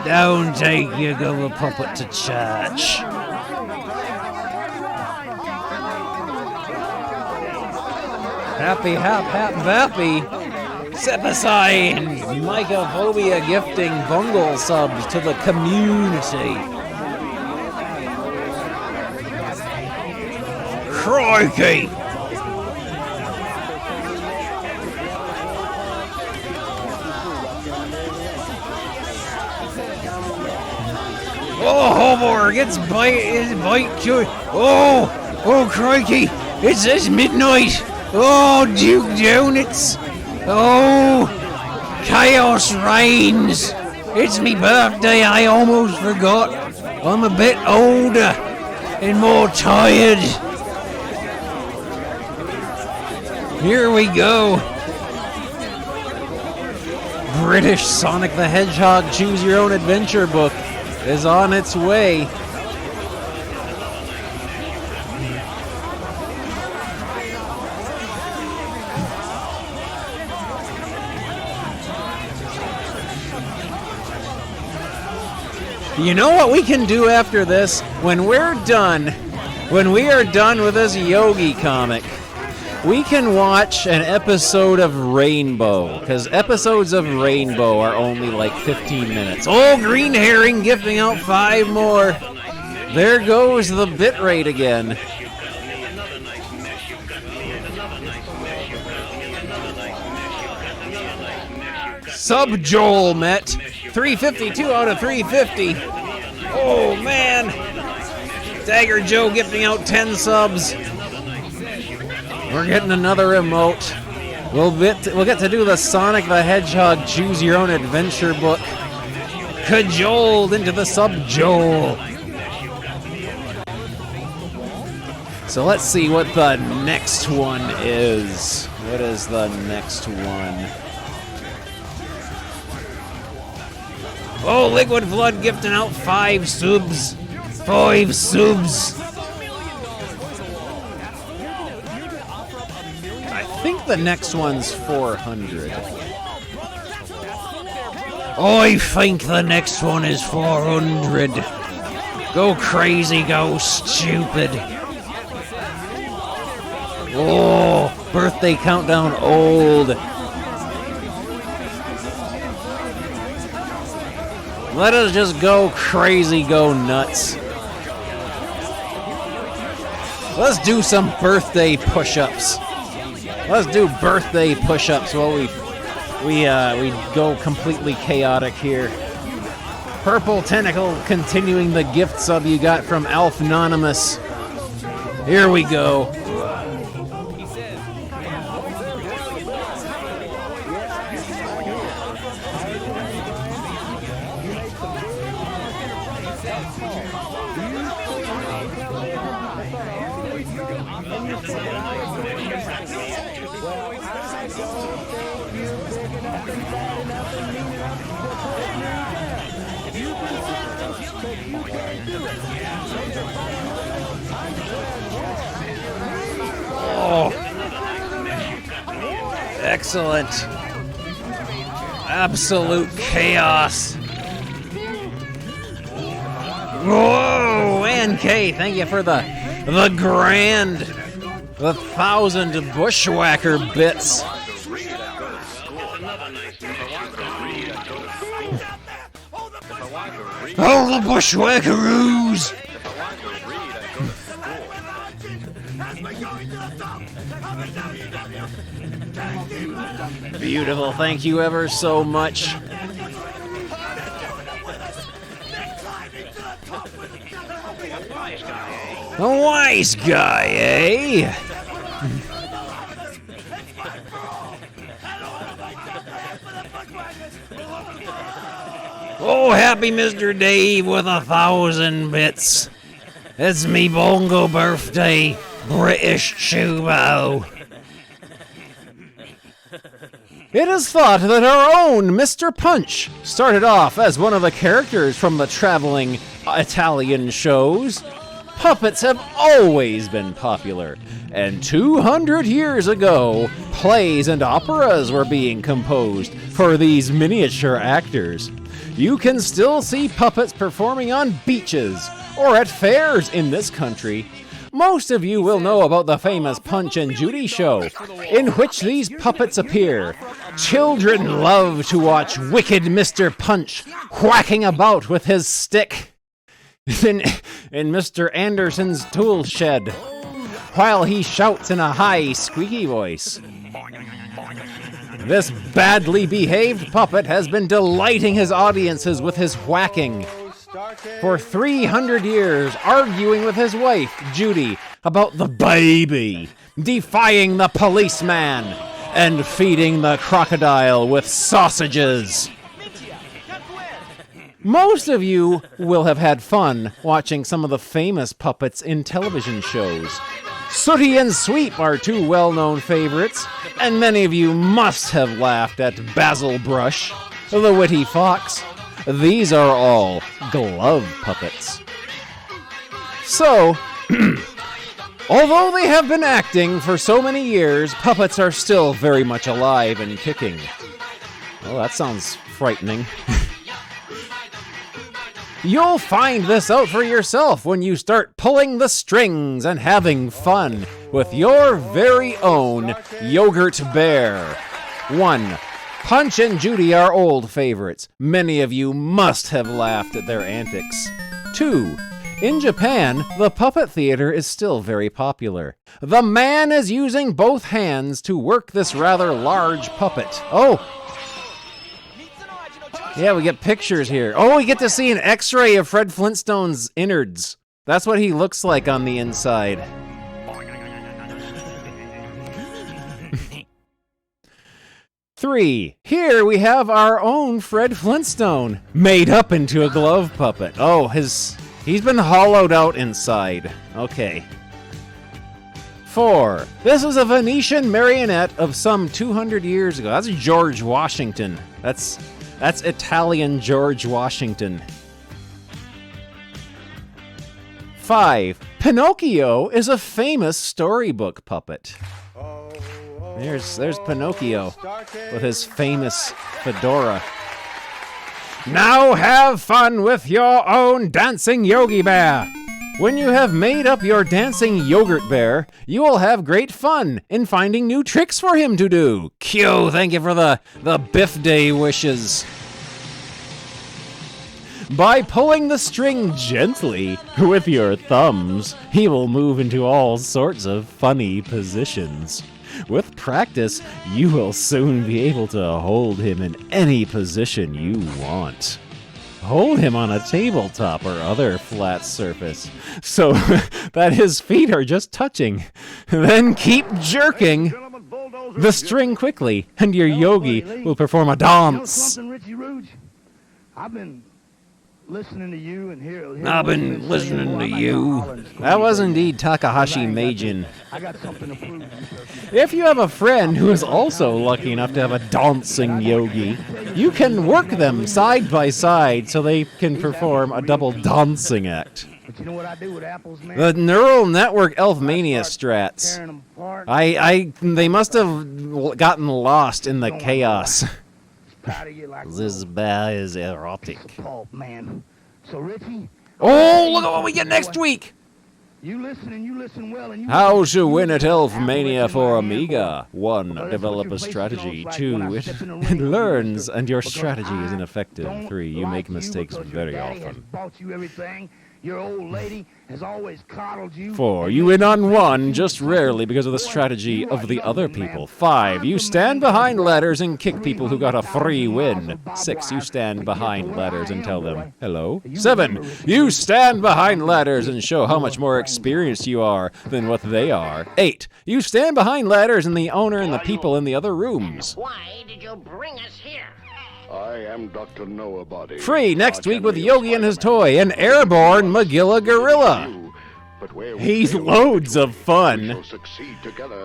Don't take your little puppet to church. Happy bappy. Step aside. Mycophobia gifting Bungle subs to the community. Crikey! Oh, Hoborg, it's bite cute. Oh, crikey, it's midnight. Oh, Duke Donuts. Oh, chaos reigns. It's me birthday, I almost forgot. I'm a bit older and more tired. Here we go. British Sonic the Hedgehog Choose Your Own Adventure book is on its way. You know what we can do after this? When we are done with this Yogi comic, we can watch an episode of Rainbow, because episodes of Rainbow are only like 15 minutes. Oh, Green Herring gifting out 5 more. There goes the bitrate again. Sub Joel met 352 out of 350. Oh man, Dagger Joe gifting out 10 subs. We're getting another remote. We'll get to do the Sonic the Hedgehog Choose Your Own Adventure book. Cajoled into the Sub Joel. So let's see what the next one is. What is the next one? Oh, Liquid Flood gifting out 5 subs. 5 subs. I think the next one's 400. I think the next one is 400. Go crazy, go stupid. Oh, birthday countdown old. Let us just go crazy, go nuts. Let's do some birthday push-ups. Let's do birthday push-ups while we go completely chaotic here. Purple Tentacle continuing the gift sub you got from Alphnonymous. Here we go. Oh, excellent. Absolute chaos. Whoa, NK, thank you for the grand, the 1,000 bushwhacker bits. Oh, the bushwhackaroos! Beautiful, thank you ever so much. A wise guy, eh? Oh, happy Mr. Dave with 1,000 bits. It's me bongo birthday, British Chubo. It is thought that our own Mr. Punch started off as one of the characters from the traveling Italian shows. Puppets have always been popular, and 200 years ago, plays and operas were being composed for these miniature actors. You can still see puppets performing on beaches or at fairs in this country. Most of you will know about the famous Punch and Judy show, in which these puppets appear. Children love to watch wicked Mr. Punch whacking about with his stick in Mr. Anderson's tool shed, while he shouts in a high, squeaky voice. This badly behaved puppet has been delighting his audiences with his whacking for 300 years, arguing with his wife, Judy, about the baby, defying the policeman, and feeding the crocodile with sausages. Most of you will have had fun watching some of the famous puppets in television shows. Sooty and Sweep are 2 well-known favorites, and many of you must have laughed at Basil Brush, the Witty Fox. These are all glove puppets. So, although they have been acting for so many years, puppets are still very much alive and kicking. Well, that sounds frightening. You'll find this out for yourself when you start pulling the strings and having fun with your very own Yogurt Bear. 1. Punch and Judy are old favorites. Many of you must have laughed at their antics. 2. In Japan, the puppet theater is still very popular. The man is using both hands to work this rather large puppet. Oh! Yeah, we get pictures here. Oh, we get to see an x-ray of Fred Flintstone's innards. That's what he looks like on the inside. 3. Here we have our own Fred Flintstone, made up into a glove puppet. Oh, he's been hollowed out inside. Okay. 4. This is a Venetian marionette of some 200 years ago. That's George Washington. That's Italian George Washington. 5. Pinocchio is a famous storybook puppet. There's Pinocchio with his famous fedora. Now have fun with your own dancing Yogi Bear. When you have made up your dancing Yogurt Bear, you will have great fun in finding new tricks for him to do. Q, thank you for the BIRFDAY wishes. By pulling the string gently with your thumbs, he will move into all sorts of funny positions. With practice, you will soon be able to hold him in any position you want. Hold him on a tabletop or other flat surface so that his feet are just touching. Then keep jerking the string quickly, and your yogi will perform a dance. I've been listening to you and here. I've been listening to you. That was indeed Takahashi Meijin. I got something to prove. If you have a friend who is also lucky enough to have a dancing yogi, you can work them side by side so they can perform a double dancing act. But you know what I do with apples, man? The neural network Elfmania strats. They must have gotten lost in the chaos. This bear is erotic. Pulp, man. So Richie. Oh, look at what we get next week! You listen and you listen well. And you How to win at Elfmania for Amiga. 1. Develop a strategy. 2. It learns and your strategy is ineffective. 3. You make mistakes very often. Bought you everything. Your old lady has always coddled you. 4. You win on one, just rarely because of the strategy of the other people. 5. You stand behind ladders and kick people who got a free win. 6. You stand behind ladders and tell them, hello. 7. You stand behind ladders and show how much more experienced you are than what they are. 8. You stand behind ladders and the owner and the people in the other rooms. Why did you bring us here? I am Dr. Noah-Body. Free next week with Yogi and his toy, an airborne Magilla Gorilla. He's loads of fun.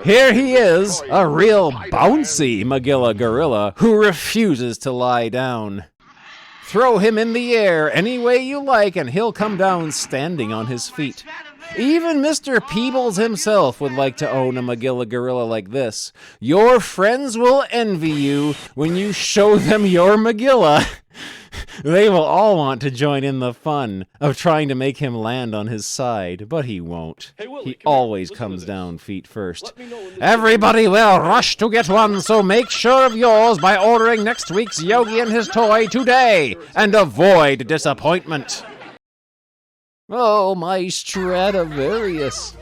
Here he is, a real bouncy Magilla Gorilla who refuses to lie down. Throw him in the air any way you like and he'll come down standing on his feet. Even Mr. Peebles himself would like to own a Magilla Gorilla like this. Your friends will envy you when you show them your Magilla. They will all want to join in the fun of trying to make him land on his side, but he won't. He always comes down feet first. Everybody will rush to get one, so make sure of yours by ordering next week's Yogi and his toy today, and avoid disappointment. Oh, my Stradivarius.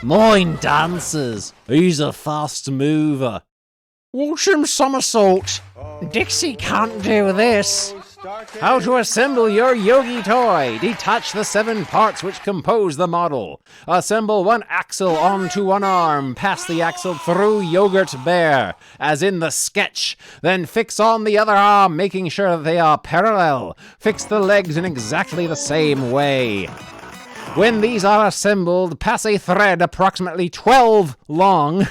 Mine dances. He's a fast mover. Watch him somersault. Dixie can't do this. How to assemble your Yogi toy. Detach the 7 parts which compose the model. Assemble one axle onto one arm. Pass the axle through Yogurt Bear, as in the sketch. Then fix on the other arm, making sure that they are parallel. Fix the legs in exactly the same way. When these are assembled, pass a thread approximately 12 long.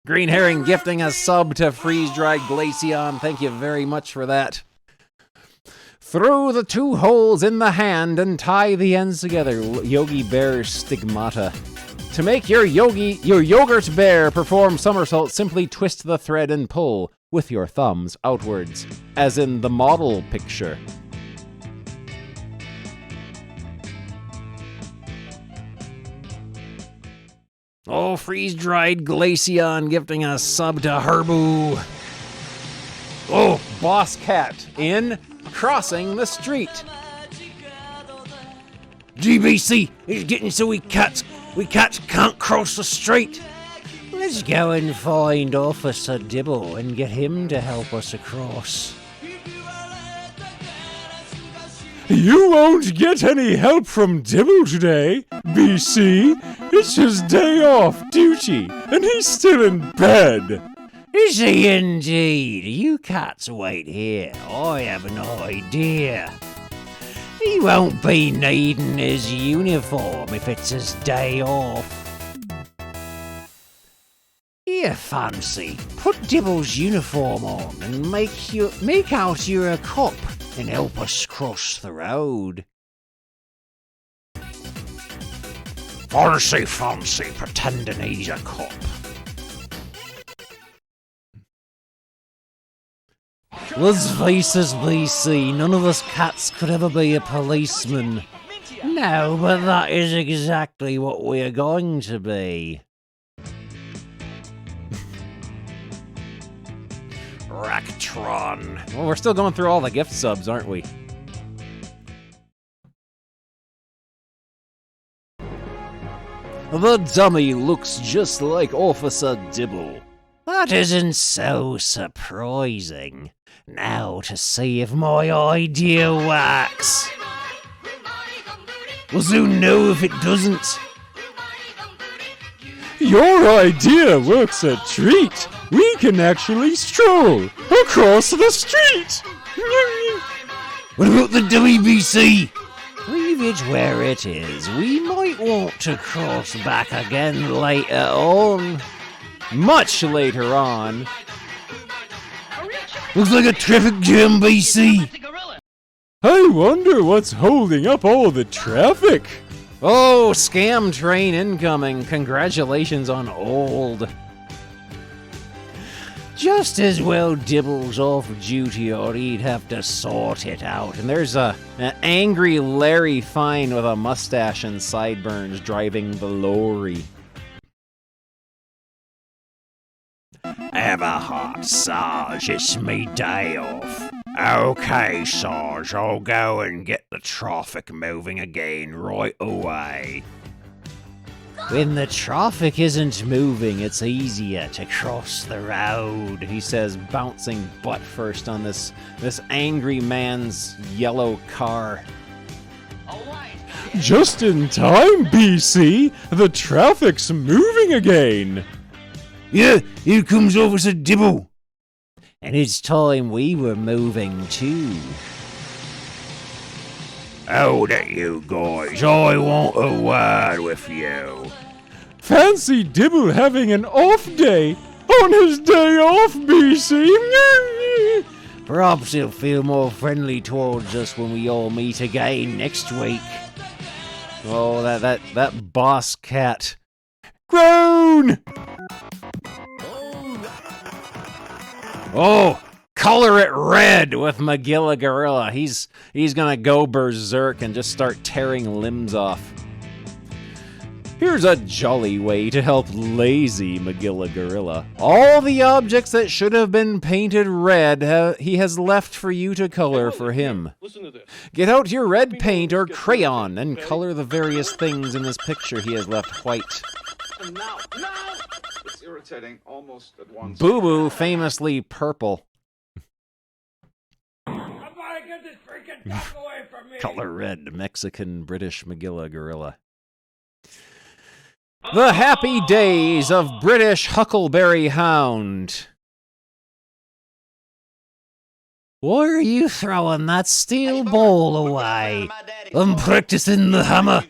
Green Herring gifting a sub to freeze-dried Glaceon. Thank you very much for that. Through the 2 holes in the hand and tie the ends together. Yogi Bear stigmata. To make your Yogurt Bear perform somersaults, simply twist the thread and pull. with your thumbs outwards, as in the model picture. Oh, freeze-dried Glaceon gifting a sub to Herbu. Oh, Boss Cat in Crossing the Street. GBC is getting so we cats can't cross the street. Let's go and find Officer Dibble and get him to help us across. You won't get any help from Dibble today, BC. It's his day off duty, and he's still in bed. Is he indeed? You cats wait here. I have an idea. He won't be needing his uniform if it's his day off. Here, Fancy, put Dibble's uniform on and make out you're a cop and help us cross the road. Fancy, pretending he's a cop. Let's face us, BC, none of us cats could ever be a policeman. No, but that is exactly what we're going to be. Racktron. Well, we're still going through all the gift subs, aren't we? The dummy looks just like Officer Dibble. That isn't so surprising. Now to see if my idea works. We'll soon know if it doesn't. Your idea works a treat. We can actually stroll across the street. What about the WBC? Leave it where it is. We might want to cross back again later on. Much later on. Looks like a traffic jam, BC. I wonder what's holding up all the traffic. Oh, scam train incoming. Congratulations on old. Just as well Dibble's off duty or he'd have to sort it out. And there's an angry Larry Fine with a mustache and sideburns driving the lorry. Have a heart, Sarge. It's me day off. Okay, Sarge, I'll go and get the traffic moving again right away. When the traffic isn't moving, it's easier to cross the road, He says, bouncing butt first on this angry man's yellow car. Just in time, BC. The traffic's moving again. Yeah, here comes Officer Dibble. And it's time we were moving too. Hold it, you guys. I want a word with you. Fancy Dibble having an off day on his day off, BC. Perhaps he'll feel more friendly towards us when we all meet again next week. Oh, that boss cat. Groan! Oh, color it red with Magilla Gorilla. He's gonna go berserk and just start tearing limbs off. Here's a jolly way to help lazy Magilla Gorilla. All the objects that should have been painted red, he has left for you to color for him. Listen to this. Get out your red paint or crayon and color the various things in this picture he has left white. And now, it's irritating almost at once. Boo Boo famously purple. Somebody get this freaking duck away from me! Color red, Mexican British Magilla Gorilla. The happy days of British Huckleberry Hound. Why are you throwing that steel ball away? I'm practicing the hammer.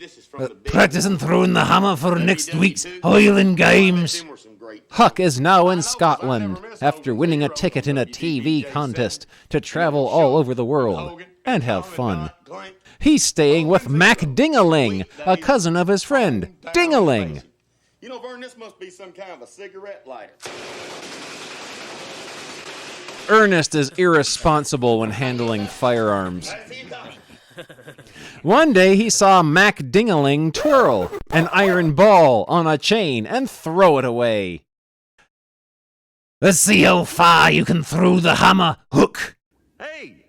Practicing throwing the hammer for next week's Highland Games. Huck is now in Scotland after winning a ticket in a TV contest to travel all over the world and have fun. He's staying with Mac Dingaling, a cousin of his friend, Dingaling. You know, Vern, this must be some kind of a cigarette lighter. Ernest is irresponsible when handling firearms. One day he saw Mac Dingaling twirl an iron ball on a chain and throw it away. Let's see how far you can throw the hammer hook. Hey,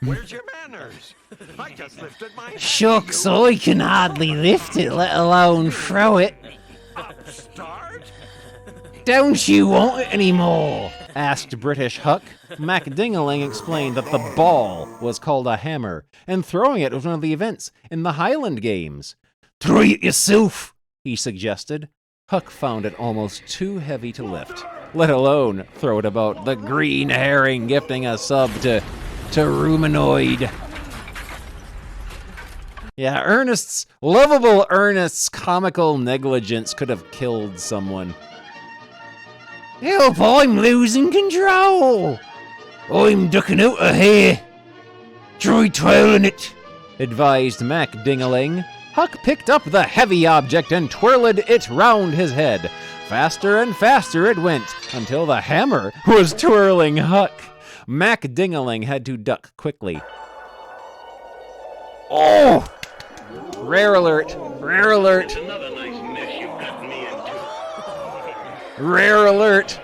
where's your manners? I just lifted my... Shucks, I can hardly lift it, let alone throw it. Upstart? Don't you want it anymore? Asked British Huck. Mac Dingaling explained that the ball was called a hammer, and throwing it was one of the events in the Highland Games. Try it yourself, he suggested. Huck found it almost too heavy to lift, let alone throw it about, the green herring gifting a sub to Rumanoid. Yeah, lovable Ernest's comical negligence could have killed someone. Help, I'm losing control. I'm ducking out of here. Try twirling it, advised Mac Dingaling. Huck picked up the heavy object and twirled it round his head. Faster and faster it went, until the hammer was twirling Huck. Mac Dingaling had to duck quickly. Oh! Rare alert! Rare alert! Another nice mess you've gotten me into. Rare alert!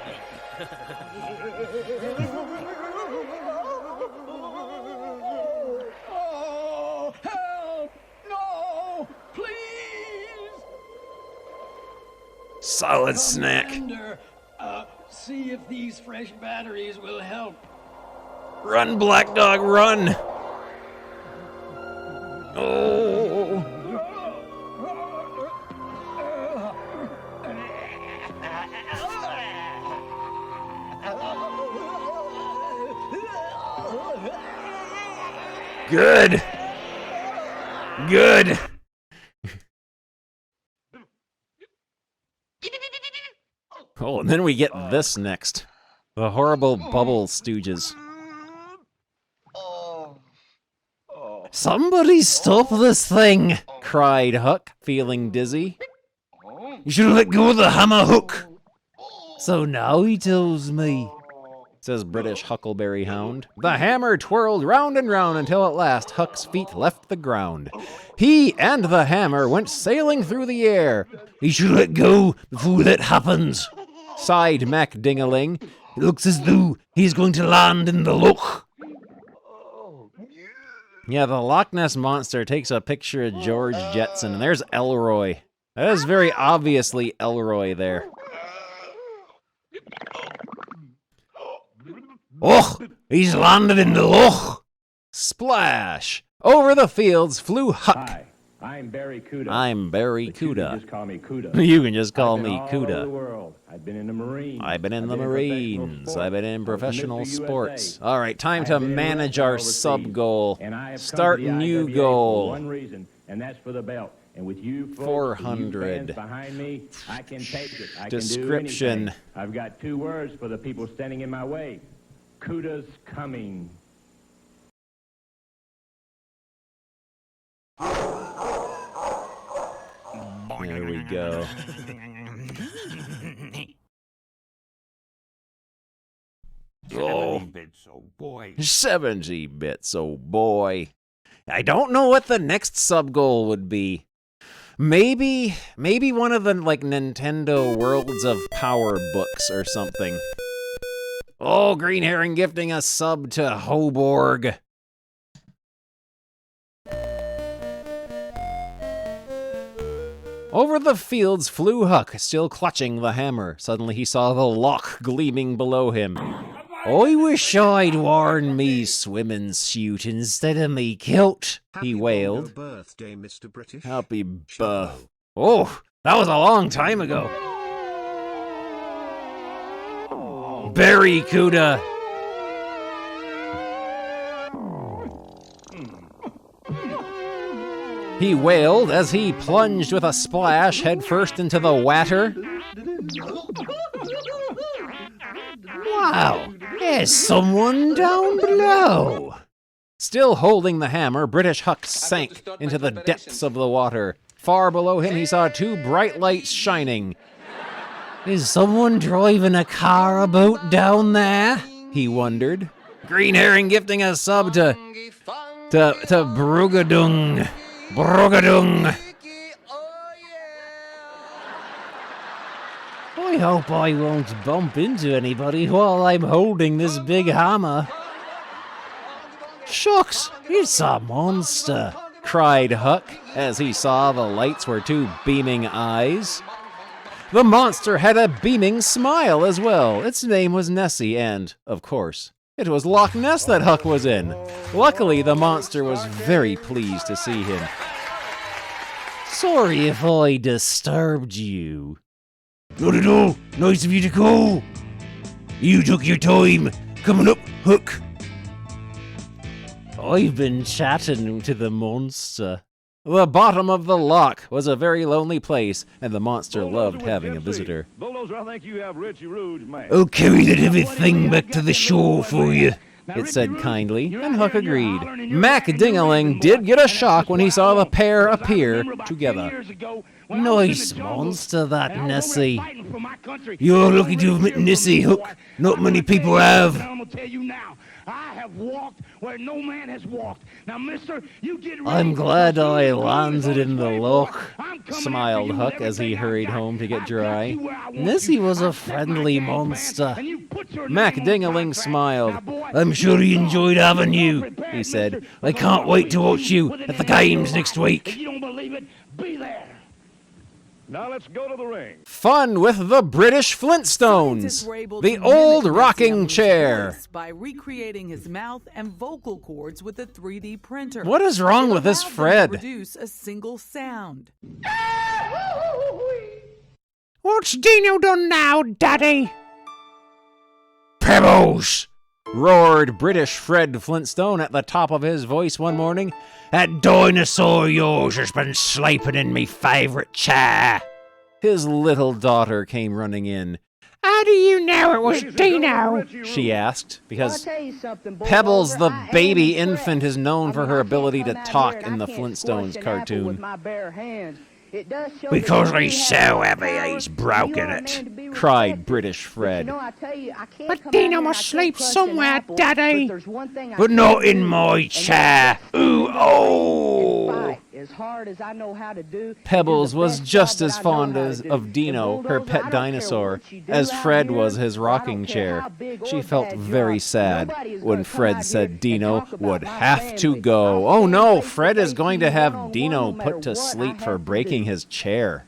Oh, help! No! Please! Solid snack. See if these fresh batteries will help. Run, Black Dog, run! Oh! Good! Good! Oh, and then we get this next. The horrible Bubble Stooges. Somebody stop this thing, cried Huck, feeling dizzy. You should have let go of the hammer hook. So now he tells me, says British Huckleberry Hound. The hammer twirled round and round until at last Huck's feet left the ground. He and the hammer went sailing through the air. He should let go before that happens, sighed Mac Dingaling. It looks as though he's going to land in the loch. Yeah, the Loch Ness Monster takes a picture of George Jetson, and there's Elroy. That is very obviously Elroy there. Oh, he's landed in the loch. Splash! Over the fields flew Huck. Hi, I'm Barry Cuda. I'm Barry But you Cuda. can just call me Cuda. You can just call I've been me all over the Cuda. world. I've been in the Marines. I've been in the Marines. I've been in professional Mr. sports. USA. All right, time to I've been manage arrested our overseas, sub goal. and I have come Start to the new IWA goal. For one reason, and that's for the belt. And with you folks, 400. you fans behind me, I can take it. I Description. Can do anything. I've got 2 words for the people standing in my way. Cuda's coming. There we go. Oh, 70 bits, oh boy. 70 bits, oh boy. I don't know what the next sub goal would be. Maybe one of the like Nintendo Worlds of Power books or something. Oh, Green Herring gifting a sub to Hoborg. Over the fields flew Huck, still clutching the hammer. Suddenly he saw the loch gleaming below him. I wish I'd worn me swimming suit instead of me kilt, he wailed. Birthday, Mr. British. Happy birth. Oh, that was a long time ago. Barry Cuda. He wailed as he plunged with a splash headfirst into the water. Wow, there's someone down below. Still holding the hammer, British Huck sank into the depths of the water. Far below him, he saw 2 bright lights shining. Is someone driving a car about down there? he wondered. Green Herring gifting a sub to Brugadung. Brugadung. I hope I won't bump into anybody while I'm holding this big hammer. Shucks, it's a monster, cried Huck as he saw the lights were two beaming eyes. The monster had a beaming smile as well. Its name was Nessie and, of course, it was Loch Ness that Huck was in. Luckily, the monster was very pleased to see him. Sorry if I disturbed you. Not at all. Nice of you to call. You took your time. Coming up, Hook. I've been chatting to the monster. The bottom of the loch was a very lonely place, and the monster loved having a visitor. Bulldozer, I think you have Richie Rouge, man. I'll carry that heavy thing back to the shore for you, it said kindly, and Huck agreed. Mac Dingaling did get a shock when he saw the pair appear together. Nice monster, that Nessie. You're lucky to have met Nessie, Hook. Not many people have. I have walked where no man has walked. Now, mister, you get ready. I'm glad I landed in the loch, smiled Huck as he hurried home to get dry. Nessie was a friendly monster. Mac Dingaling smiled. I'm sure he enjoyed having you, he said. I can't wait to watch you at the games next week. If you don't believe it, be there. Now let's go to the ring. Fun with the British Flintstones. The old rocking chair. By recreating his mouth and vocal cords with a 3D printer. What is wrong with this Fred? Produce a single sound. What's Dino done now, Daddy? Pebbles! Roared British Fred Flintstone at the top of his voice one morning. That dinosaur of yours has been sleeping in me favourite chair. His little daughter came running in. How do you know it was Dino? She asked, because Pebbles, the baby infant, is known for her ability to talk in the Flintstones cartoon. Because he's so heavy, he's broken it, cried British Fred. But Dino must sleep somewhere, Daddy. But not in my chair. Ooh, oh! Pebbles was just as fond of Dino, her pet dinosaur, as Fred was his rocking chair. She felt very sad when Fred said Dino would have to go. Oh no, Fred is going to have Dino put to sleep for breaking his chair.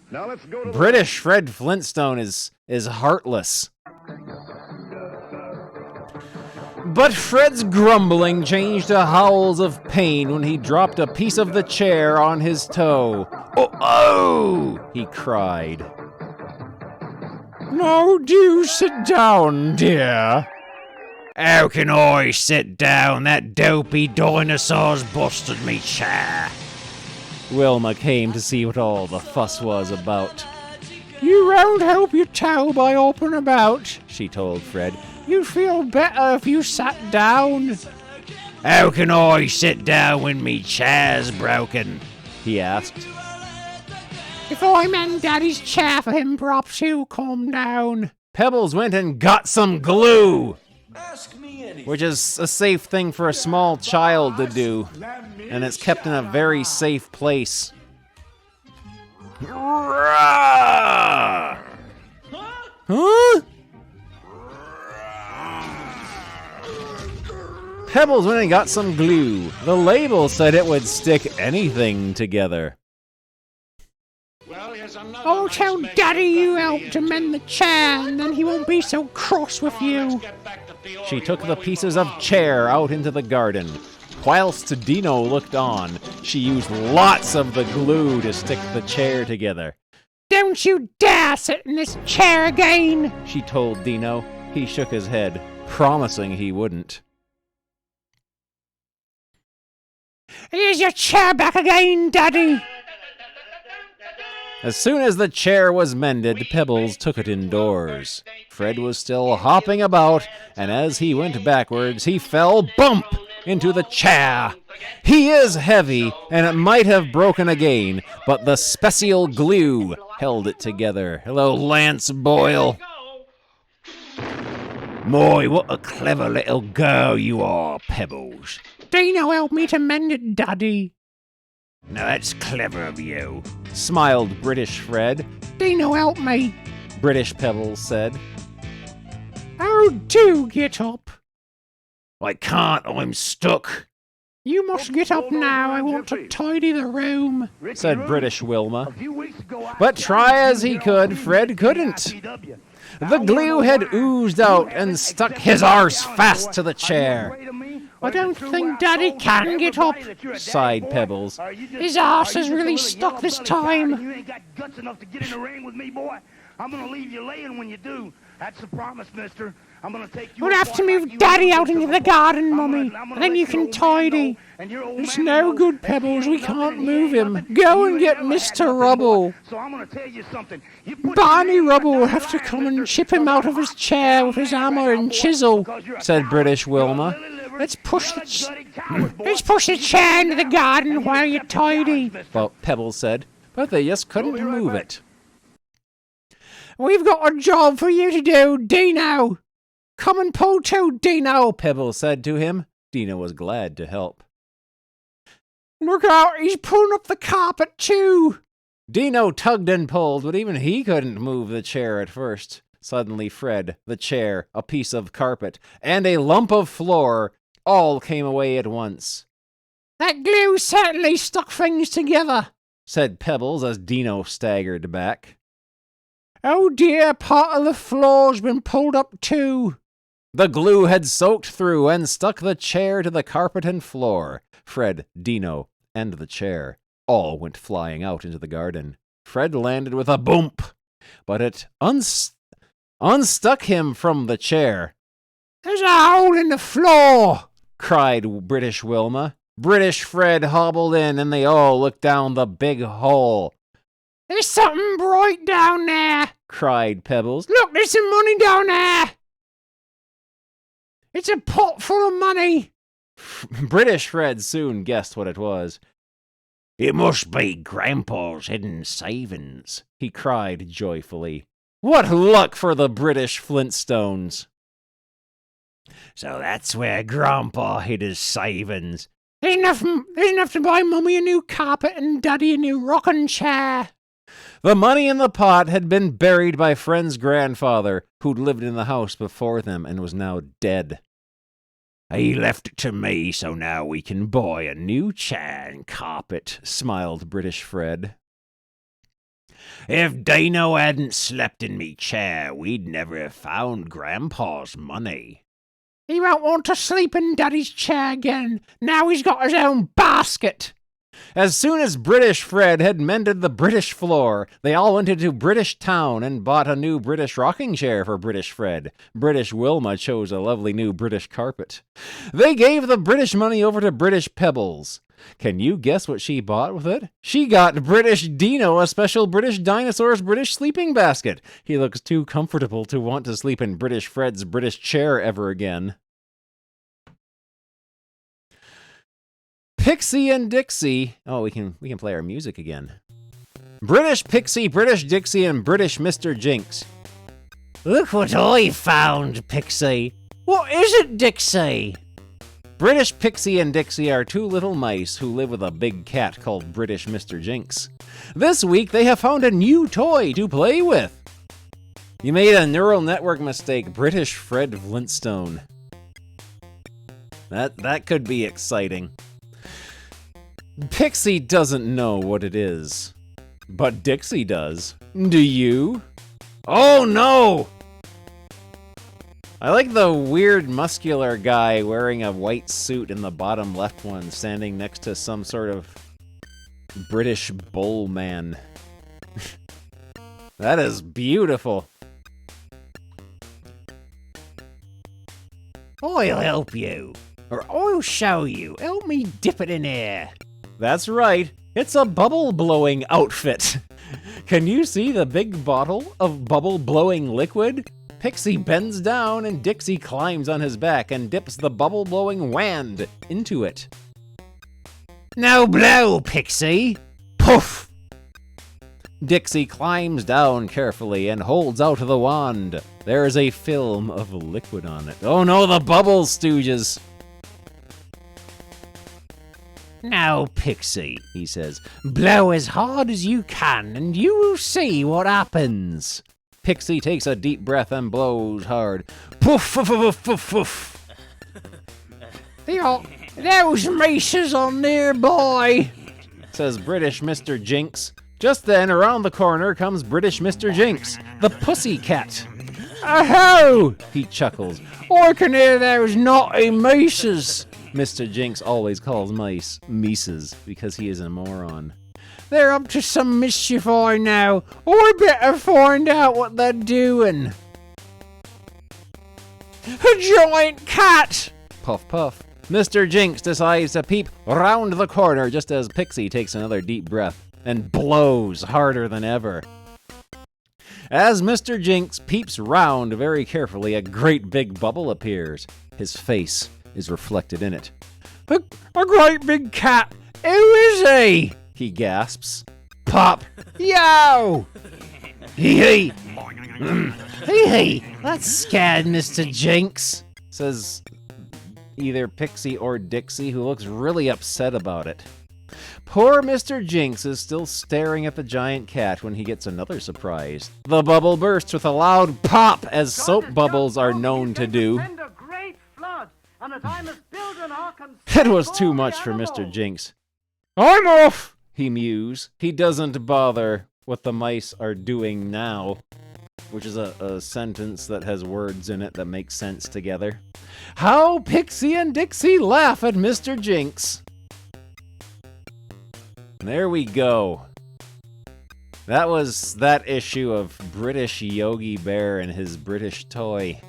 Now let's go to British Fred Flintstone is heartless. But Fred's grumbling changed to howls of pain when he dropped a piece of the chair on his toe. Oh! He cried. Now do sit down, dear. How can I sit down? That dopey dinosaur's busted me chair. Wilma came to see what all the fuss was about. You won't help your toe by hopping about, she told Fred. You'd feel better if you sat down. How can I sit down when me chair's broken? He asked. If I mend Daddy's chair for him, perhaps he'll calm down. Pebbles went and got some glue, which is a safe thing for a small child to do, and it's kept in a very safe place. Huh? Pebbles went and got some glue. The label said it would stick anything together. I'll tell Daddy you helped to mend the chair, and then he won't be so cross with you. She took the pieces of chair out into the garden. Whilst Dino looked on, she used lots of the glue to stick the chair together. Don't you dare sit in this chair again, she told Dino. He shook his head, promising he wouldn't. Here's your chair back again, Daddy. As soon as the chair was mended, Pebbles took it indoors. Fred was still hopping about, and as he went backwards, he fell bump into the chair. He is heavy, and it might have broken again, but the special glue held it together. Hello, Lance Boyle. My, what a clever little girl you are, Pebbles. Dino helped me to mend it, Daddy. Now that's clever of you, smiled British Fred. Dino helped me, British Pebbles said. Oh, do get up. I can't, I'm stuck. You must get up now, I want to tidy the room, said British Wilma. But try as he could, Fred couldn't. The glue had oozed out and stuck his arse fast to the chair. I don't think Daddy can get up, sighed Pebbles. His arse is really stuck this time. You ain't got guts enough to get in the ring with me, boy. I'm gonna leave you laying when you do. That's a promise, mister. I'm gonna take you. We'll have to move Daddy out into the garden, Mummy. Then you can tidy. It's no good, Pebbles. We can't move him. Go and get Mr. Rubble. So I'm gonna tell you something. Barney Rubble will have to come and chip him out of his chair with his hammer and chisel, said British Wilma. Let's push the chair into the garden while you tidy, well, Pebbles said, but they just couldn't move it. We've got a job for you to do, Dino. Come and pull too, Dino, Pebbles said to him. Dino was glad to help. Look out, he's pulling up the carpet too. Dino tugged and pulled, but even he couldn't move the chair at first. Suddenly Fred, the chair, a piece of carpet, and a lump of floor all came away at once. That glue certainly stuck things together, said Pebbles as Dino staggered back. Oh dear, part of the floor's been pulled up too. The glue had soaked through and stuck the chair to the carpet and floor. Fred, Dino, and the chair all went flying out into the garden. Fred landed with a boomp, but it unstuck him from the chair. There's a hole in the floor, cried British Wilma. British Fred hobbled in and they all looked down the big hole. There's something bright down there, cried Pebbles. Look, there's some money down there. It's a pot full of money. British Fred soon guessed what it was. It must be Grandpa's hidden savings, he cried joyfully. What luck for the British Flintstones. So that's where Grandpa hid his savings. There's enough to buy Mummy a new carpet and Daddy a new rocking chair. The money in the pot had been buried by Fred's grandfather, who'd lived in the house before them and was now dead. He left it to me, so now we can buy a new chair and carpet, smiled British Fred. If Dino hadn't slept in me chair, we'd never have found Grandpa's money. He won't want to sleep in Daddy's chair again. Now he's got his own basket. As soon as British Fred had mended the British floor, they all went into British Town and bought a new British rocking chair for British Fred. British Wilma chose a lovely new British carpet. They gave the British money over to British Pebbles. Can you guess what she bought with it? She got British Dino a special British Dinosaur's British sleeping basket. He looks too comfortable to want to sleep in British Fred's British chair ever again. Pixie and Dixie. Oh, we can play our music again. British Pixie, British Dixie, and British Mr. Jinx. Look what I found, Pixie. What is it, Dixie? British Pixie and Dixie are two little mice who live with a big cat called British Mr. Jinx. This week, they have found a new toy to play with. You made a neural network mistake, British Fred Flintstone. That could be exciting. Pixie doesn't know what it is, but Dixie does. Do you? Oh no! I like the weird muscular guy wearing a white suit in the bottom left one, standing next to some sort of British bull man. That is beautiful. I'll help you, or I'll show you. Help me dip it in here. That's right, it's a bubble-blowing outfit. Can you see the big bottle of bubble-blowing liquid? Pixie bends down and Dixie climbs on his back and dips the bubble-blowing wand into it. Now blow, Pixie. Poof! Dixie climbs down carefully and holds out the wand. There is a film of liquid on it. Oh no, the bubble stooges! Now, Pixie, he says, blow as hard as you can and you will see what happens. Pixie takes a deep breath and blows hard. Poof, poof, poof, poof, poof. Those mices on there, boy, says British Mr. Jinx. Just then, around the corner comes British Mr. Jinx, the pussy cat. Aho! He chuckles. I can hear those naughty mices. Mr. Jinx always calls mice mices because he is a moron. They're up to some mischief, I know. I better find out what they're doing. A giant cat! Puff, puff. Mr. Jinx decides to peep round the corner just as Pixie takes another deep breath and blows harder than ever. As Mr. Jinx peeps round very carefully, a great big bubble appears. His face is reflected in it. A great big cat. Who is he? He gasps. Pop. Yo! Hee hee. Hee hee. That scared Mr. Jinx, says either Pixie or Dixie, who looks really upset about it. Poor Mr. Jinx is still staring at the giant cat when he gets another surprise. The bubble bursts with a loud pop, as soap bubbles are known to do. It was too much for Mr. Jinx. I'm off, he mews. He doesn't bother what the mice are doing now, which is a sentence that has words in it that make sense together. How Pixie and Dixie laugh at Mr. Jinx. There we go. That was that issue of British Yogi Bear and his British toy.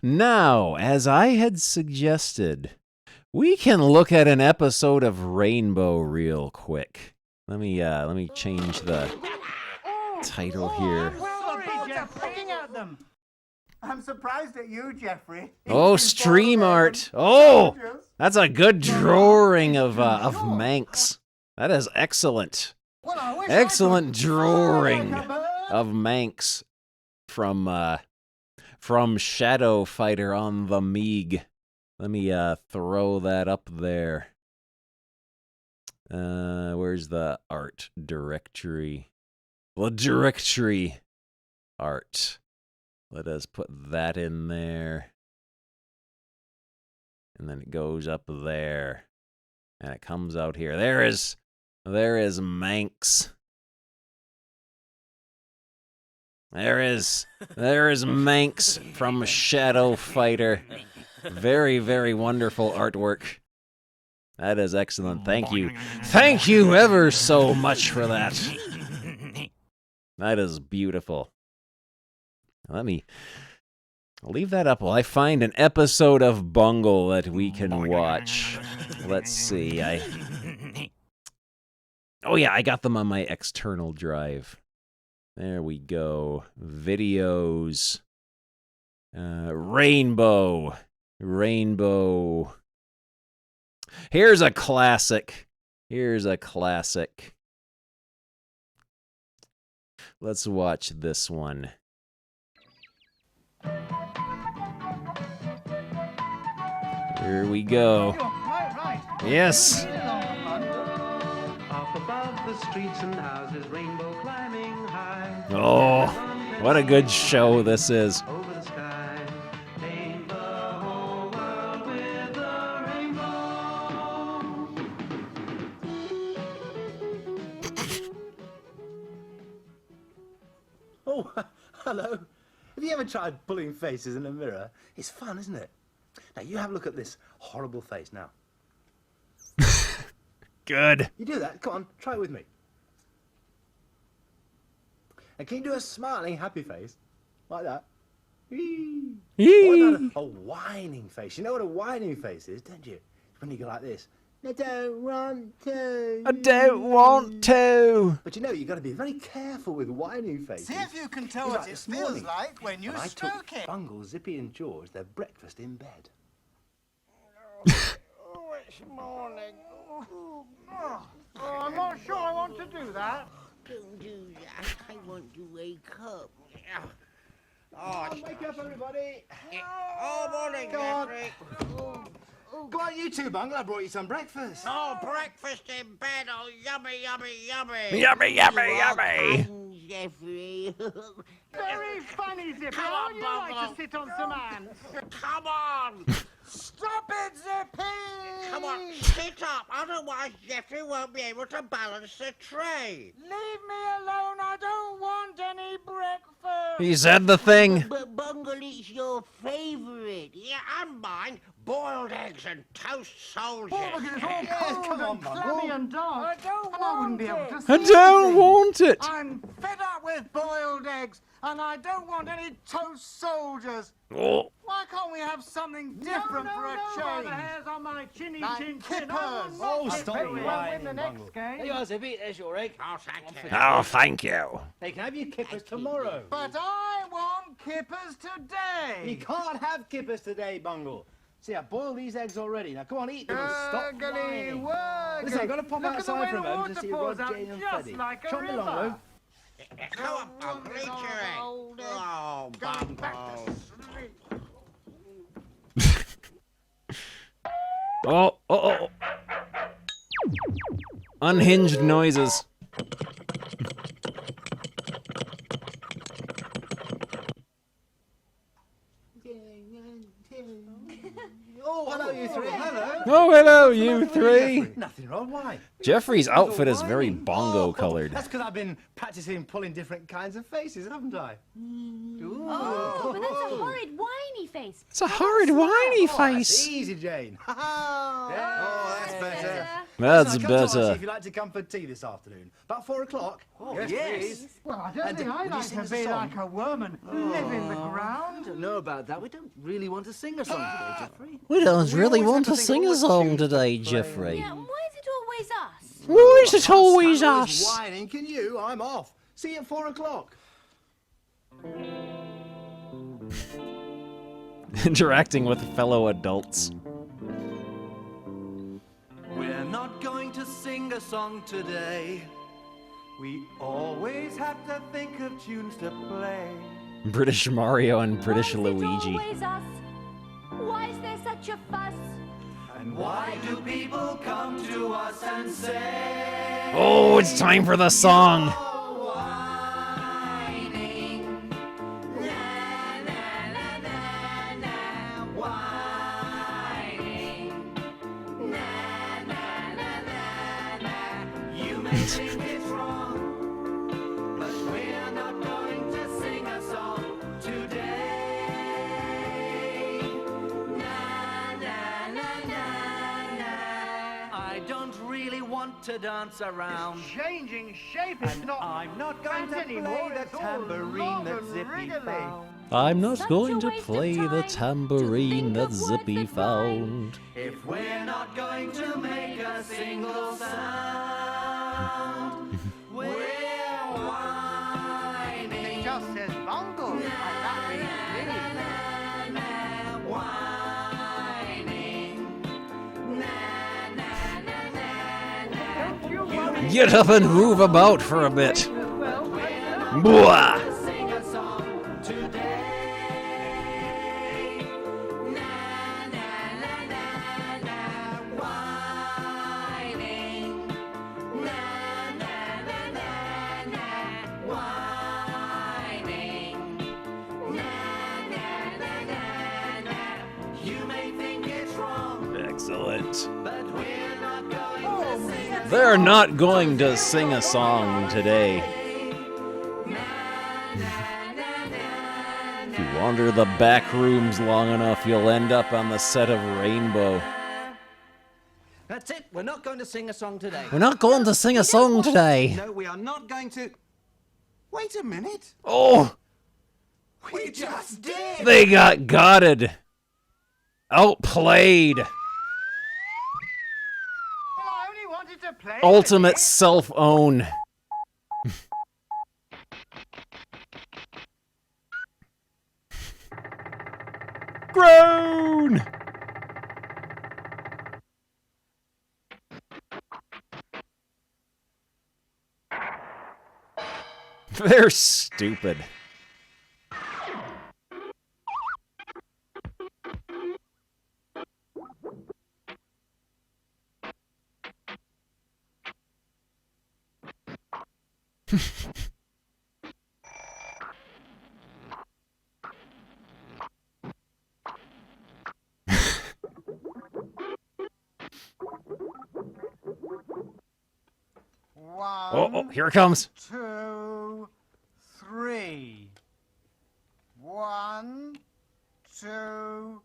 Now, as I had suggested, we can look at an episode of Rainbow real quick. Let me change the title here. I'm surprised at you, Jeffrey. Oh, stream art. Oh, that's a good drawing of Manx. That is excellent. Excellent drawing of Manx from Shadow Fighter on the Meeg. Let me throw that up there. Where's the art directory? The directory art. Let us put that in there. And then it goes up there. And it comes out here. There is Manx. There is Manx from Shadow Fighter. Very, very wonderful artwork. That is excellent. Thank you. Thank you ever so much for that. That is beautiful. I'll leave that up while I find an episode of Bungle that we can watch. Let's see. Oh yeah, I got them on my external drive. There we go. Videos. Rainbow. Here's a classic. Let's watch this one. Here we go. Yes. Oh, what a good show this is. Oh, hello. Have you ever tried pulling faces in a mirror? It's fun, isn't it? Now, you have a look at this horrible face now. Good. You do that? Come on, try it with me. And can you do a smiling, happy face? Like that? What about a whining face? You know what a whining face is, don't you? When you go like this. I don't want to. I don't want to. But you know, you've got to be very careful with whining faces. See if you can tell what it feels like when you stroke it. Bungle, Zippy and George their breakfast in bed. Oh, it's morning. Oh, I'm not sure I want to do do that. Don't do that. I want to wake up. Oh, wake up, everybody. Oh, morning, Go on. Jeffrey. Go on, you two, Bungle. I brought you some breakfast. Oh, breakfast in bed. Oh, yummy, yummy, yummy. Yummy, yummy, You are yummy. kind, Jeffrey. Very funny, Zippy. Come How on, would you like Bungle. to sit on some ants? Come on. Stop it, Zippy! Come on, sit up. Otherwise, Jeffrey won't be able to balance the tray. Leave me alone. I don't want any breakfast. He said the thing. But Bungle, it's your favourite. Yeah, and mine. Boiled eggs and toast soldiers. Oh, because it's all cold come on, and Bungle. clammy and dark. I don't want I wouldn't be able to I see don't anything. want it. I'm fed up with boiled eggs, and I don't want any toast soldiers. Oh. Why can't we have something different for a change? The hairs on my chinny chin chin. Oh, stop whining, Bungle. There you are, Zippy. There's your egg. Oh, thank you. Oh, thank you. They can have your kippers tomorrow. But I want kippers today. You can't have kippers today, Bungle. See, I boiled these eggs already. Now, come on, eat them and stop whining. Listen, I've got to pop outside for a moment to see Rod, Jane and Freddie. Chop me along, though. Come on, Bungle, eat your egg. Oh, Bungle. Oh. Unhinged noises. Oh, hello, you three. Hello. Oh, hello, you three. Nothing wrong. Why? Jeffrey's outfit is very bongo colored. That's because I've been practicing pulling different kinds of faces, haven't I? Oh, but that's a horrid whiny face. It's a horrid whiny That's face. easy, Jane. Oh, that's better. That's Listen, I come to ask you better. if you'd like to come for tea this afternoon. About 4 o'clock. Oh, yes, please. Well, I don't And think would I you like sing to us a be song? like a worm and live in the ground. don't know about that. We don't really want to sing a song today, Jeffrey. We don't really want to have to sing think a of what song tunes to today, play. Jeffrey. Yeah, why is it always us? Why is it always Stanley's us? whining, can you? I'm off. See you at 4 o'clock. Interacting with fellow adults. We're not going to sing a song today. We always have to think of tunes to play. British Mario and British Luigi. Always us. Why is there such a fuss? And why do people come to us and say, Oh, it's time for the song. You may think it's wrong, but we're not going to sing a song today. Na, na, na, na, na. I don't really want to dance around. Changing shape is not. I'm not going to anymore. play the It's all tambourine long that and Zippy wriggly. found. I'm not Such going a to waste of play the time tambourine to that think of Zippy words that rhyme. found. If we're not going to make a single sound, we're whining. It just says bungle. And that means whining. Get up and move about for a bit. Bwah! Sing a song today. Na, na, na, na, na, whining. Na, na, na, na, na, whining. Na, na, na, na, na. You may think it's wrong, Excellent. but we're not going to sing a They're not going to sing a song today. If you wander the back rooms long enough, you'll end up on the set of Rainbow. That's it. We're not going to sing a song today. We're not going to sing a song today. No, we are not going to. Wait a minute. Oh, We just did. they got gotted. Outplayed. Well, I only wanted to play. Ultimate self-own. Groan! They're stupid. Oh, here it comes. 2, 3. 1, 2,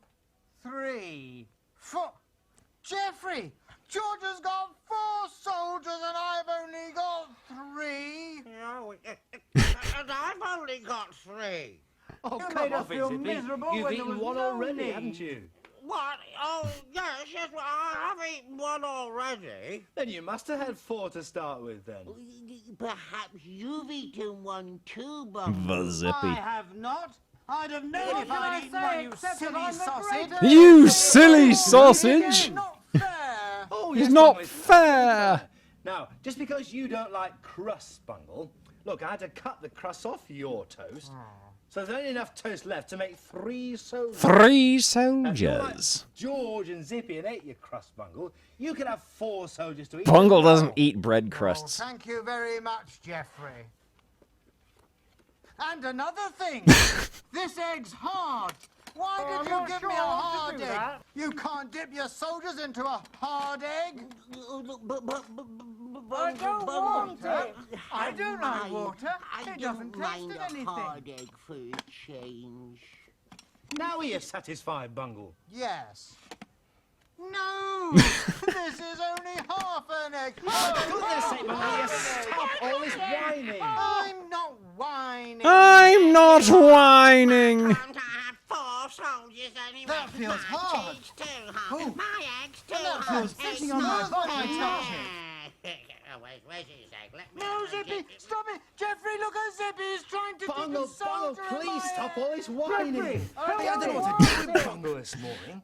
3, 4. Jeffrey, George has got 4 soldiers and I've only got 3. And I've only got 3. Oh, You come made us off it, feel Zippy. miserable You've when there eaten was one no already, need. haven't you? What? Oh, yes, well, I have eaten 1 already. Then you must have had 4 to start with, then. Perhaps you've eaten 1 too, Bungle. The Zippy. I have not. I'd have known if I'd eaten one, you silly sausage. You silly sausage! Not fair. Oh, It's yes, not Bungle, fair! Now, just because you don't like crust, Bungle, look, I had to cut the crust off your toast. So there's only enough toast left to make 3 soldiers. 3 Now, if soldiers. you're like George and Zippy and ate your crust, Bungle, you could have 4 soldiers to eat. Bungle doesn't eat bread crusts. Thank you very much, Jeffrey. And another thing, this egg's hard. Why did you give me a hard egg? You can't dip your soldiers into a hard egg. I don't want it. I don't like water. It doesn't taste of anything. Hard egg for a change. Now are you satisfied, Bungle? Yes. No! This is only half an egg. For goodness sake, Bungle, you stop all this whining. I'm not whining. I'm not whining. Can't I have 4 soldiers anyway? That feels My hard. cheek's too hot. Oh. My egg's too That hot. feels sitting on my body. Touch it. Oh, where's his egg? Let me No, Zippy, stop it! Jeffrey, look at Zippy! He's trying to Bungle, dip a soldier in please my stop egg. all this whining. Jeffrey, I don't know what to do with Bungle this morning.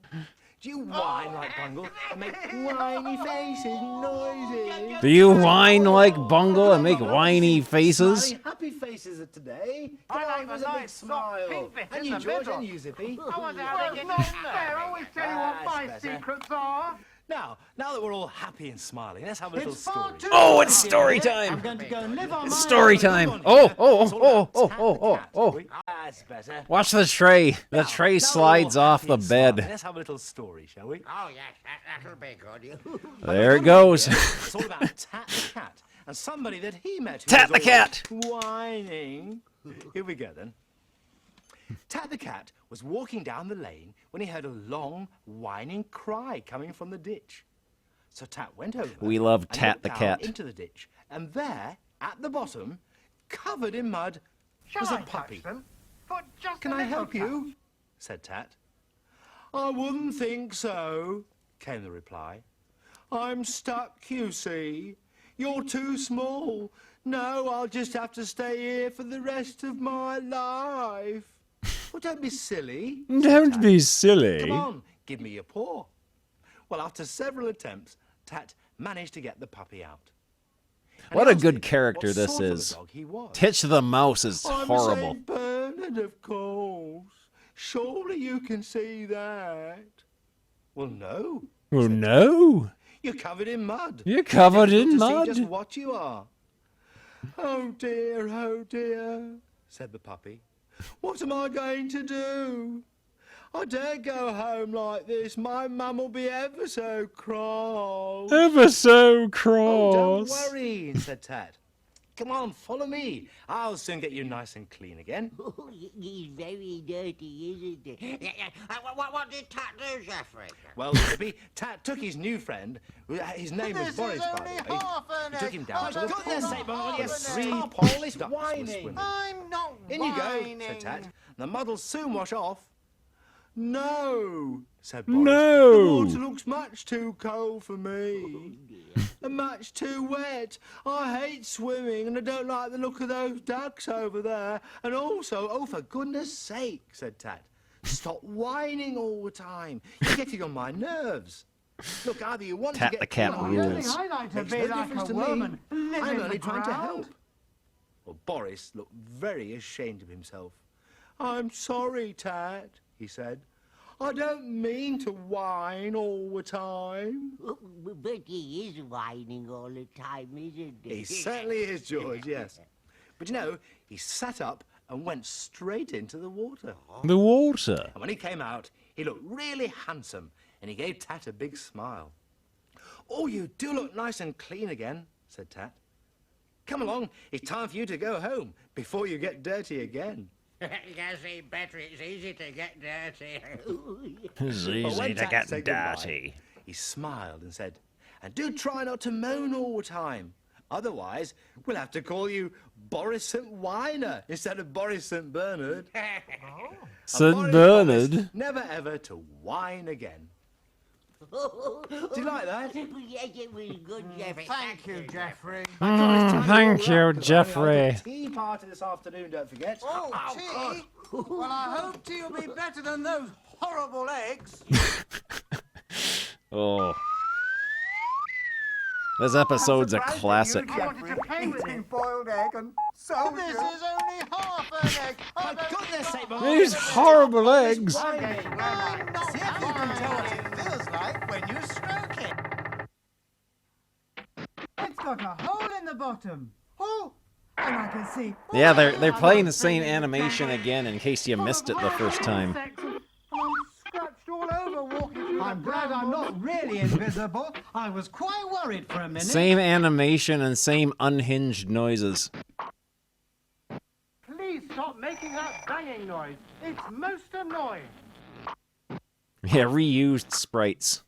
Do you whine like Bungle and make whiny faces and noises? Do you whine like Bungle and make whiny faces? Smiling, happy faces today. I Come like on, the give us a big nice, soft smile. pink bit And in you, the George, middle. and you, Zippy. I wonder how they get not fair. I always tell you what my That's better. secrets are. Now that we're all happy and smiling, let's have a little It's far story. too Oh, it's hard, story dear. time. I'm going to go and live on It's my story own. time. Oh. That's better. Watch the tray. The tray slides off the bed. Let's have a little story, shall we? Oh, yes, that'll be good. There it goes. It's all about Tat the cat and somebody that he met. Who Tat was the cat. Whining. Here we go then. Tat the cat was walking down the lane when he heard a long, whining cry coming from the ditch. So Tat went over. We love and Tat looked the down cat. into the ditch, and there, at the bottom, covered in mud, Shall was a I puppy. touch them? For just Can a I little help you? said Tat. I wouldn't think so, came the reply. I'm stuck, you see. You're too small. No, I'll just have to stay here for the rest of my life. Well, don't be silly. said Don't Tat. be silly. Come on, give me your paw. Well, after several attempts, Tat managed to get the puppy out. And What a asked good him character what this sort of a is. dog he was. Titch the mouse is I'm horrible. St. Bernard, of course. Surely you can see that. Well, no. Oh no. You're covered in mud. You're covered Difficult in to see mud. just what you are. Oh dear, said the puppy. What am I going to do? I daren't go home like this. My mum will be ever so cross. Ever so Oh, cross. don't worry, said Tat. Come on, follow me. I'll soon get you nice and clean again. Oh, he's very dirty, isn't he? What did Tat do, Jeffrey? Well, Zippy, Tat took his new friend. His name was This Boris, is by only the way. half an He took egg. him down I to the don't pool. want half Yes, an egg. stop all this whining. I'm not In you go, whining. said Tat. The mud'll soon wash off. No, said Boris. No. The water looks much too cold for me. And much too wet. I hate swimming and I don't like the look of those ducks over there. And also, oh, for goodness sake, said Tat, stop whining all the time. You're getting on my nerves. Look, either you want Tat to get the cat clean or rules. you don't. I like to Makes be no like difference a to me. woman. Live I'm in only the trying to ground. help. Well, Boris looked very ashamed of himself. "I'm sorry, Tat," he said. "I don't mean to whine all the time." But he is whining all the time, isn't he? He certainly is, George, yes. But you know, he sat up and went straight into the water. The water? And when he came out, he looked really handsome, and he gave Tat a big smile. "Oh, you do look nice and clean again," said Tat. "Come along, it's time for you to go home before you get dirty again." You see, better, it's easy to get dirty. It's But easy when to Tat get said goodbye, dirty. he smiled and said, "And do try not to moan all the time. Otherwise, we'll have to call you Boris St. Whiner instead of Boris St. Bernard." St. Boris Bernard? promised never ever to whine again. Do you like that? Yes, it was good, Jeffrey. Thank you, Jeffrey. Thank you, Jeffrey. Tea party this afternoon, don't forget. Oh, tea? Well, I hope tea will be better than those horrible eggs. Oh. This episode's a classic. I wanted to pay with his boiled egg and so this is only half an egg. For goodness sake, These horrible eggs. See if you can tell what it feels like when you stroke it. It's got a hole in the bottom. Oh, and I can see. Yeah, they're playing the same animation again in case you missed it the first time. Scratched all over walking through. I'm glad I'm not really invisible. I was quite worried for a minute. Same animation and same unhinged noises. Please stop making that banging noise. It's most annoying. Yeah, reused sprites.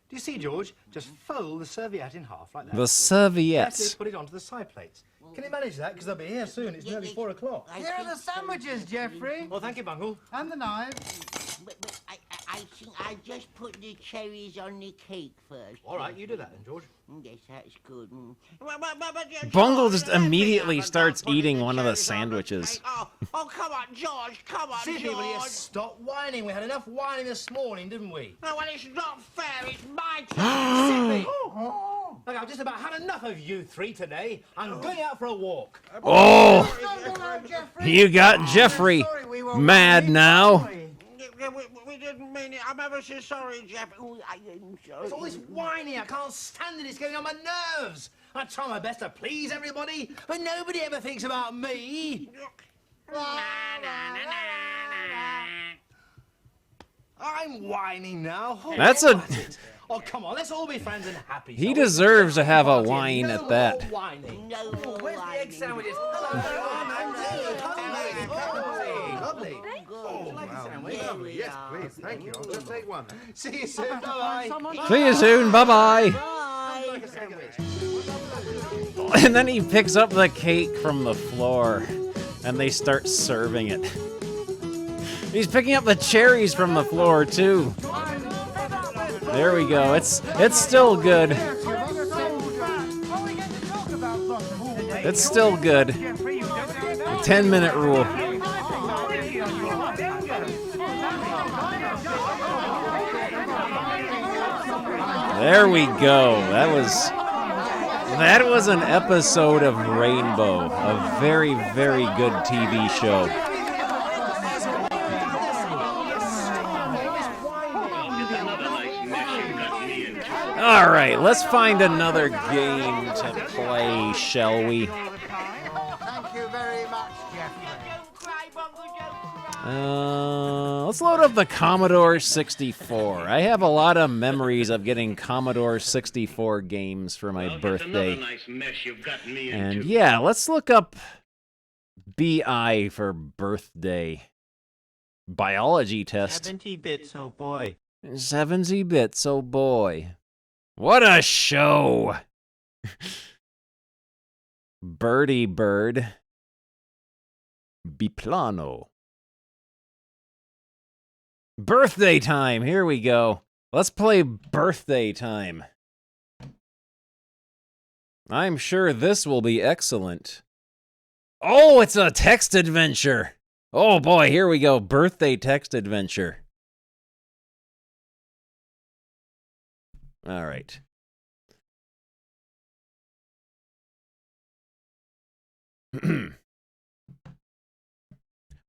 Do you see, George? Just fold the serviette in half like that. The serviettes. That's it, put it onto the side plates. Can you manage that? Because they'll be here soon. It's nearly 4 o'clock. Here are the sandwiches, Jeffrey. Well, thank you, Bungle. And the knives. But I think I just put the cherries on the cake first. All right, you do that then, George. Yes, that's good. Bungle just immediately starts eating one of the sandwiches. Oh, come on, George. Come on, Sidney, George. will you stop whining? We had enough whining this morning, didn't we? No, well, it's not fair. It's my turn. Sidney! Look, I've just about had enough of you three today. I'm going out for a walk. Oh! You got Jeffrey mad now. We didn't mean it. I'm ever so sorry, Jeff. Oh, I am sorry. It's all this whining. I can't stand it. It's getting on my nerves. I try my best to please everybody, but nobody ever thinks about me. I'm whining now. That's a... Oh, come on. Let's all be friends and happy. He deserves to have a whine at that. Whining. No, where's the egg sandwiches? Lovely. Lovely. Yes, please. Thank you. I'll just take one. See you soon. Bye-bye. See you soon. Bye-bye. And then he picks up the cake from the floor, and they start serving it. He's picking up the cherries from the floor, too. There we go. It's still good. It's still good. The 10-minute rule. There we go. That was an episode of Rainbow, a very, very good TV show. All right, let's find another game to play, shall we? Thank you very much, Jeffrey. Let's load up the Commodore 64. I have a lot of memories of getting Commodore 64 games for my birthday. Nice mess you've gotten me into. And yeah, let's look up BI for birthday. Biology test. 70 bits, oh boy. 70 bits, oh boy. What a show! Birdie Bird. Biplano. Birthday time! Here we go. Let's play birthday time. I'm sure this will be excellent. Oh, it's a text adventure! Oh boy, here we go. Birthday text adventure. All right.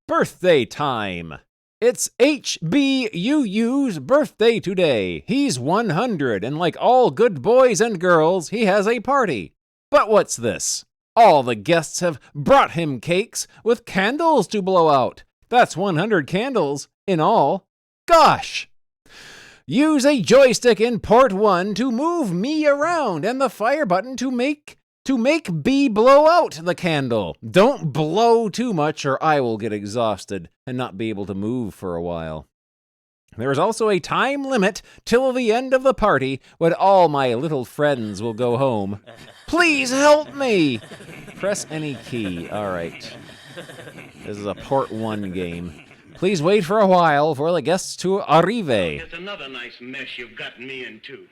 Birthday time! It's HBUU's birthday today. He's 100, and like all good boys and girls, he has a party. But what's this? All the guests have brought him cakes with candles to blow out. That's 100 candles in all. Gosh! Use a joystick in port 1 to move me around and the fire button to make B blow out the candle. Don't blow too much or I will get exhausted and not be able to move for a while. There is also a time limit till the end of the party when all my little friends will go home. Please help me! Press any key. All right. This is a port 1 game. Please wait for a while for the guests to arrive. It's another nice mess you've gotten me into.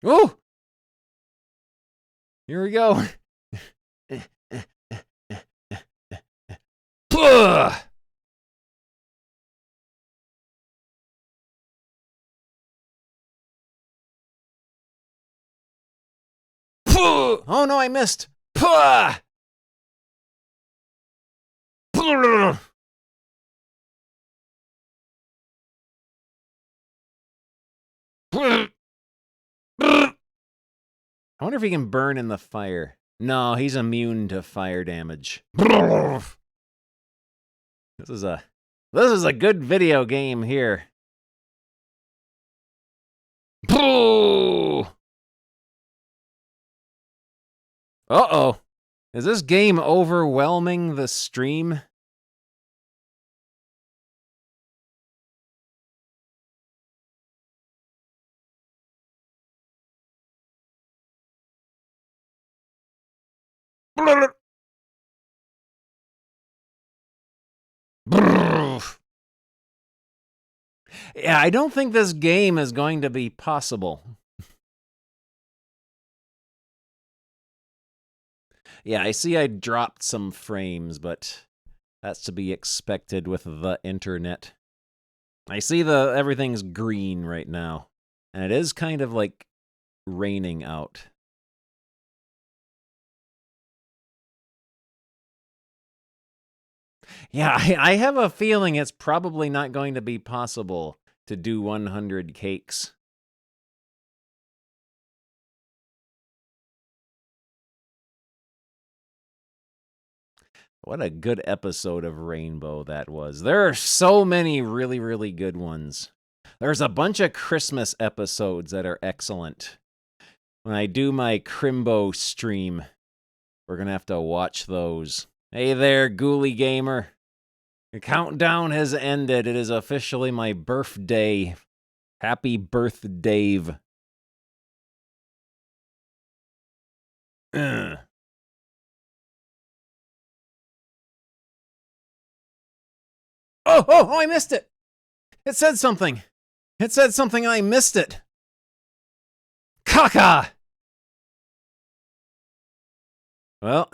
Ooh! Here we go. Oh no, I missed. I wonder if he can burn in the fire. No, he's immune to fire damage. This is a good video game here. Uh-oh. Is this game overwhelming the stream? Yeah, I don't think this game is going to be possible. Yeah, I see I dropped some frames, but that's to be expected with the internet. I see everything's green right now, and it is kind of like raining out. Yeah, I have a feeling it's probably not going to be possible to do 100 cakes. What a good episode of Rainbow that was. There are so many really, really good ones. There's a bunch of Christmas episodes that are excellent. When I do my Crimbo stream, we're going to have to watch those. Hey there, Ghoulie Gamer. The countdown has ended. It is officially my birthday. Happy birthday. Oh, I missed it. It said something. It said something and I missed it. Caca! Well,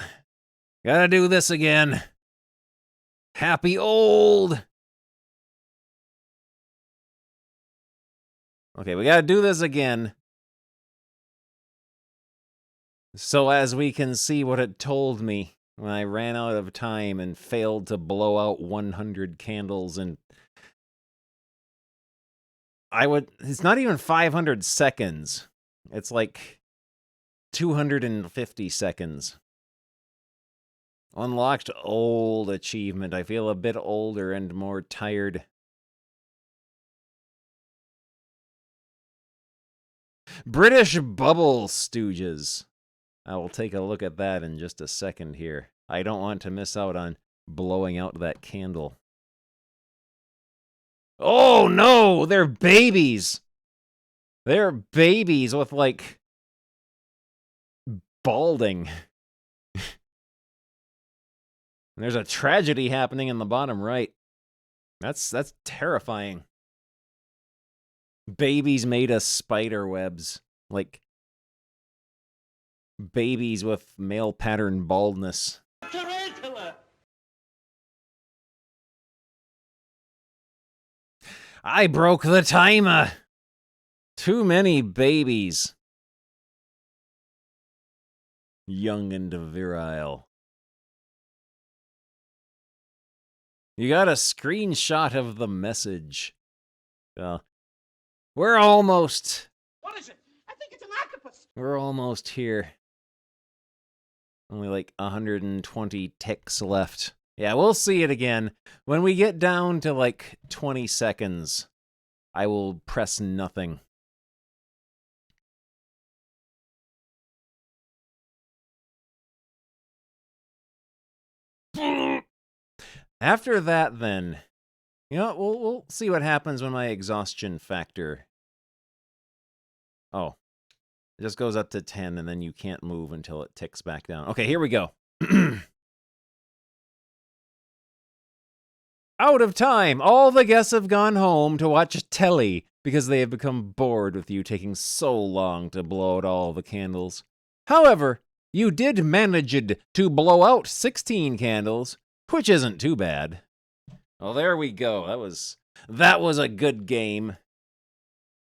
gotta do this again. Happy old. Okay, we gotta do this again. So as we can see what it told me when I ran out of time and failed to blow out 100 candles and it's not even 500 seconds. It's like 250 seconds. Unlocked old achievement. I feel a bit older and more tired. British Bubble Stooges. I will take a look at that in just a second here. I don't want to miss out on blowing out that candle. Oh no, they're babies. They're babies with like balding. There's a tragedy happening in the bottom right. That's terrifying. Babies made of spider webs. Like babies with male pattern baldness. Tarantula! I broke the timer. Too many babies. Young and virile. You got a screenshot of the message. Well, we're almost... What is it? I think it's an octopus. We're almost here. Only like 120 ticks left. Yeah, we'll see it again. When we get down to like 20 seconds, I will press nothing. After that, then, you know, we'll see what happens when my exhaustion factor... Oh. It just goes up to 10, and then you can't move until it ticks back down. Okay, here we go. Out of time! All the guests have gone home to watch telly because they have become bored with you taking so long to blow out all the candles. However, you did manage to blow out 16 candles, which isn't too bad. Well, there we go. That was a good game.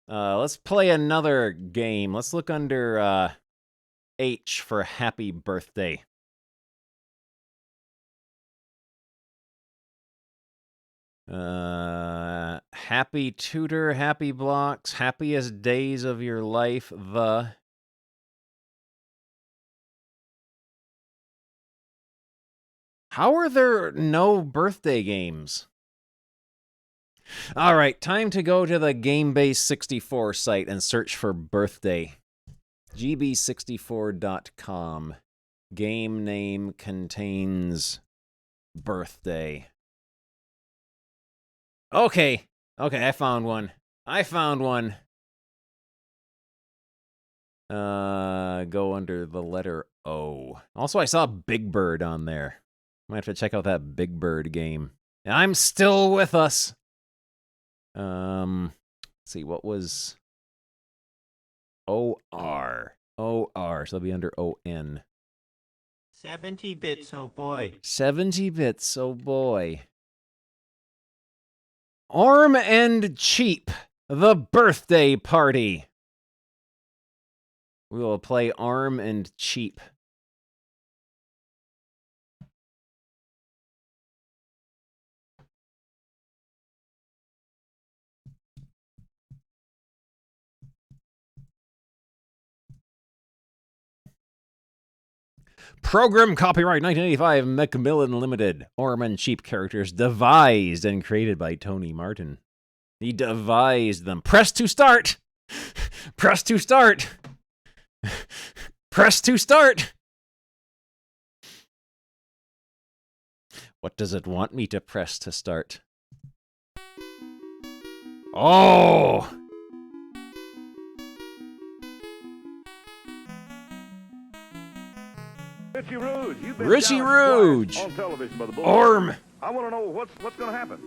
Let's play another game. Let's look under H for happy birthday. Happy tutor, happy blocks, happiest days of your life, the... How are there no birthday games? All right, time to go to the GameBase64 site and search for birthday. gb64.com. Game name contains birthday. Okay, I found one. Go under the letter O. Also, I saw Big Bird on there. Might have to check out that Big Bird game. And I'm still with us. Let's see, what was OR? OR, so it'll be under ON. 70 bits, oh boy. 70 bits, oh boy. Arm and Cheap, the birthday party. We will play Arm and Cheap. Program copyright 1985 Macmillan Limited. Arm and Cheap characters devised and created by Tony Martin. He devised them. Press to start! Press to start! Press to start! What does it want me to press to start? Oh! Richie Rouge, you've been Richie down Rouge! on television by the board. Arm! I want to know what's going to happen.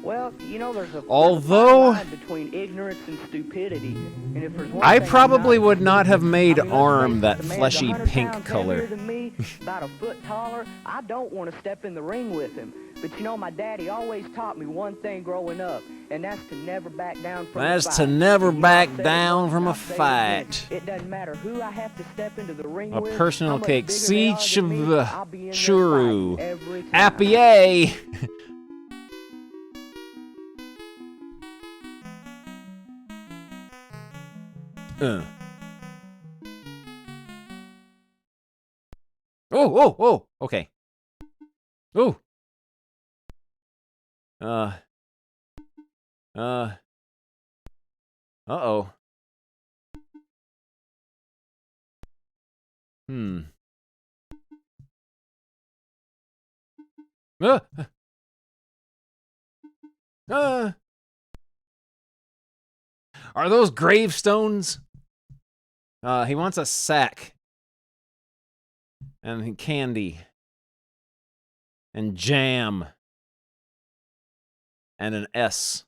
Well, you know, there's a Although fine line between ignorance and stupidity. And if there's one I thing probably I'm not- would not have made I mean, Arm that the man's fleshy 100 pink pounds color. heavier than me, about a foot taller. I don't want to step in the ring with him. But you know, my daddy always taught me one thing growing up, and that's to never back down from a That's fight. to never You know, I back said it down once, from and a I'll say it again. fight. It doesn't matter who I have to step into the ring A with. personal how much cake. bigger they are Siege than of me, the I'll be in there Shuru. fighting every time. Appy-a! Oh, okay. Oh. Uh-oh. Are those gravestones? He wants a sack. And candy. And jam. And an S.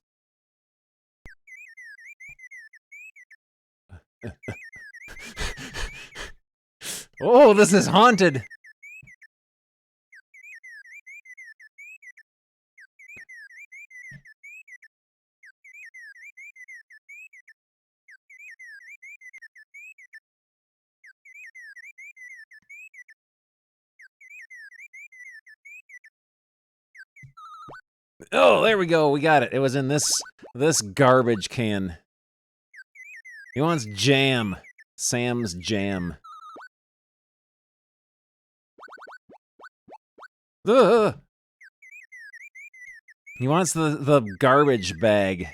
Oh, this is haunted. Oh, there we go. We got it. It was in this garbage can. He wants jam. Sam's jam. Ugh. He wants the garbage bag.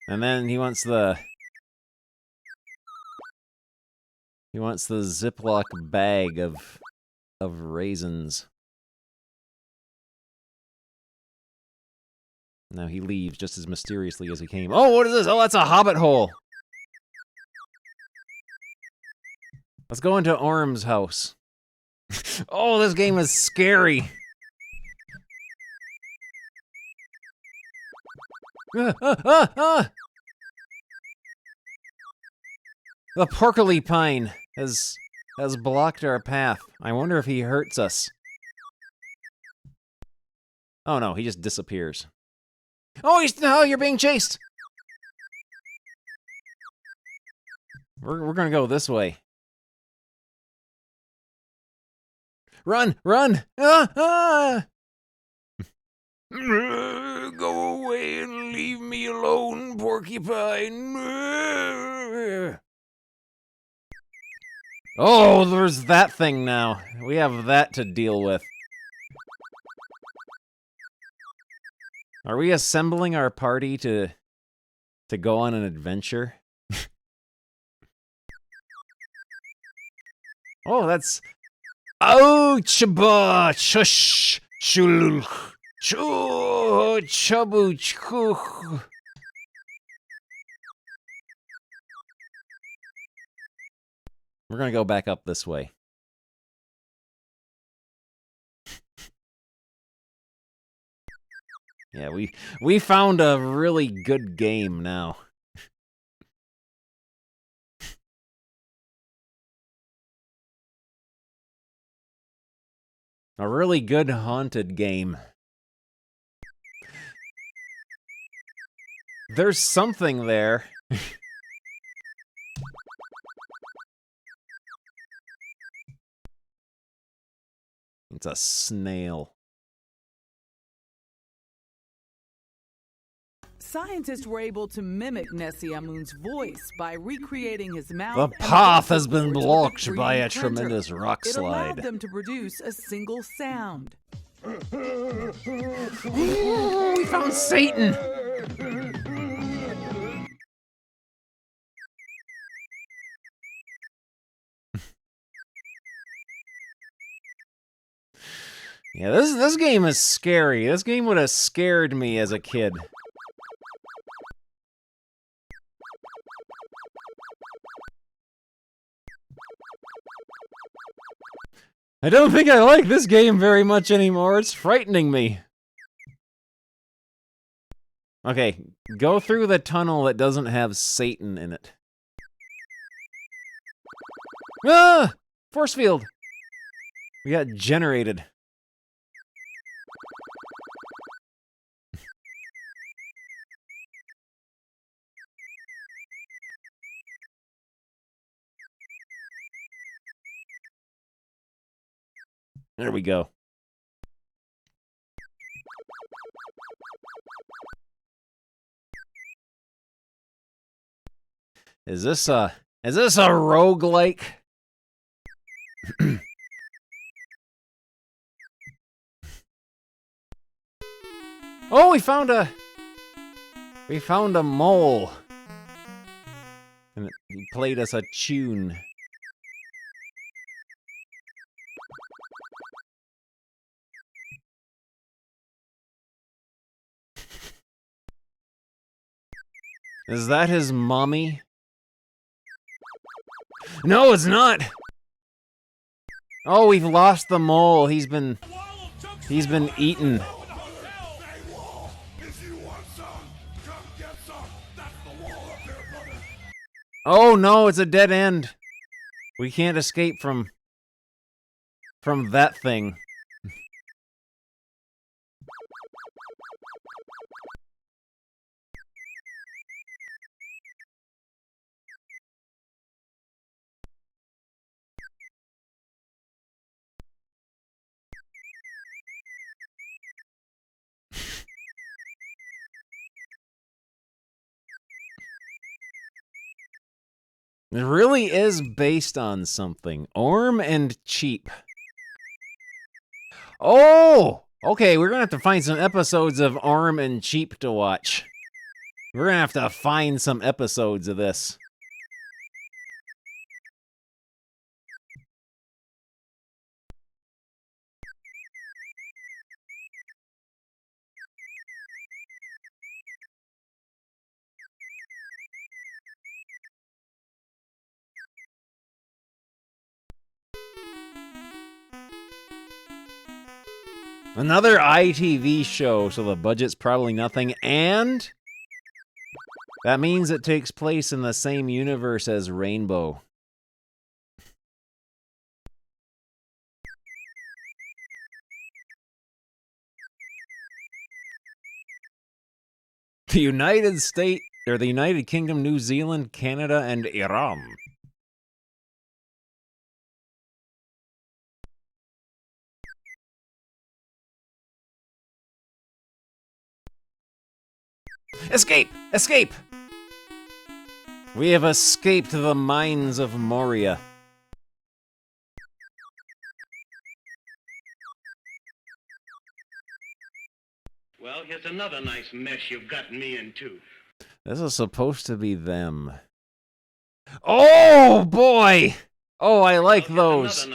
And then he wants the Ziploc bag of raisins. Now he leaves just as mysteriously as he came. Oh, what is this? Oh, that's a hobbit hole. Let's go into Orm's house. Oh, this game is scary. The porcupine has blocked our path. I wonder if he hurts us. Oh no, he just disappears. Oh, you're being chased. We're gonna go this way. Run, run! Ah! Go away and leave me alone, porcupine. Oh, there's that thing now. We have that to deal with. Are we assembling our party to go on an adventure? Oh, that's... Oh, chaba, shush, shul, chabu, chuch. We're gonna go back up this way. Yeah, we found a really good game now. A really good haunted game. There's something there. It's a snail. Scientists were able to mimic Nessiamun's voice by recreating his mouth. The path has been blocked by a tremendous rock It allowed slide. them to produce a single sound. Ooh, we found Satan! Yeah, this game is scary. This game would have scared me as a kid. I don't think I like this game very much anymore. It's frightening me. Okay, go through the tunnel that doesn't have Satan in it. Ah! Force field! We got generated. There we go. Is this a roguelike? Oh, we found a mole. And he played us a tune. Is that his mommy? No, it's not. Oh, we've lost the mole. He's been eaten. Oh no, it's a dead end. We can't escape from that thing. It really is based on something. Orm and Cheap. Oh! Okay, we're gonna have to find some episodes of Orm and Cheap to watch. We're gonna have to find some episodes of this. Another ITV show, so the budget's probably nothing, and that means it takes place in the same universe as Rainbow. The United States, or the United Kingdom, New Zealand, Canada, and Iran. Escape! Escape! We have escaped the mines of Moria. Well, here's another nice mess you've gotten me into. This is supposed to be them. Oh, boy! Oh, I like those.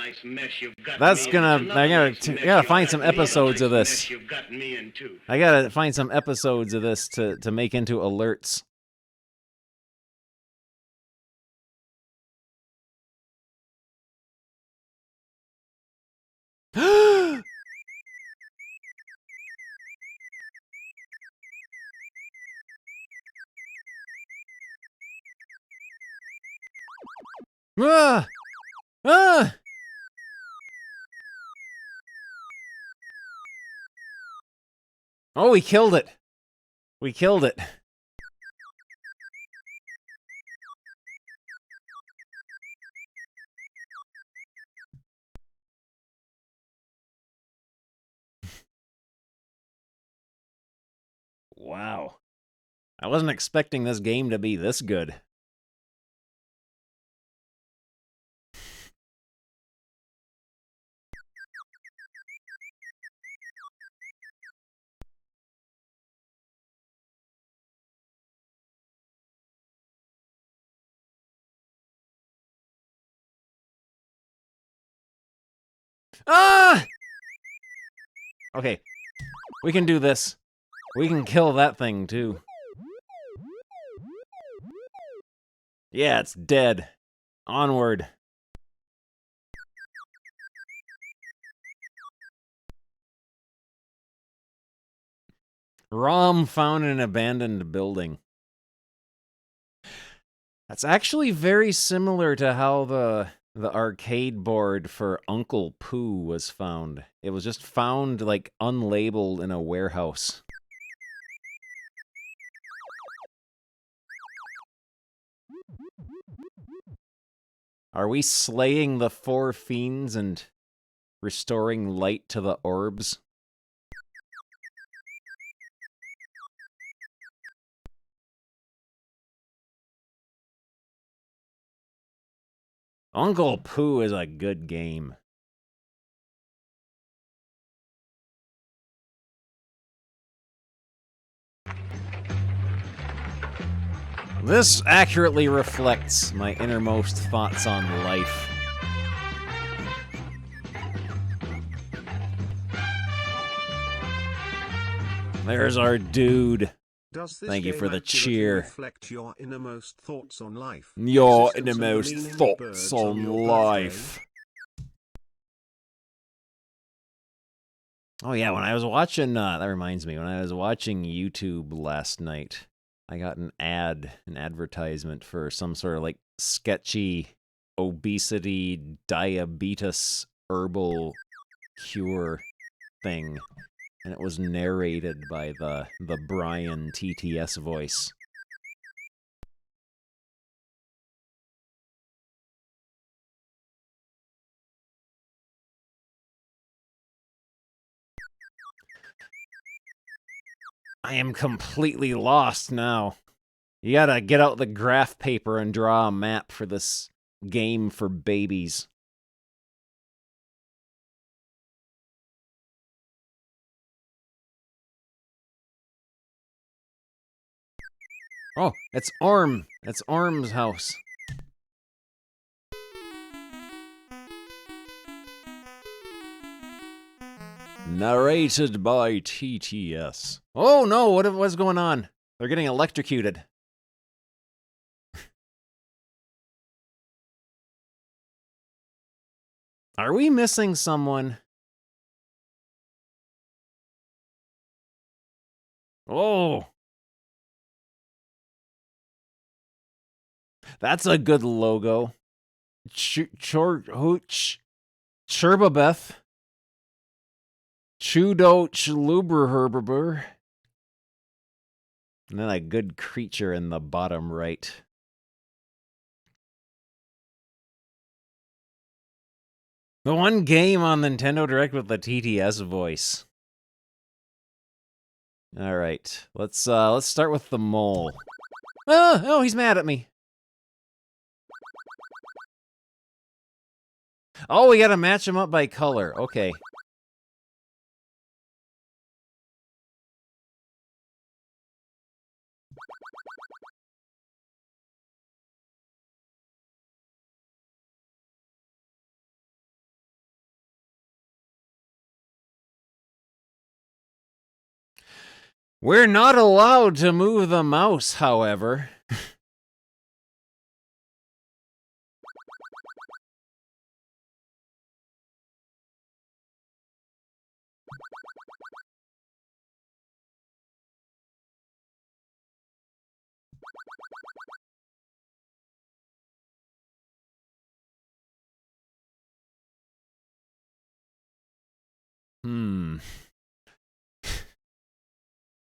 That's gonna... I gotta find some episodes of this. I gotta find some episodes of this to make into alerts. Ah! Ah! Oh, we killed it. We killed it. Wow. I wasn't expecting this game to be this good. Ah! Okay. We can do this. We can kill that thing, too. Yeah, it's dead. Onward. ROM found in an abandoned building. That's actually very similar to how the arcade board for Uncle Pooh was found. It was just found, like, unlabeled in a warehouse. Are we slaying the four fiends and restoring light to the orbs? Uncle Pooh is a good game. This accurately reflects my innermost thoughts on life. There's our dude. Thank you for the cheer. Reflect your innermost thoughts on life. Your innermost thoughts on life. Oh yeah, when I was watching, that reminds me, when I was watching YouTube last night, I got an advertisement for some sort of like sketchy obesity, diabetes, herbal cure thing. And it was narrated by the Brian TTS voice. I am completely lost now. You gotta get out the graph paper and draw a map for this game for babies. Oh, it's Orm. It's Orm's house. Narrated by TTS. Oh no, what's going on? They're getting electrocuted. Are we missing someone? Oh. That's a good logo. Churbabeth. Chudo Chluberherber. And then a good creature in the bottom right. The one game on Nintendo Direct with the TTS voice. All right, let's start with the mole. Oh, he's mad at me. Oh, we gotta match him up by color. Okay. We're not allowed to move the mouse, however.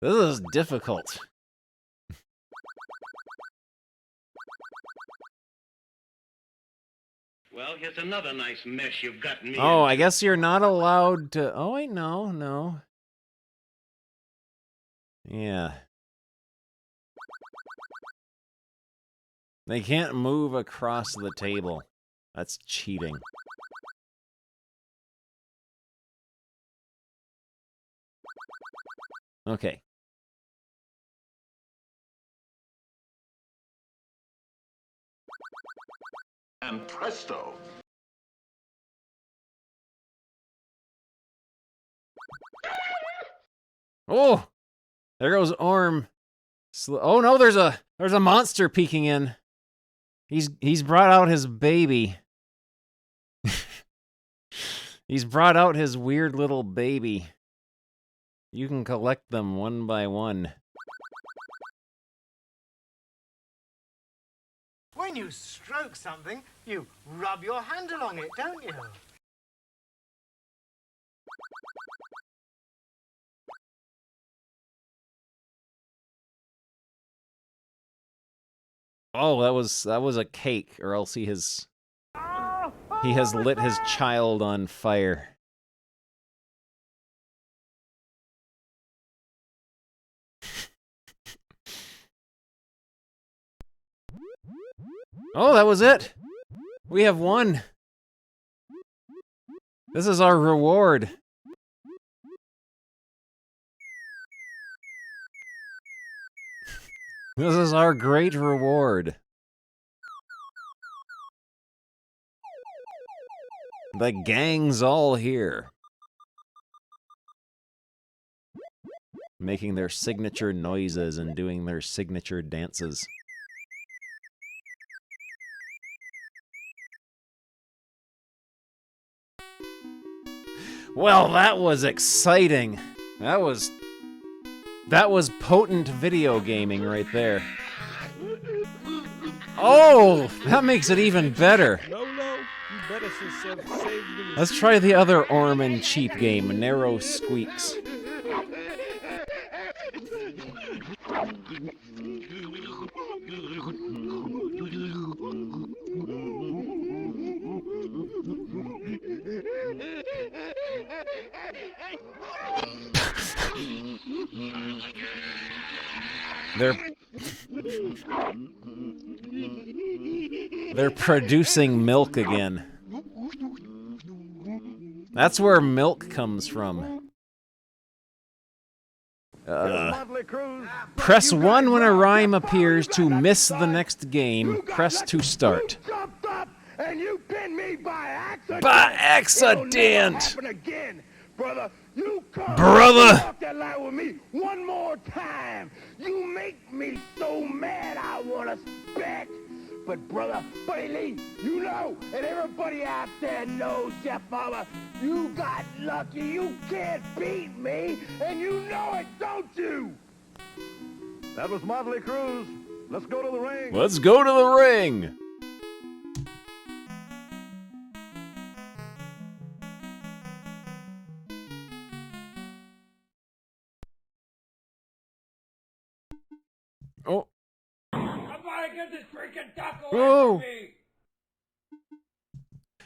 This is difficult. Well, here's another nice mess you've gotten me. Oh, I guess you're not allowed to... Oh, wait, no. Yeah. They can't move across the table. That's cheating. Okay. And presto. Oh! There goes Orm. Oh no, there's a monster peeking in. He's brought out his baby. He's brought out his weird little baby. You can collect them one by one. When you stroke something, you rub your hand along it, don't you? Oh, that was a cake, or else he has lit his child on fire. Oh, that was it. We have won. This is our reward. This is our great reward. The gang's all here. Making their signature noises and doing their signature dances. Well, that was exciting. That was potent video gaming right there. Oh, that makes it even better. No, you better save me. Let's try the other Orm and Cheap game, Narrow Squeaks. They're producing milk again. That's where milk comes from. Press 1 when a rhyme appears to miss the next game. Press to start. And you pinned me by accident. By accident. It'll never happen again, brother. You come walk that line with me one more time. You make me so mad I wanna spit. But brother, Buddy Lee, you know, and everybody out there knows, Jeff Farmer, you got lucky. You can't beat me, and you know it, don't you? That was Motley Cruz. Let's go to the ring. Let's go to the ring. Oh. Get this freaking taco Whoa. me.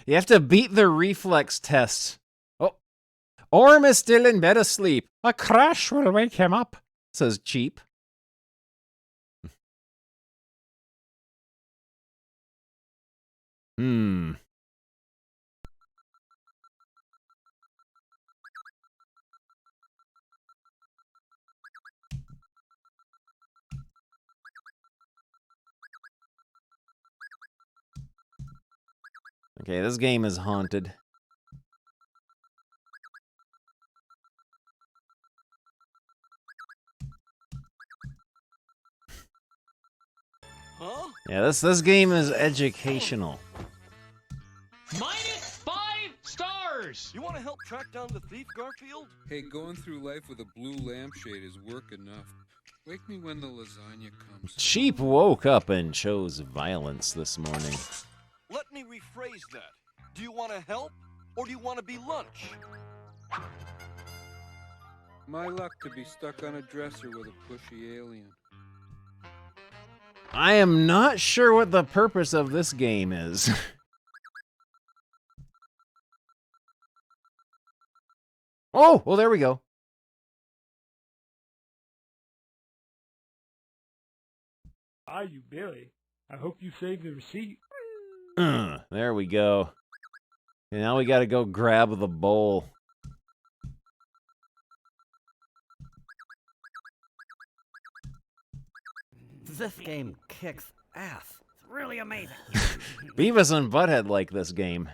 You have to beat the reflex test. Oh. Orm is still in bed asleep. A crash will wake him up, says Cheap. Okay, this game is haunted. Huh? Yeah, this game is educational. -5 stars! You want to help track down the thief, Garfield? Hey, going through life with a blue lampshade is work enough. Wake me when the lasagna comes. Cheap woke up and chose violence this morning. Let me rephrase that. Do you want to help, or do you want to be lunch? My luck to be stuck on a dresser with a pushy alien. I am not sure what the purpose of this game is. Oh, well, there we go. Hi, you Billy. I hope you saved the receipt. There we go. And now we gotta go grab the bowl. This game kicks ass. It's really amazing. Beavis and Butthead like this game.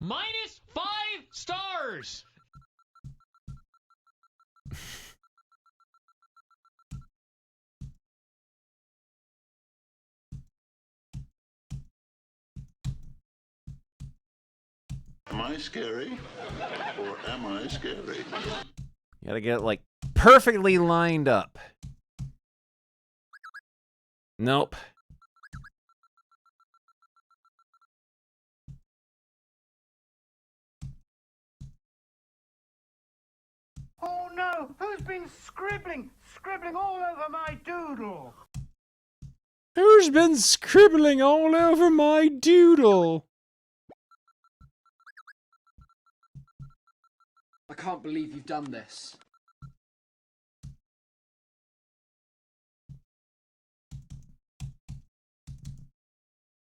-5 stars! Am I scary? Or am I scary? You gotta get it, like, perfectly lined up. Nope. Oh no! Who's been scribbling all over my doodle? Who's been scribbling all over my doodle? I can't believe you've done this.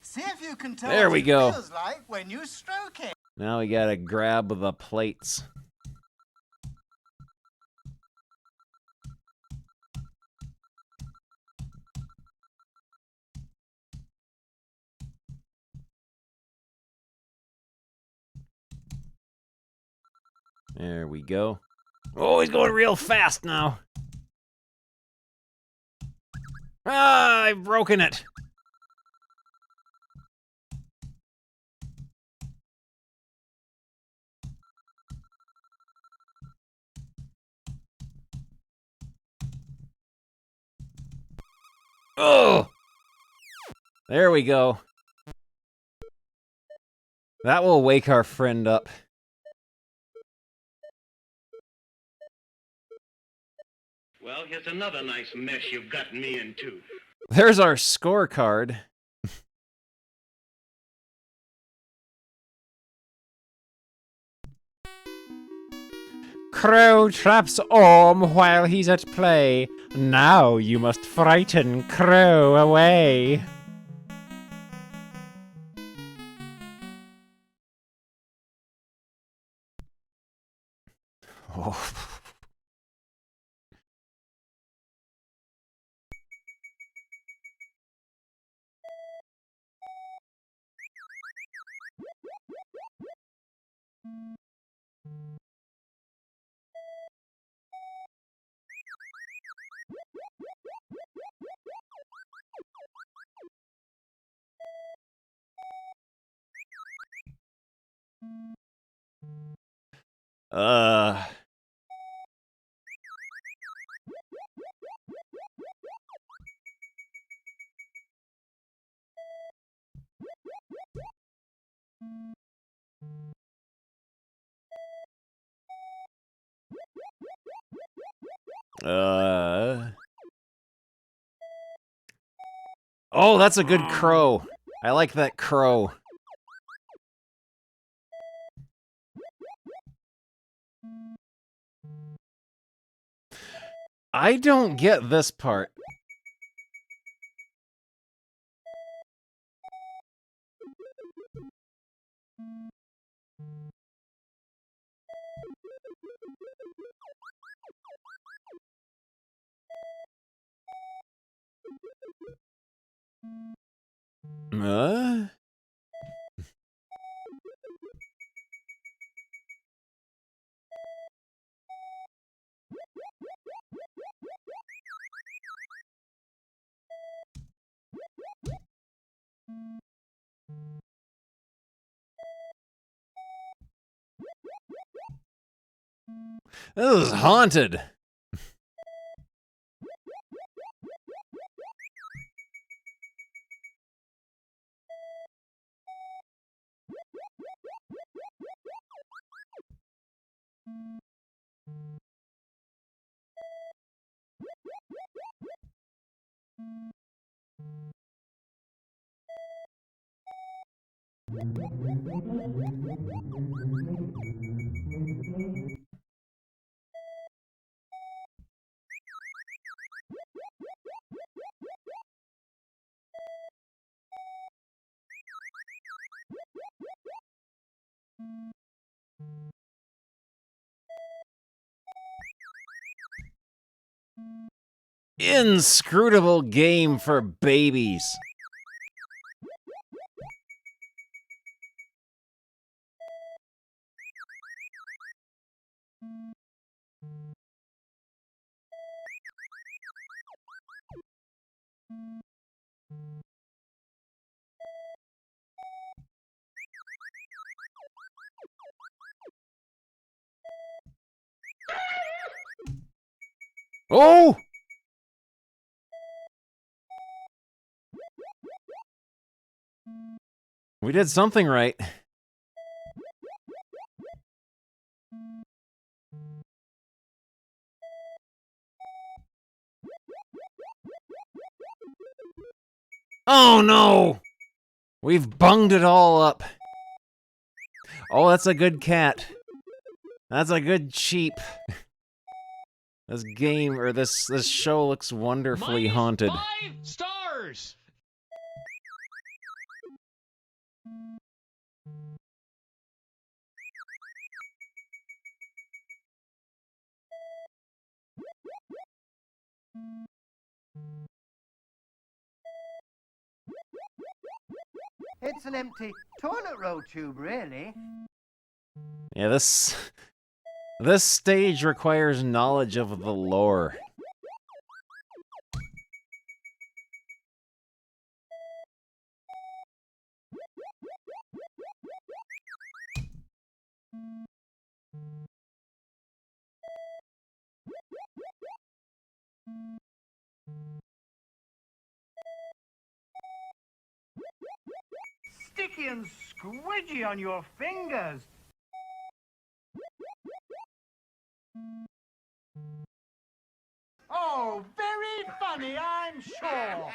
See if you can tell There what we it go. feels like when you stroke it. Now we gotta grab the plates. There we go. Oh, he's going real fast now. Ah, I've broken it. Oh! There we go. That will wake our friend up. Well, here's another nice mess you've gotten me into. There's our scorecard. Crow traps Orm while he's at play. Now you must frighten Crow away. Oh. Uh... Oh, that's a good crow. I like that crow. I don't get this part. Uh? This is haunted. Inscrutable game for babies. Oh! We did something right. Oh no! We've bunged it all up. Oh, that's a good cat. That's a good sheep. This game, or this show looks wonderfully haunted. 5 stars! It's an empty toilet roll tube, really. Yeah, this stage requires knowledge of the lore. Sticky and squidgy on your fingers. Oh, very funny, I'm sure.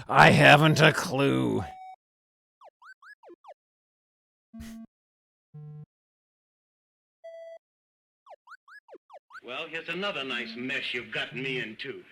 I haven't a clue. Well, here's another nice mess you've gotten me into.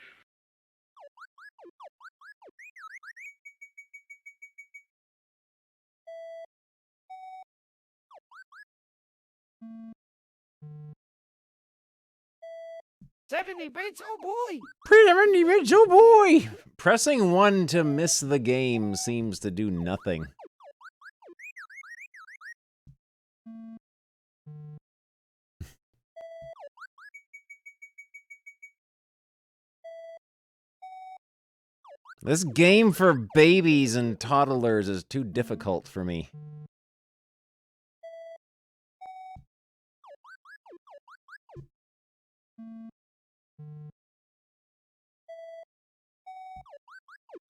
$70 oh boy! 70 oh boy! Pressing 1 to miss the game seems to do nothing. This game for babies and toddlers is too difficult for me.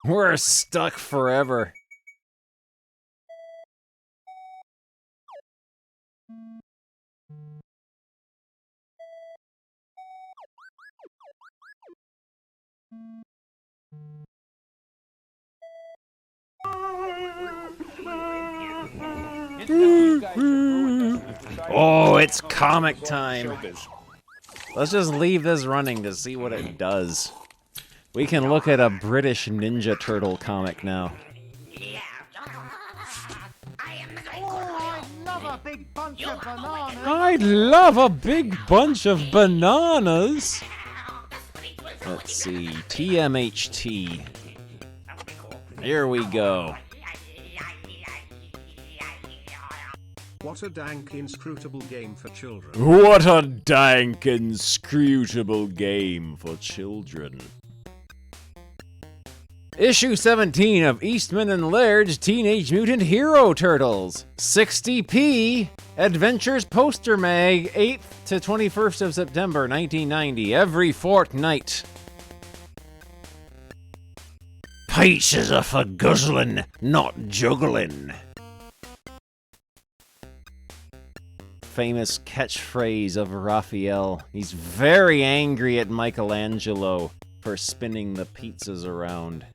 We're stuck forever. Oh, it's comic time. Let's just leave this running to see what it does. We can look at a British Ninja Turtle comic now. I'd love a big bunch of bananas. I'd love a big bunch of bananas. Let's see, TMHT. Here we go. What a dank inscrutable game for children. What a dank inscrutable game for children. Issue 17 of Eastman and Laird's Teenage Mutant Hero Turtles. 60p. Adventures Poster Mag, 8th to 21st of September, 1990. Every fortnight. Pizzas are for guzzling, not juggling. Famous catchphrase of Raphael. He's very angry at Michelangelo for spinning the pizzas around.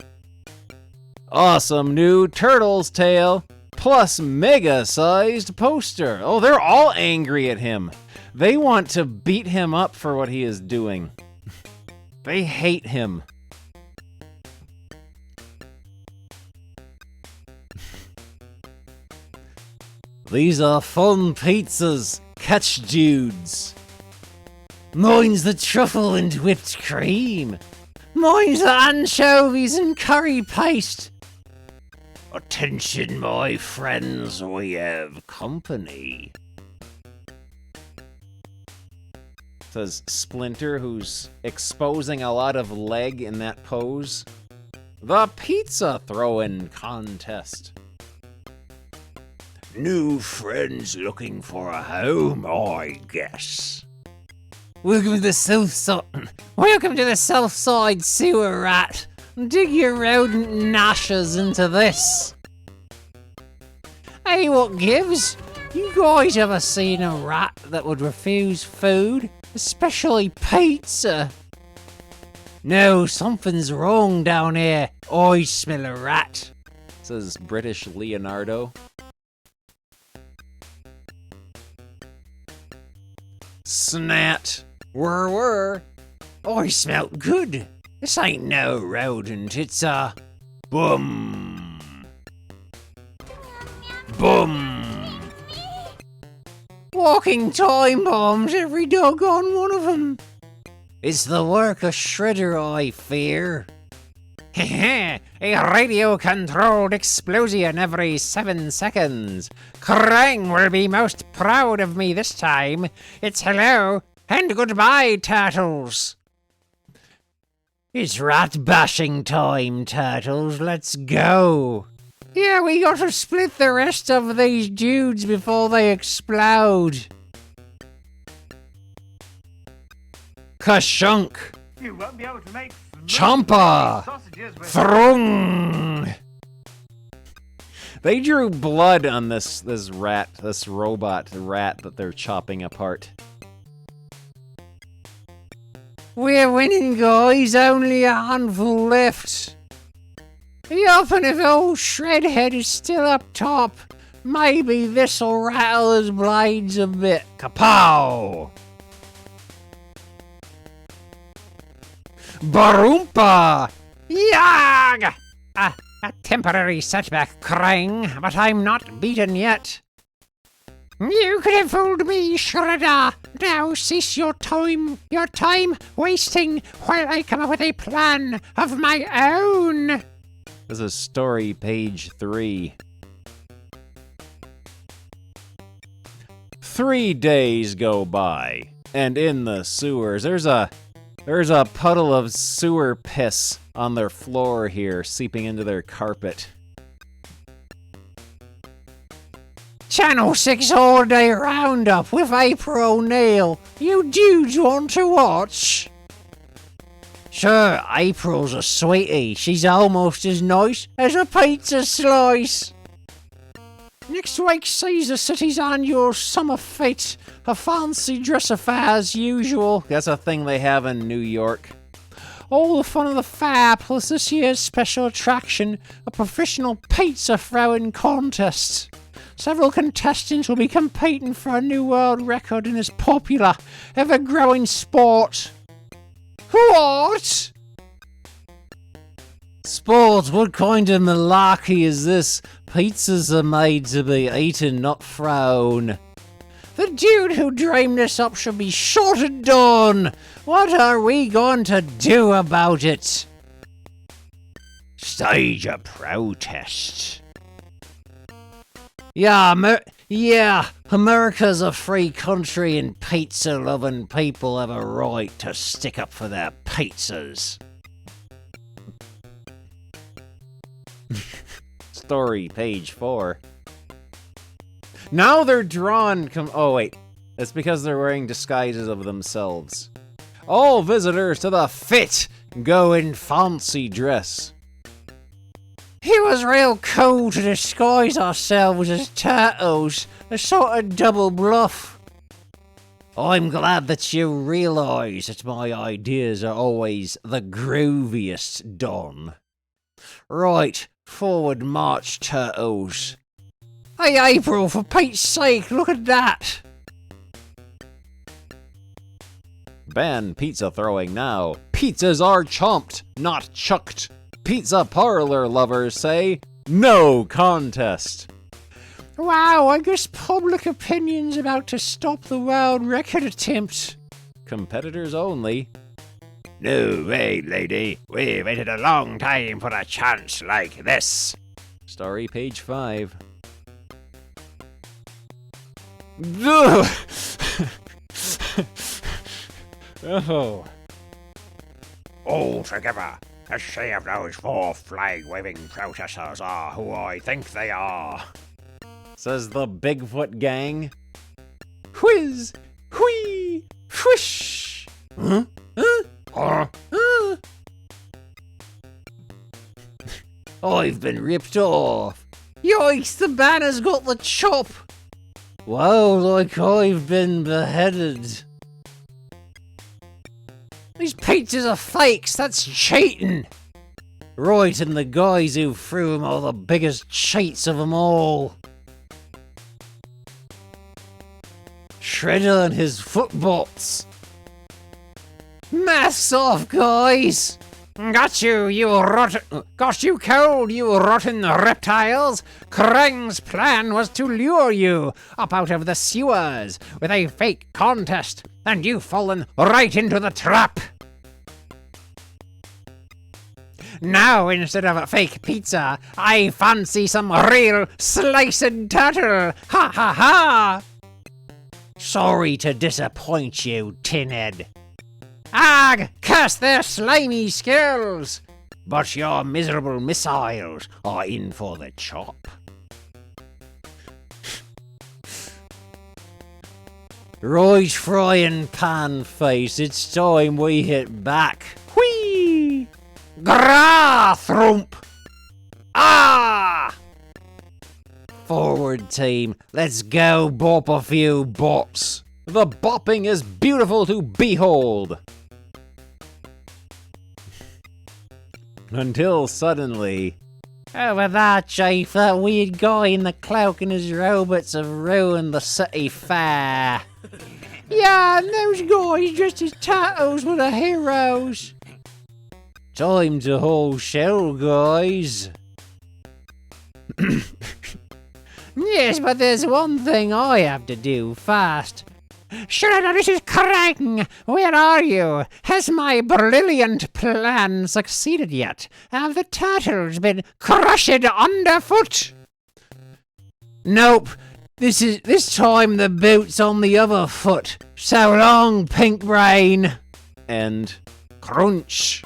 Awesome new Turtles tale, plus mega-sized poster. Oh, they're all angry at him. They want to beat him up for what he is doing. They hate him. These are fun pizzas. Catch dudes. Mine's the truffle and whipped cream. Mine's the anchovies and curry paste. Attention, my friends, we have company. Says Splinter, who's exposing a lot of leg in that pose. The pizza throwing contest. New friends looking for a home, I guess. Welcome to the South Side Sewer Rat. Dig your rodent gnashers into this. Hey, what gives? You guys ever seen a rat that would refuse food? Especially pizza? No, something's wrong down here. I smell a rat. Says British Leonardo. Snat. Were. I smelt good. This ain't no rodent, it's a... Bum. Bum. Walking time bombs, every doggone one of them. It's the work of Shredder, I fear. A radio-controlled explosion every 7 seconds. Krang will be most proud of me this time. It's hello and goodbye, Turtles. It's rat-bashing time, Turtles. Let's go. Yeah, we gotta split the rest of these dudes before they explode. Kashunk. You won't be able to make Champa! sausages with Thrung! They drew blood on this robot rat that they're chopping apart. We're winning, guys. Only a handful left. Even if old Shredhead is still up top, maybe this'll rattle his blades a bit. Kapow! Baroompa! Yag! A temporary setback, Krang, but I'm not beaten yet. You could have fooled me, Shredder. Now cease your time wasting while I come up with a plan of my own. This is story page 3. 3 days go by, and in the sewers, there's a puddle of sewer piss on their floor here, seeping into their carpet. Channel 6 all-day roundup with April O'Neil. You dudes want to watch? Sure, April's a sweetie. She's almost as nice as a pizza slice. Next week sees the city's annual summer fete, a fancy dress affair as usual. That's a thing they have in New York. All the fun of the fair, plus this year's special attraction, a professional pizza throwing contest. Several contestants will be competing for a new world record in this popular, ever-growing sport. What? Sport, what kind of malarkey is this? Pizzas are made to be eaten, not thrown. The dude who dreamed this up should be shot and done. What are we going to do about it? Stage a protest. Yeah, America's a free country and pizza-loving people have a right to stick up for their pizzas. Story page 4. Now they're drawn. Oh wait, it's because they're wearing disguises of themselves. All visitors to the fit go in fancy dress. It was real cool to disguise ourselves as turtles, a sort of double bluff. I'm glad that you realise that my ideas are always the grooviest, Don. Right, forward march, turtles. Hey, April, for Pete's sake, look at that! Ban pizza throwing now. Pizzas are chomped, not chucked. Pizza parlor lovers say, no contest. Wow, I guess public opinion's about to stop the world record attempt. Competitors only. No way, lady. We waited a long time for a chance like this. Story page 5. Oh. All together, let's see if those 4 flag-waving protesters are who I think they are. Says the Bigfoot gang. Whiz! Whee! Whoosh! Huh? I've been ripped off. Yikes, the banner's got the chop. Wow, like I've been beheaded. These pizzas are fakes, that's cheating. Right, and the guys who threw them are the biggest cheats of them all. Shredder and his footbots. Masks off, guys! Got you cold, you rotten reptiles! Krang's plan was to lure you up out of the sewers with a fake contest, and you've fallen right into the trap! Now, instead of a fake pizza, I fancy some real sliced turtle! Ha ha ha! Sorry to disappoint you, Tinhead. Ag! Curse their slimy skills! But your miserable missiles are in for the chop. Right, frying pan face, it's time we hit back. Whee! Gra! Thrump! Ah! Forward, team. Let's go bop a few bops. The bopping is beautiful to behold. Until suddenly... Over there, Chief, that weird guy in the cloak and his robots have ruined the city fair. Yeah, and those guys dressed as turtles were the heroes. Time to hold shell, guys. Yes, but there's one thing I have to do first. Sure, this is Krang. Where are you? Has my brilliant plan succeeded yet? Have the turtles been crushed underfoot? Nope. This time the boot's on the other foot. So long, Pink Brain. And crunch.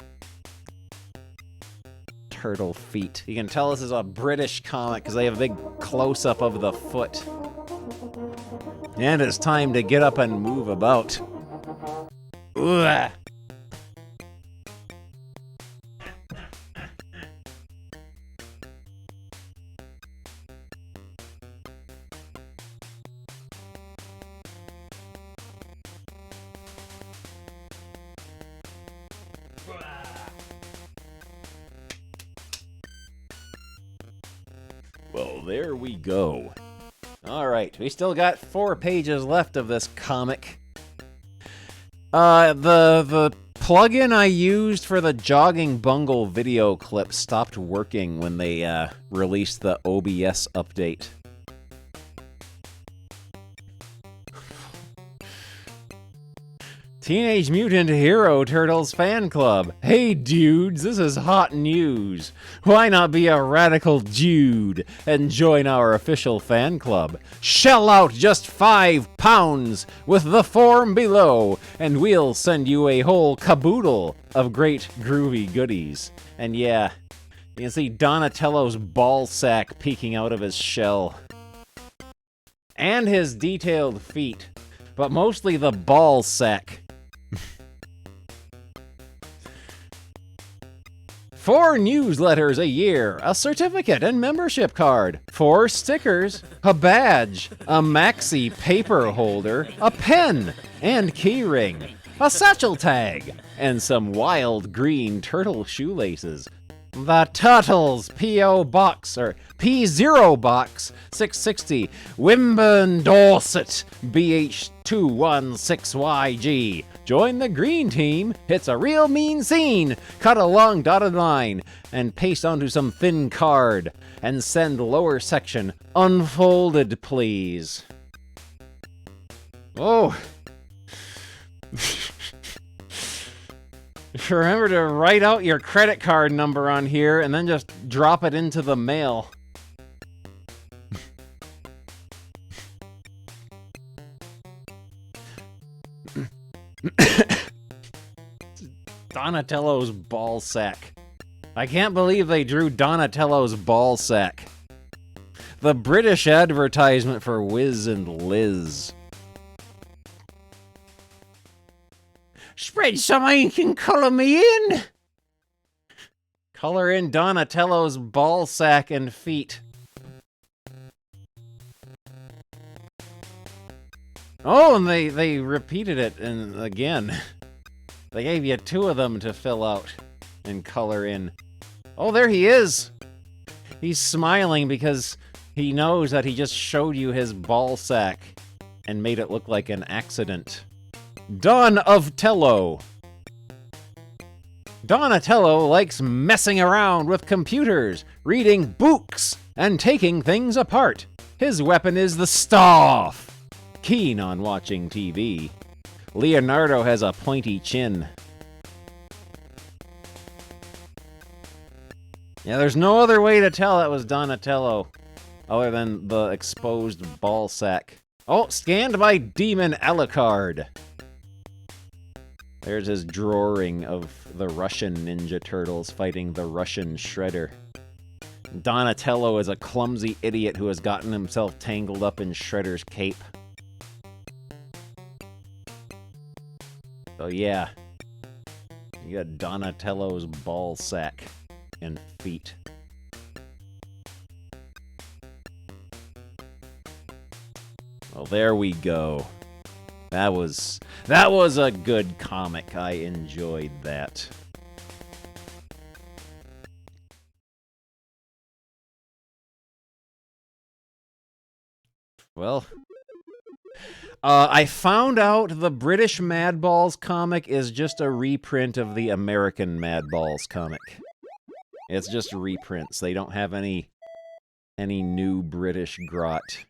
Turtle feet. You can tell this is a British comic because they have a big close-up of the foot. And it's time to get up and move about. Ugh. Well, there we go. Alright, we still got 4 pages left of this comic. The plugin I used for the Jogging Bungle video clip stopped working when they released the OBS update. Teenage Mutant Hero Turtles Fan Club. Hey dudes, this is hot news. Why not be a radical dude and join our official fan club? Shell out just £5 with the form below, and we'll send you a whole caboodle of great groovy goodies. And yeah, you can see Donatello's ball sack peeking out of his shell. And his detailed feet, but mostly the ball sack. 4 newsletters a year, a certificate and membership card, 4 stickers, a badge, a maxi paper holder, a pen, and keyring, a satchel tag, and some wild green turtle shoelaces. The Turtles P.O. Box, or P0 Box 660, Wimborne, Dorset, BH216YG. Join the green team, it's a real mean scene. Cut a long dotted line and paste onto some thin card and send lower section unfolded, please. Oh. Remember to write out your credit card number on here and then just drop it into the mail. Donatello's ball sack. I can't believe they drew Donatello's ball sack. The British advertisement for Wiz and Liz. Spread some ink and color me in. Color in Donatello's ball sack and feet. Oh, and they repeated it and again. They gave you 2 of them to fill out and color in. Oh, there he is. He's smiling because he knows that he just showed you his ball sack and made it look like an accident. Don of Tello. Donatello likes messing around with computers, reading books, and taking things apart. His weapon is the staff. Keen on watching TV. Leonardo has a pointy chin. Yeah, there's no other way to tell that was Donatello other than the exposed ball sack. Oh, scanned by Demon Alucard. There's his drawing of the Russian Ninja Turtles fighting the Russian Shredder. Donatello is a clumsy idiot who has gotten himself tangled up in Shredder's cape. So yeah, you got Donatello's ball sack and feet. Well, there we go. That was a good comic. I enjoyed that. Well, I found out the British Madballs comic is just a reprint of the American Madballs comic. It's just reprints. They don't have any new British grot.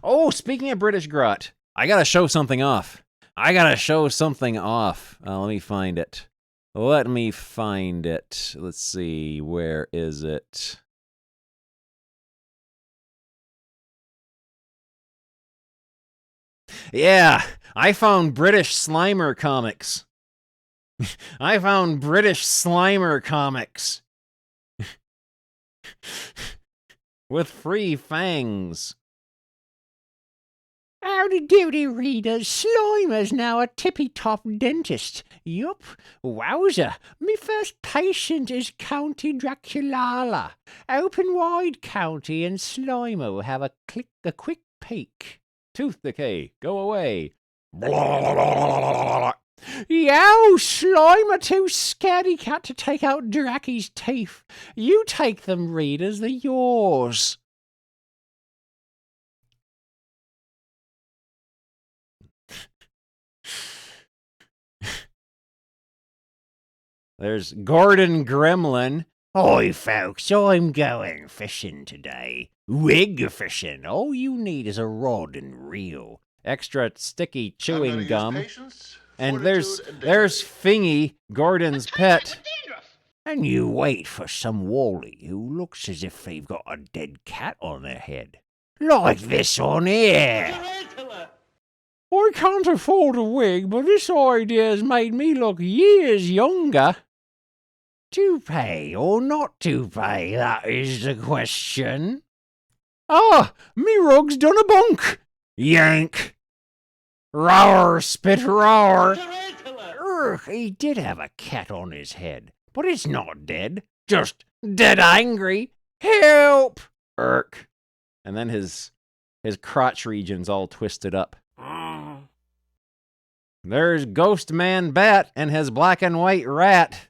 Oh, speaking of British grot, I gotta show something off. Let me find it. Let's see, where is it? Yeah, I found British Slimer comics. With free fangs. Howdy doody, readers. Slimer's now a tippy-top dentist. Yup. Wowzer. Me first patient is County Draculala. Open wide County and Slimer will have a quick peek. Tooth decay. Go away. Yow, Slimer too scaredy cat to take out Dracky's teeth. You take them, readers. They're yours. There's Gordon Gremlin. Oi, folks, I'm going fishing today. Wig fishing. All you need is a rod and reel. Extra sticky chewing gum. And there's Fingy, Gordon's pet. And you wait for some wally who looks as if they've got a dead cat on their head. Like this one here. I can't afford a wig, but this idea has made me look years younger. Toupee or not toupee, that is the question. Ah, me rug's done a bunk. Yank. Roar, spit roar. He did have a cat on his head, but it's not dead. Just dead angry. Help! Irk. And then his crotch region's all twisted up. There's Ghost Man Bat and his black and white rat.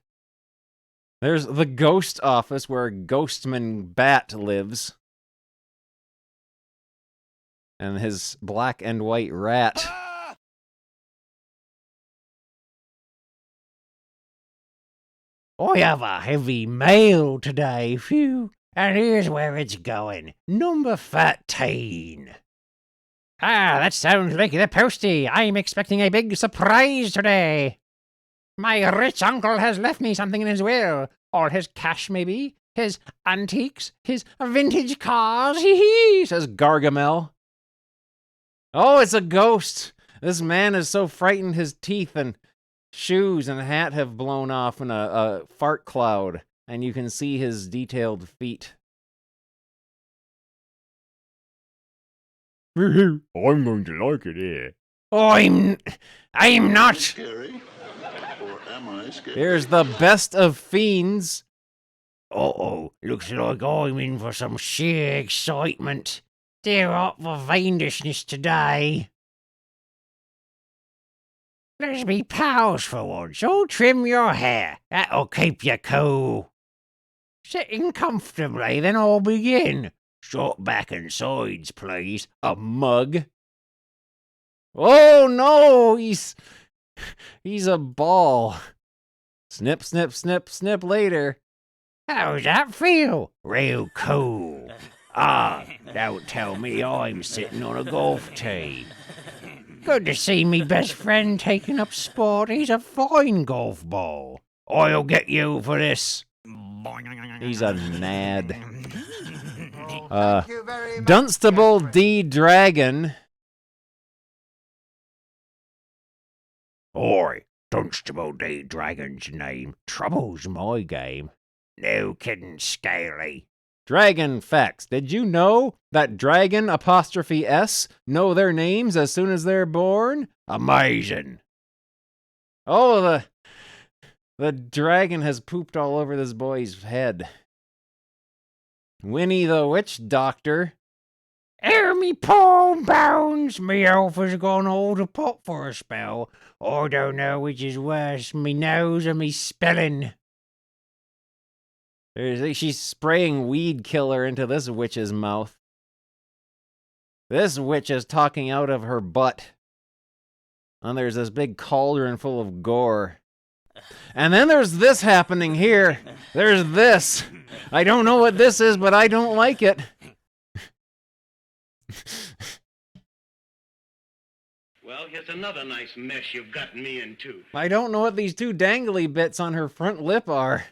There's the ghost office where Ghostman Bat lives. And his black and white rat. I have a heavy mail today, phew. And here's where it's going. Number 13. Ah, that sounds like the postie. I'm expecting a big surprise today. My rich uncle has left me something in his will. All his cash, maybe. His antiques. His vintage cars. Hee hee, says Gargamel. Oh, it's a ghost. This man is so frightened his teeth and shoes and hat have blown off in a fart cloud. And you can see his detailed feet. I'm going to like it here. I'm not. Scary? Or am I scary? Here's the best of fiends. Uh-oh, looks like I'm in for some sheer excitement. They're up for fiendishness today. Let's be pals for once. Oh, trim your hair. That'll keep you cool. Sitting comfortably, then I'll begin. Short back and sides, please. A mug. Oh no, he's a ball. Snip, snip, snip, snip later. How's that feel? Real cool. Ah, don't tell me I'm sitting on a golf tee. Good to see me best friend taking up sport. He's a fine golf ball. I'll get you for this. He's a nad. Dunstable D. Dragon. Oi, Dunstable D. Dragon's name. Trouble's my game. No kidding, Scaly. Dragon facts. Did you know that Dragon 'S know their names as soon as they're born? Amazing. Oh, the dragon has pooped all over this boy's head. Winnie the Witch Doctor. Hear me poor bones, me elf has gone hold a pot for a spell. I don't know which is worse, me nose or me spelling. She's spraying weed killer into this witch's mouth. This witch is talking out of her butt. And there's this big cauldron full of gore. And then there's this happening here. There's this. I don't know what this is, but I don't like it. Well, here's another nice mess you've gotten me into. I don't know what these two dangly bits on her front lip are.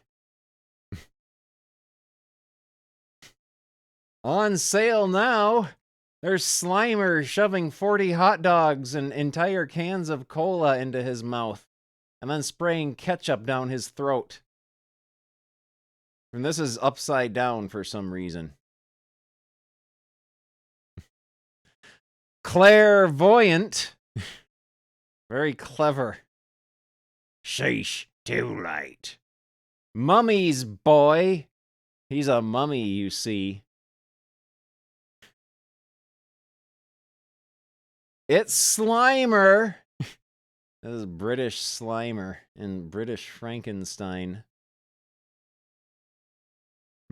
On sale now. There's Slimer shoving 40 hot dogs and entire cans of cola into his mouth, and then spraying ketchup down his throat. And this is upside down for some reason. Clairvoyant. Very clever. Sheesh, too late. Mummy's boy. He's a mummy, you see. It's Slimer. This is British Slimer and British Frankenstein.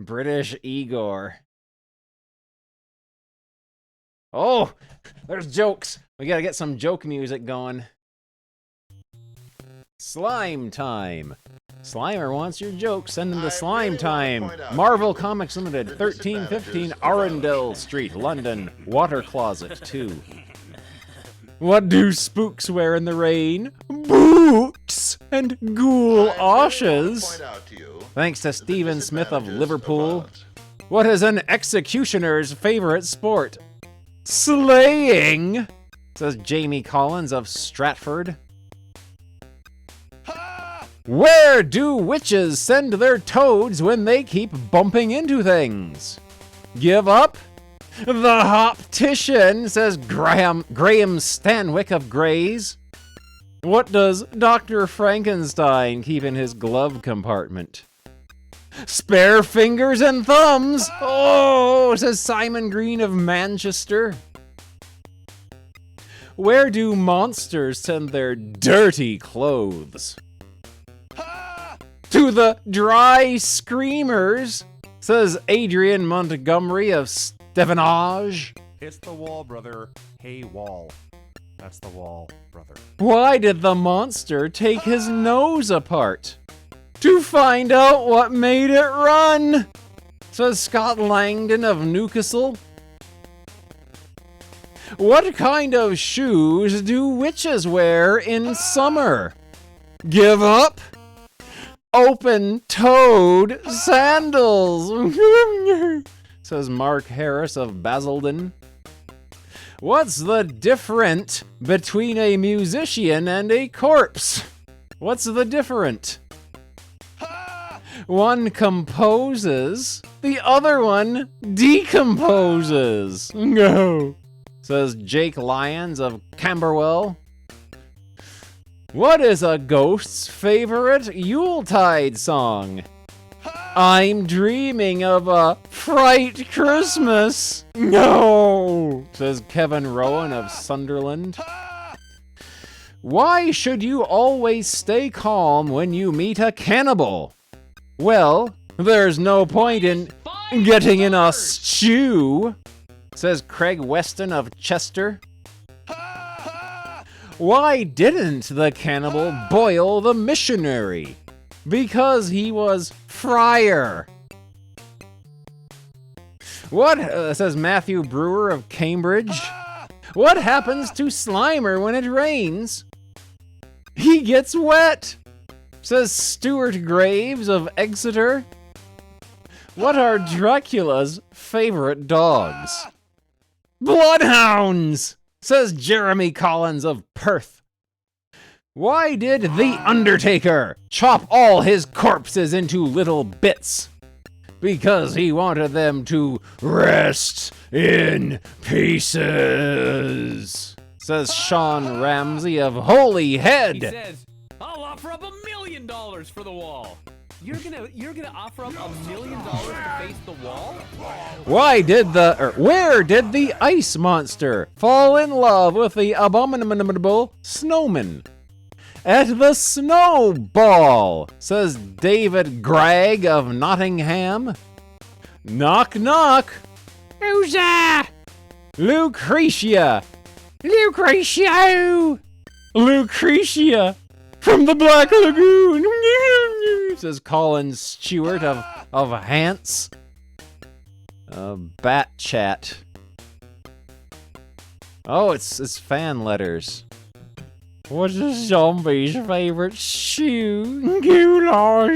British Igor. Oh, there's jokes. We gotta get some joke music going. Slime time. Slimer wants your jokes. Send him to Slime Time. Marvel Comics Limited, 1315 Arundel Street, London. Water Closet 2. What do spooks wear in the rain? Boots and ghoul ashes. Thanks to Stephen Smith of Liverpool. What is an executioner's favorite sport? Slaying, says Jamie Collins of Stratford. Where do witches send their toads when they keep bumping into things? Give up? The Hoptician, says Graham Stanwyck of Grays. What does Dr. Frankenstein keep in his glove compartment? Spare fingers and thumbs. Oh, says Simon Green of Manchester. Where do monsters send their dirty clothes? To the dry screamers, says Adrian Montgomery of Stevenage. It's the wall, brother. Hey, wall. That's the wall, brother. Why did the monster take his nose apart? To find out what made it run, says Scott Langdon of Newcastle. What kind of shoes do witches wear in summer? Give up? Open-toed sandals, says Mark Harris of Basildon. What's the difference between a musician and a corpse? What's the difference? One composes, the other one decomposes. No, says Jake Lyons of Camberwell. What is a ghost's favorite Yuletide song? I'm dreaming of a fright Christmas. No, says Kevin Rowan of Sunderland. Why should you always stay calm when you meet a cannibal? Well, there's no point in getting in a stew, says Craig Weston of Chester. Why didn't the cannibal boil the missionary? Because he was friar. What, says Matthew Brewer of Cambridge. What happens to Slimer when it rains? He gets wet, says Stuart Graves of Exeter. What are Dracula's favorite dogs? Bloodhounds, says Jeremy Collins of Perth. Why did The Undertaker chop all his corpses into little bits? Because he wanted them to rest in pieces, says Sean Ramsey of Holy Head. He says, I'll offer up $1 million for the wall. You're gonna offer up $1 million to face the wall? Where did the ice monster fall in love with the abominable snowman? At the snowball, says David Gregg of Nottingham. Knock knock. Who's there? Lucretia! Lucretio! Lucretia! From the Black Lagoon! Says Colin Stewart of Hants. Bat chat. Oh, it's fan letters. What's a zombie's favorite shoe? Goulash.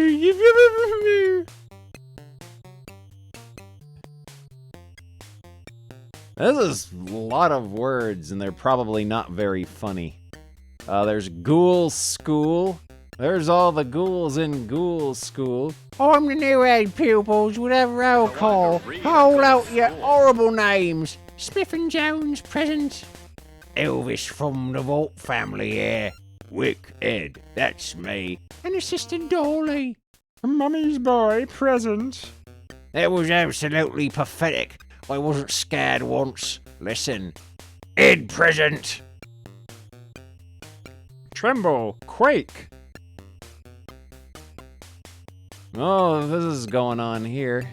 This is a lot of words, and they're probably not very funny. There's Ghoul School. There's all the ghouls in Ghoul School. I'm the new head pupils, whatever I'll call. Hold out your horrible names. Smith and Jones present. Elvis from the Vault family here. Wick Ed, that's me. And Assistant Dolly. Mummy's boy present. That was absolutely pathetic. I wasn't scared once. Listen. Ed present. Tremble, quake. Oh, this is going on here.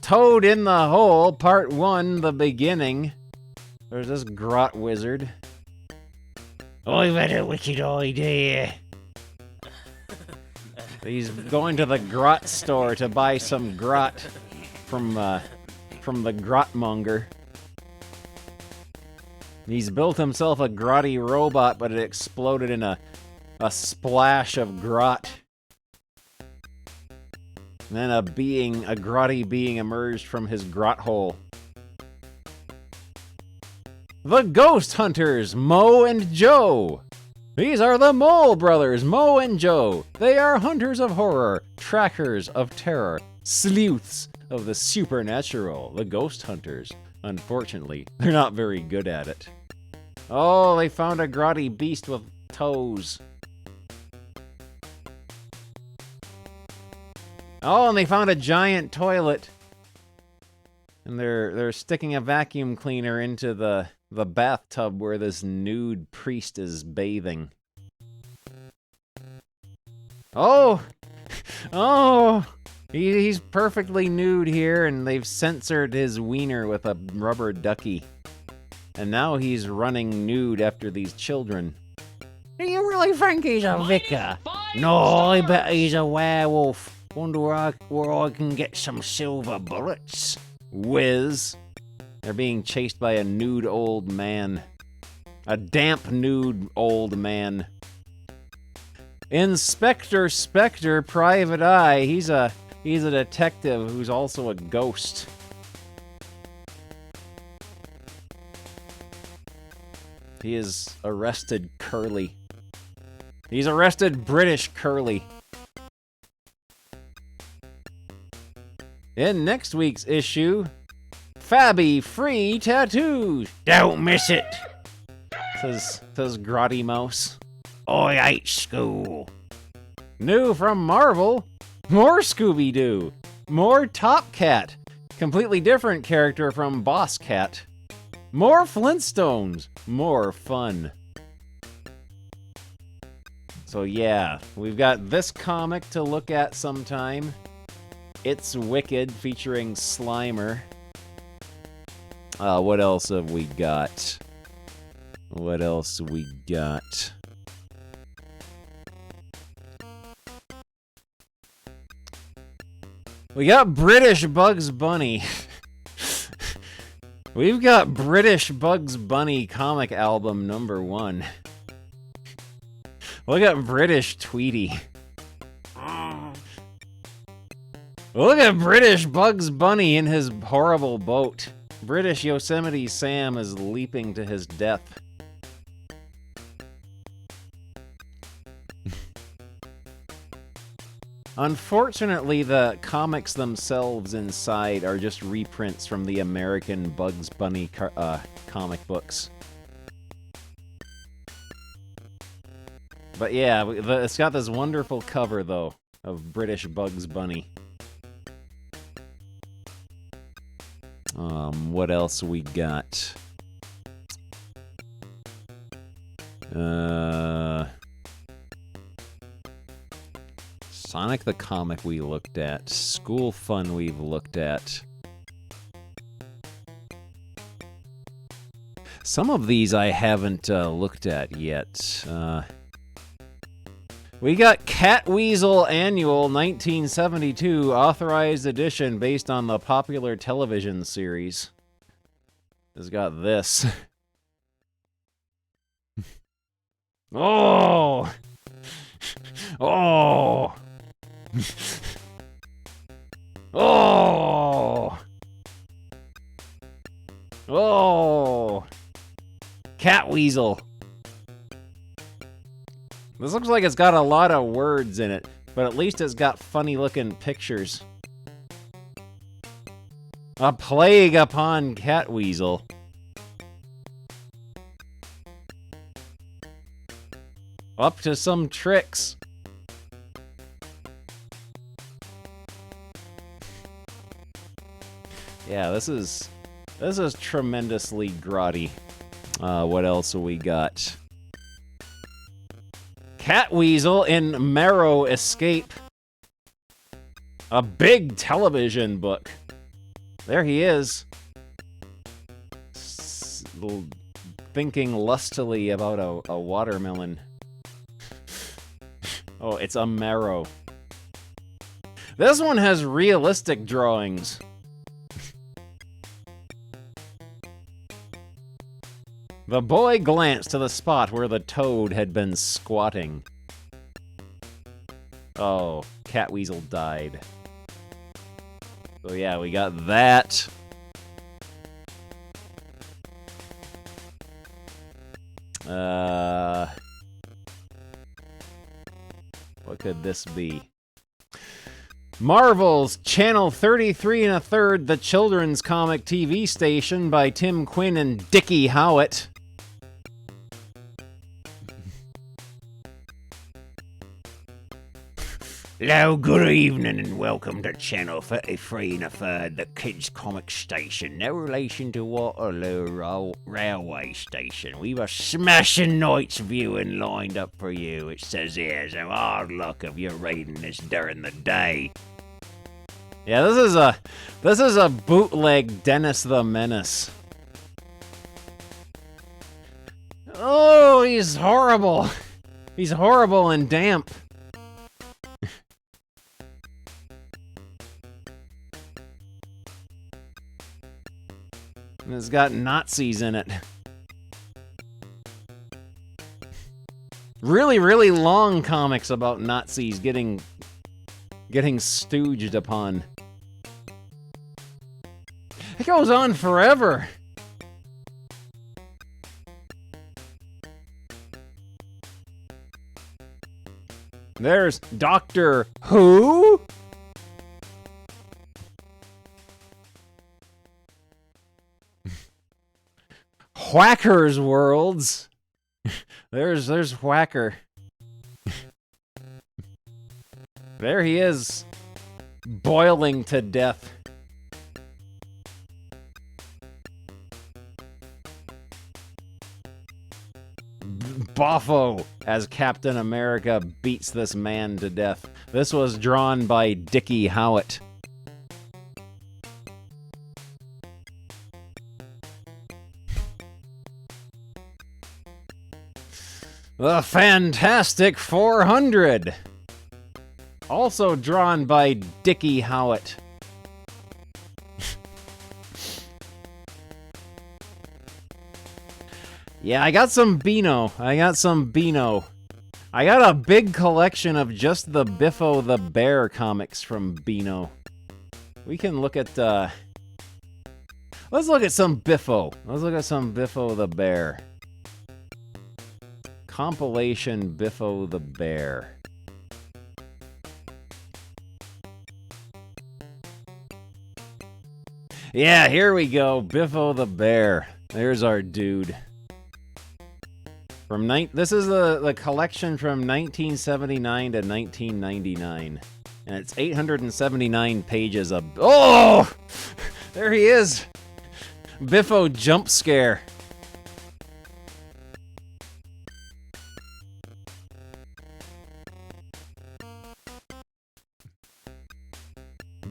Toad in the Hole, Part 1, the beginning. There's this grot wizard. I've had a wicked idea. He's going to the grot store to buy some grot from the grotmonger. He's built himself a grotty robot, but it exploded in a splash of grot. And then a grotty being emerged from his grot hole. The Ghost Hunters, Mo and Joe. These are the Mole brothers, Mo and Joe. They are hunters of horror, trackers of terror, sleuths of the supernatural, the Ghost Hunters. Unfortunately, they're not very good at it. Oh, they found a grotty beast with toes. Oh, and they found a giant toilet. And they're sticking a vacuum cleaner into the bathtub where this nude priest is bathing. Oh! Oh! He's perfectly nude here, and they've censored his wiener with a rubber ducky. And now he's running nude after these children. Do you really think he's a vicar? No, I bet he's a werewolf. Wonder where I can get some silver bullets. Whiz. They're being chased by a nude old man. A damp nude old man. Inspector Spectre Private Eye. He's a detective who's also a ghost. He has arrested Curly. He's arrested British Curly. In next week's issue, Fabby free tattoos. Don't miss it. Says Grotty Mouse. I hate school. New from Marvel, more Scooby-Doo, more Top Cat, completely different character from Boss Cat. More Flintstones, more fun. So yeah, we've got this comic to look at sometime. It's Wicked, featuring Slimer. What else have we got? What else we got? We got British Bugs Bunny. We've got British Bugs Bunny comic album #1. Look at British Tweety. Look at British Bugs Bunny in his horrible boat. British Yosemite Sam is leaping to his death. Unfortunately, the comics themselves inside are just reprints from the American Bugs Bunny comic books. But yeah, it's got this wonderful cover, though, of British Bugs Bunny. What else we got? Sonic the Comic we looked at. School Fun we've looked at. Some of these I haven't looked at yet. We got Catweasel Annual 1972 Authorized Edition based on the popular television series. It's got this. Oh! Oh! Oh! Oh! Catweasel. This looks like it's got a lot of words in it, but at least it's got funny looking pictures. A plague upon Catweasel. Up to some tricks. Yeah, this is tremendously grotty. What else have we got? Catweasel in Marrow Escape. A big television book. There he is. Thinking lustily about a watermelon. Oh, it's a marrow. This one has realistic drawings. The boy glanced to the spot where the toad had been squatting. Oh, Catweasel died. So yeah, we got that. What could this be? Marvel's Channel 33 1/3, the children's comic TV station by Tim Quinn and Dickie Howitt. Hello, good evening, and welcome to Channel 33 1/3, the kids' comic station. No relation to Waterloo Railway Station. We've a smashing night's viewing lined up for you. It says here, so hard luck if you're reading this during the day. Yeah, this is a bootleg Dennis the Menace. Oh, he's horrible. He's horrible and damp. And it's got Nazis in it. Really, really long comics about Nazis getting stooged upon. It goes on forever. There's Doctor Who? Whacker's Worlds. There's Whacker. There he is, boiling to death. Boffo as Captain America beats this man to death. This was drawn by Dickie Howitt. The Fantastic 400. Also drawn by Dickie Howitt. Yeah, I got some Beano. I got a big collection of just the Biffo the Bear comics from Beano. We can look at, let's look at some Biffo. Let's look at some Biffo the Bear. Compilation Biffo the Bear. Yeah, here we go. Biffo the Bear. There's our dude. This is the collection from 1979 to 1999. And it's 879 pages of... Oh! There he is! Biffo jump scare.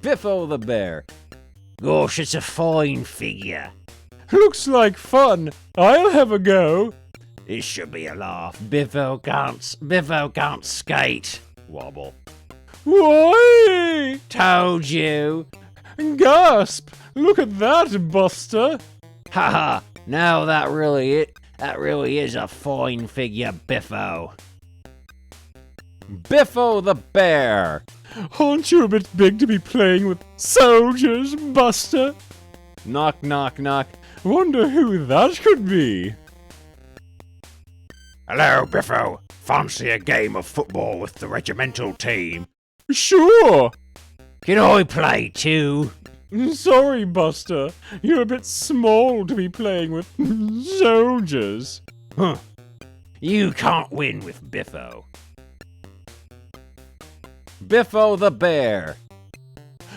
Biffo the Bear. Gosh, it's a fine figure. Looks like fun. I'll have a go. This should be a laugh. Biffo can't skate. Wobble. Why? Told you. Gasp! Look at that, Buster. Haha. Now that really is a fine figure, Biffo. Biffo the bear. Aren't you a bit big to be playing with soldiers, Buster? Knock, knock, knock. Wonder who that could be. Hello, Biffo. Fancy a game of football with the regimental team? Sure. Can I play too? Sorry, Buster. You're a bit small to be playing with soldiers. Huh. You can't win with Biffo. Biffo the bear.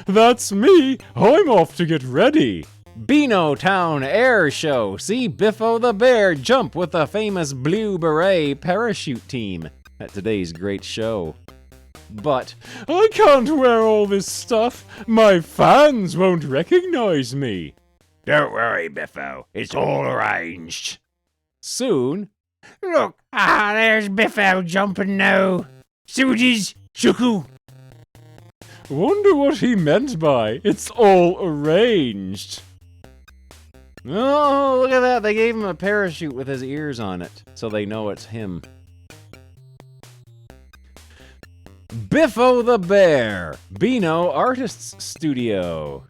That's me. I'm off to get ready. Beano Town Air Show. See Biffo the bear jump with the famous Blue Beret parachute team at today's great show. But I can't wear all this stuff. My fans won't recognize me. Don't worry, Biffo. It's all arranged. Soon. Look, there's Biffo jumping now. Soldiers, shuku. Wonder what he meant by it's all arranged. Oh, look at that. They gave him a parachute with his ears on it, so they know it's him. Biffo the bear. Beano Artists Studio.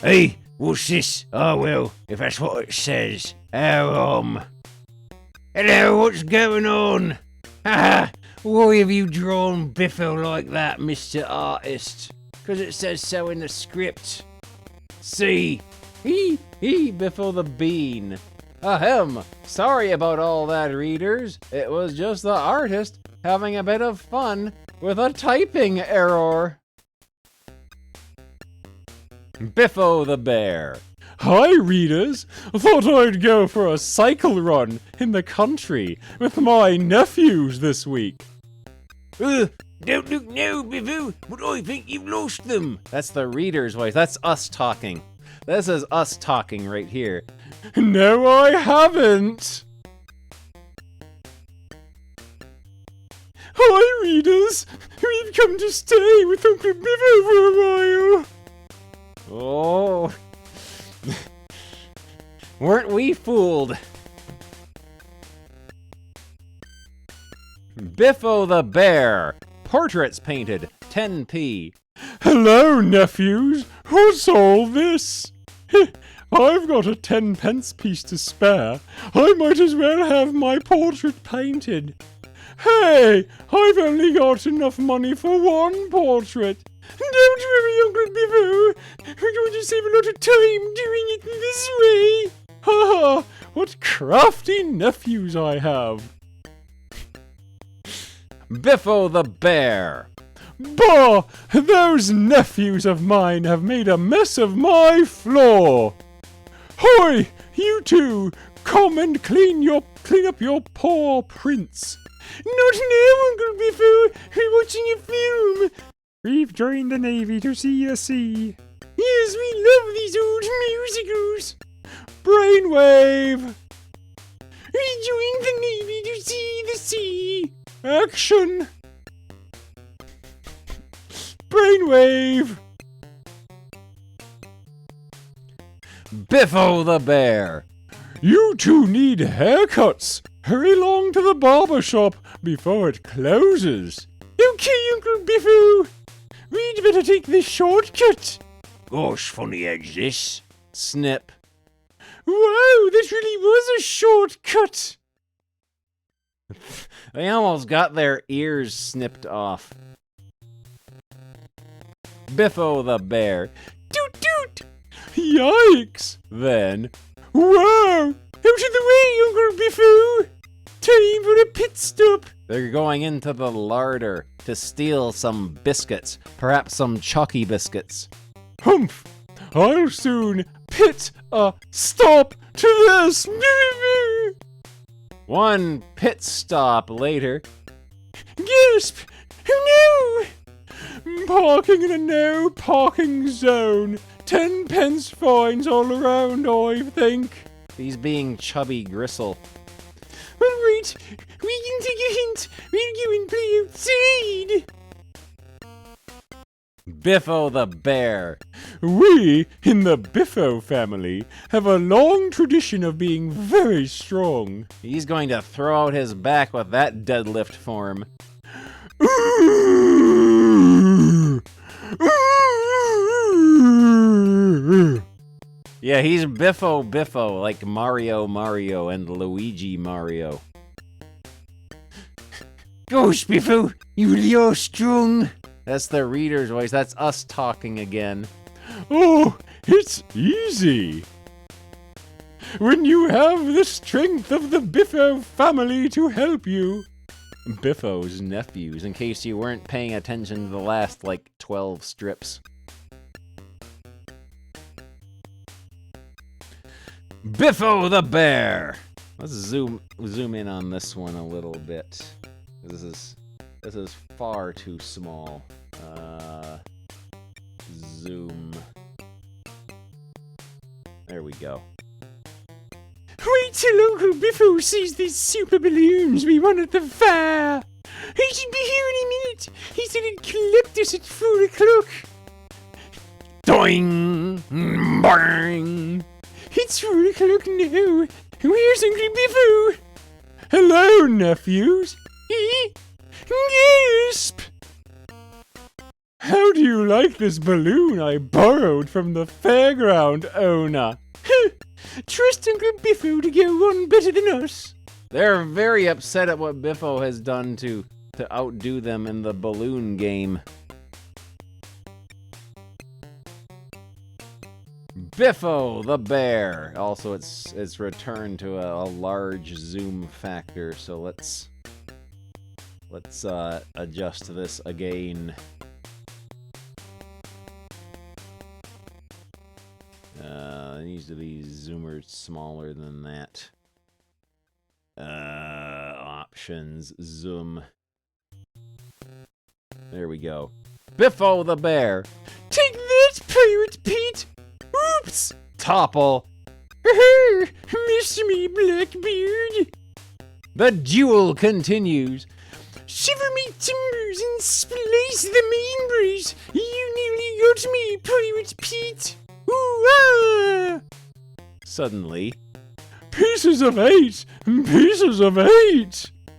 Hey, what's this? Oh, well, if that's what it says. Hello, what's going on? Haha, why have you drawn Biffo like that, Mr. Artist? Because it says so in the script. See? Biffo the bean. Ahem. Sorry about all that, readers. It was just the artist having a bit of fun with a typing error. Biffo the bear. Hi, readers. Thought I'd go for a cycle run in the country with my nephews this week. Don't look now, Biffo, but I think you've lost them. That's the reader's voice. That's us talking. This is us talking right here. No, I haven't. Hi, readers. We've come to stay with Uncle Biffo for a while. Oh. Weren't we fooled? Biffo the bear. Portraits painted. 10p. Hello, nephews. What's all this? I've got a 10-pence piece to spare. I might as well have my portrait painted. Hey, I've only got enough money for one portrait. Don't worry, Uncle Biffo. We're going to save a lot of time doing it this way. Ha ha, what crafty nephews I have. Biffo the bear. Bah! Those nephews of mine have made a mess of my floor. Hoi! You two! Come and clean up your paw prints. Not now, Uncle Biffo! We're watching a film! We've joined the Navy to see the sea. Yes, we love these old musicals! Brainwave! We joined the Navy to see the sea! Action! Brainwave! Biffo the bear. You two need haircuts. Hurry along to the barber shop before it closes. Okay, Uncle Biffo. We'd better take this shortcut. Gosh, funny edge this. Snip. Wow, this really was a shortcut. They almost got their ears snipped off. Biffo the bear. Toot toot! Yikes! Then, whoa! Out of the way, Uncle Biffo! Time for a pit stop! They're going into the larder to steal some biscuits, perhaps some chalky biscuits. Humph! I'll soon pit a stop to this! One pit stop later. Gasp! Oh no! Parking in a no parking zone. 10 pence fines all around, I think. He's being chubby gristle. Alright, we can take a hint. We'll go and play outside. Biffo the bear. We, in the Biffo family, have a long tradition of being very strong. He's going to throw out his back with that deadlift form. Yeah, he's Biffo, like Mario and Luigi Mario. Gosh, Biffo, you're strong. That's the reader's voice. That's us talking again. Oh, it's easy. When you have the strength of the Biffo family to help you. Biffo's nephews, in case you weren't paying attention to the last, 12 strips. Biffo the bear! Let's zoom in on this one a little bit. This is far too small. Zoom. There we go. Wait till Uncle Biffo sees these super balloons we won at the fair. He should be here any minute. He said he'd collect us at 4 o'clock. Doing! Boing! It's 4 o'clock now. Where's Uncle Biffo? Hello, nephews. Gasp! How do you like this balloon I borrowed from the fairground owner? Trust Uncle Biffo to go one better than us. They're very upset at what Biffo has done to outdo them in the balloon game. Biffo the bear. Also, it's returned to a large zoom factor. So let's adjust this again. It needs to be zoomer smaller than that. Options, zoom. There we go. Biffo the bear. Take that, Pirate Pete. Oops. Topple. Miss me, Blackbeard. The duel continues. Shiver me timbers and splice the mainbrace. You nearly got me, Pirate Pete. Ooh-ah! Suddenly, pieces of 8! Pieces of 8!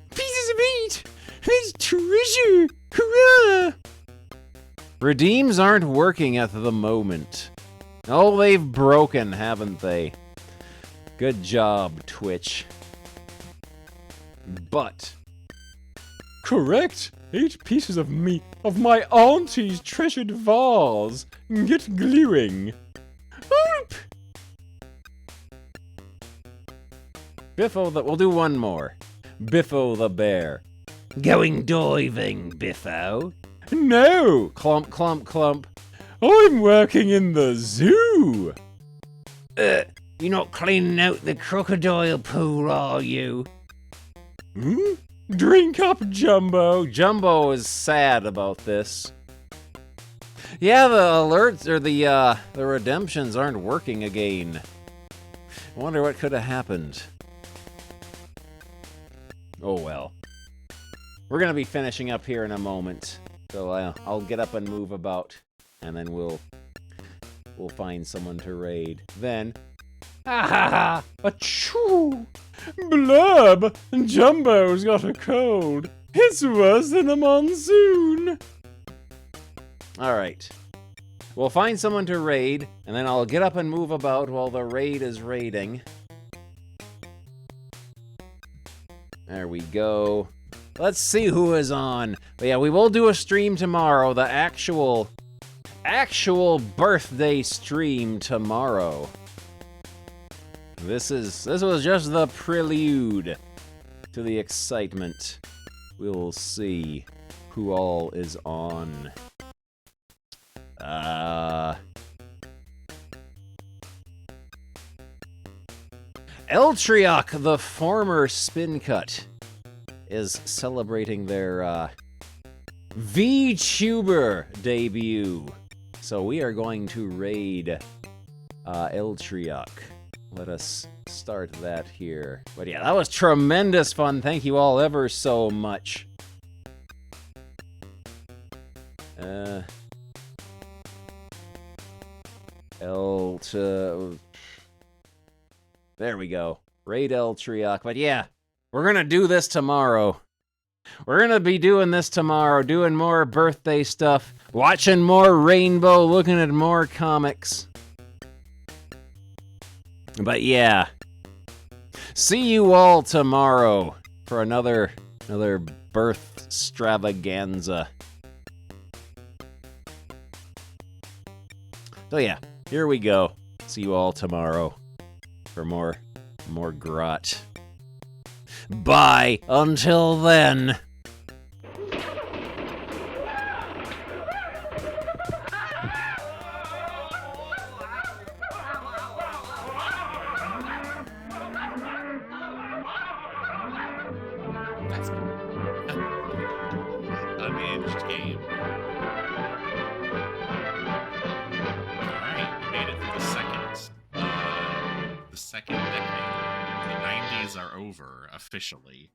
Pieces of 8! There's treasure! Hurrah! redeems aren't working at the moment. Oh, they've broken, haven't they? Good job, Twitch. But correct! 8 pieces of my auntie's treasured vase. Get gluing. Oop! Biffo we'll do one more. Biffo the bear. Going diving, Biffo? No! Clump, clump, clump. I'm working in the zoo. You're not cleaning out the crocodile pool, are you? Hmm? Drink up, Jumbo. Jumbo is sad about this. Yeah, the alerts or the redemptions aren't working again. I wonder what could have happened. Oh well. We're gonna be finishing up here in a moment, so I'll get up and move about, and then we'll find someone to raid. Then, ha ha ha! Achoo! Blurb! Jumbo's got a cold. It's worse than a monsoon. All right. We'll find someone to raid, and then I'll get up and move about while the raid is raiding. There we go. Let's see who is on. But yeah, we will do a stream tomorrow. The actual birthday stream tomorrow. This was just the prelude to the excitement. We'll see who all is on. Eltriok, the former Spin Cut, is celebrating their VTuber debut. So we are going to raid Eltriok. let us start that here. But yeah, that was tremendous fun. Thank you all ever so much. There we go. Raid El Triac. But yeah, we're gonna do this tomorrow. We're gonna be doing this tomorrow, doing more birthday stuff, watching more Rainbow, looking at more comics. But yeah, see you all tomorrow for another birth extravaganza. So yeah, here we go. See you all tomorrow for more grot. Bye until then. Unhinged game. Alright, we made it to the second decade. The 90s are over, officially.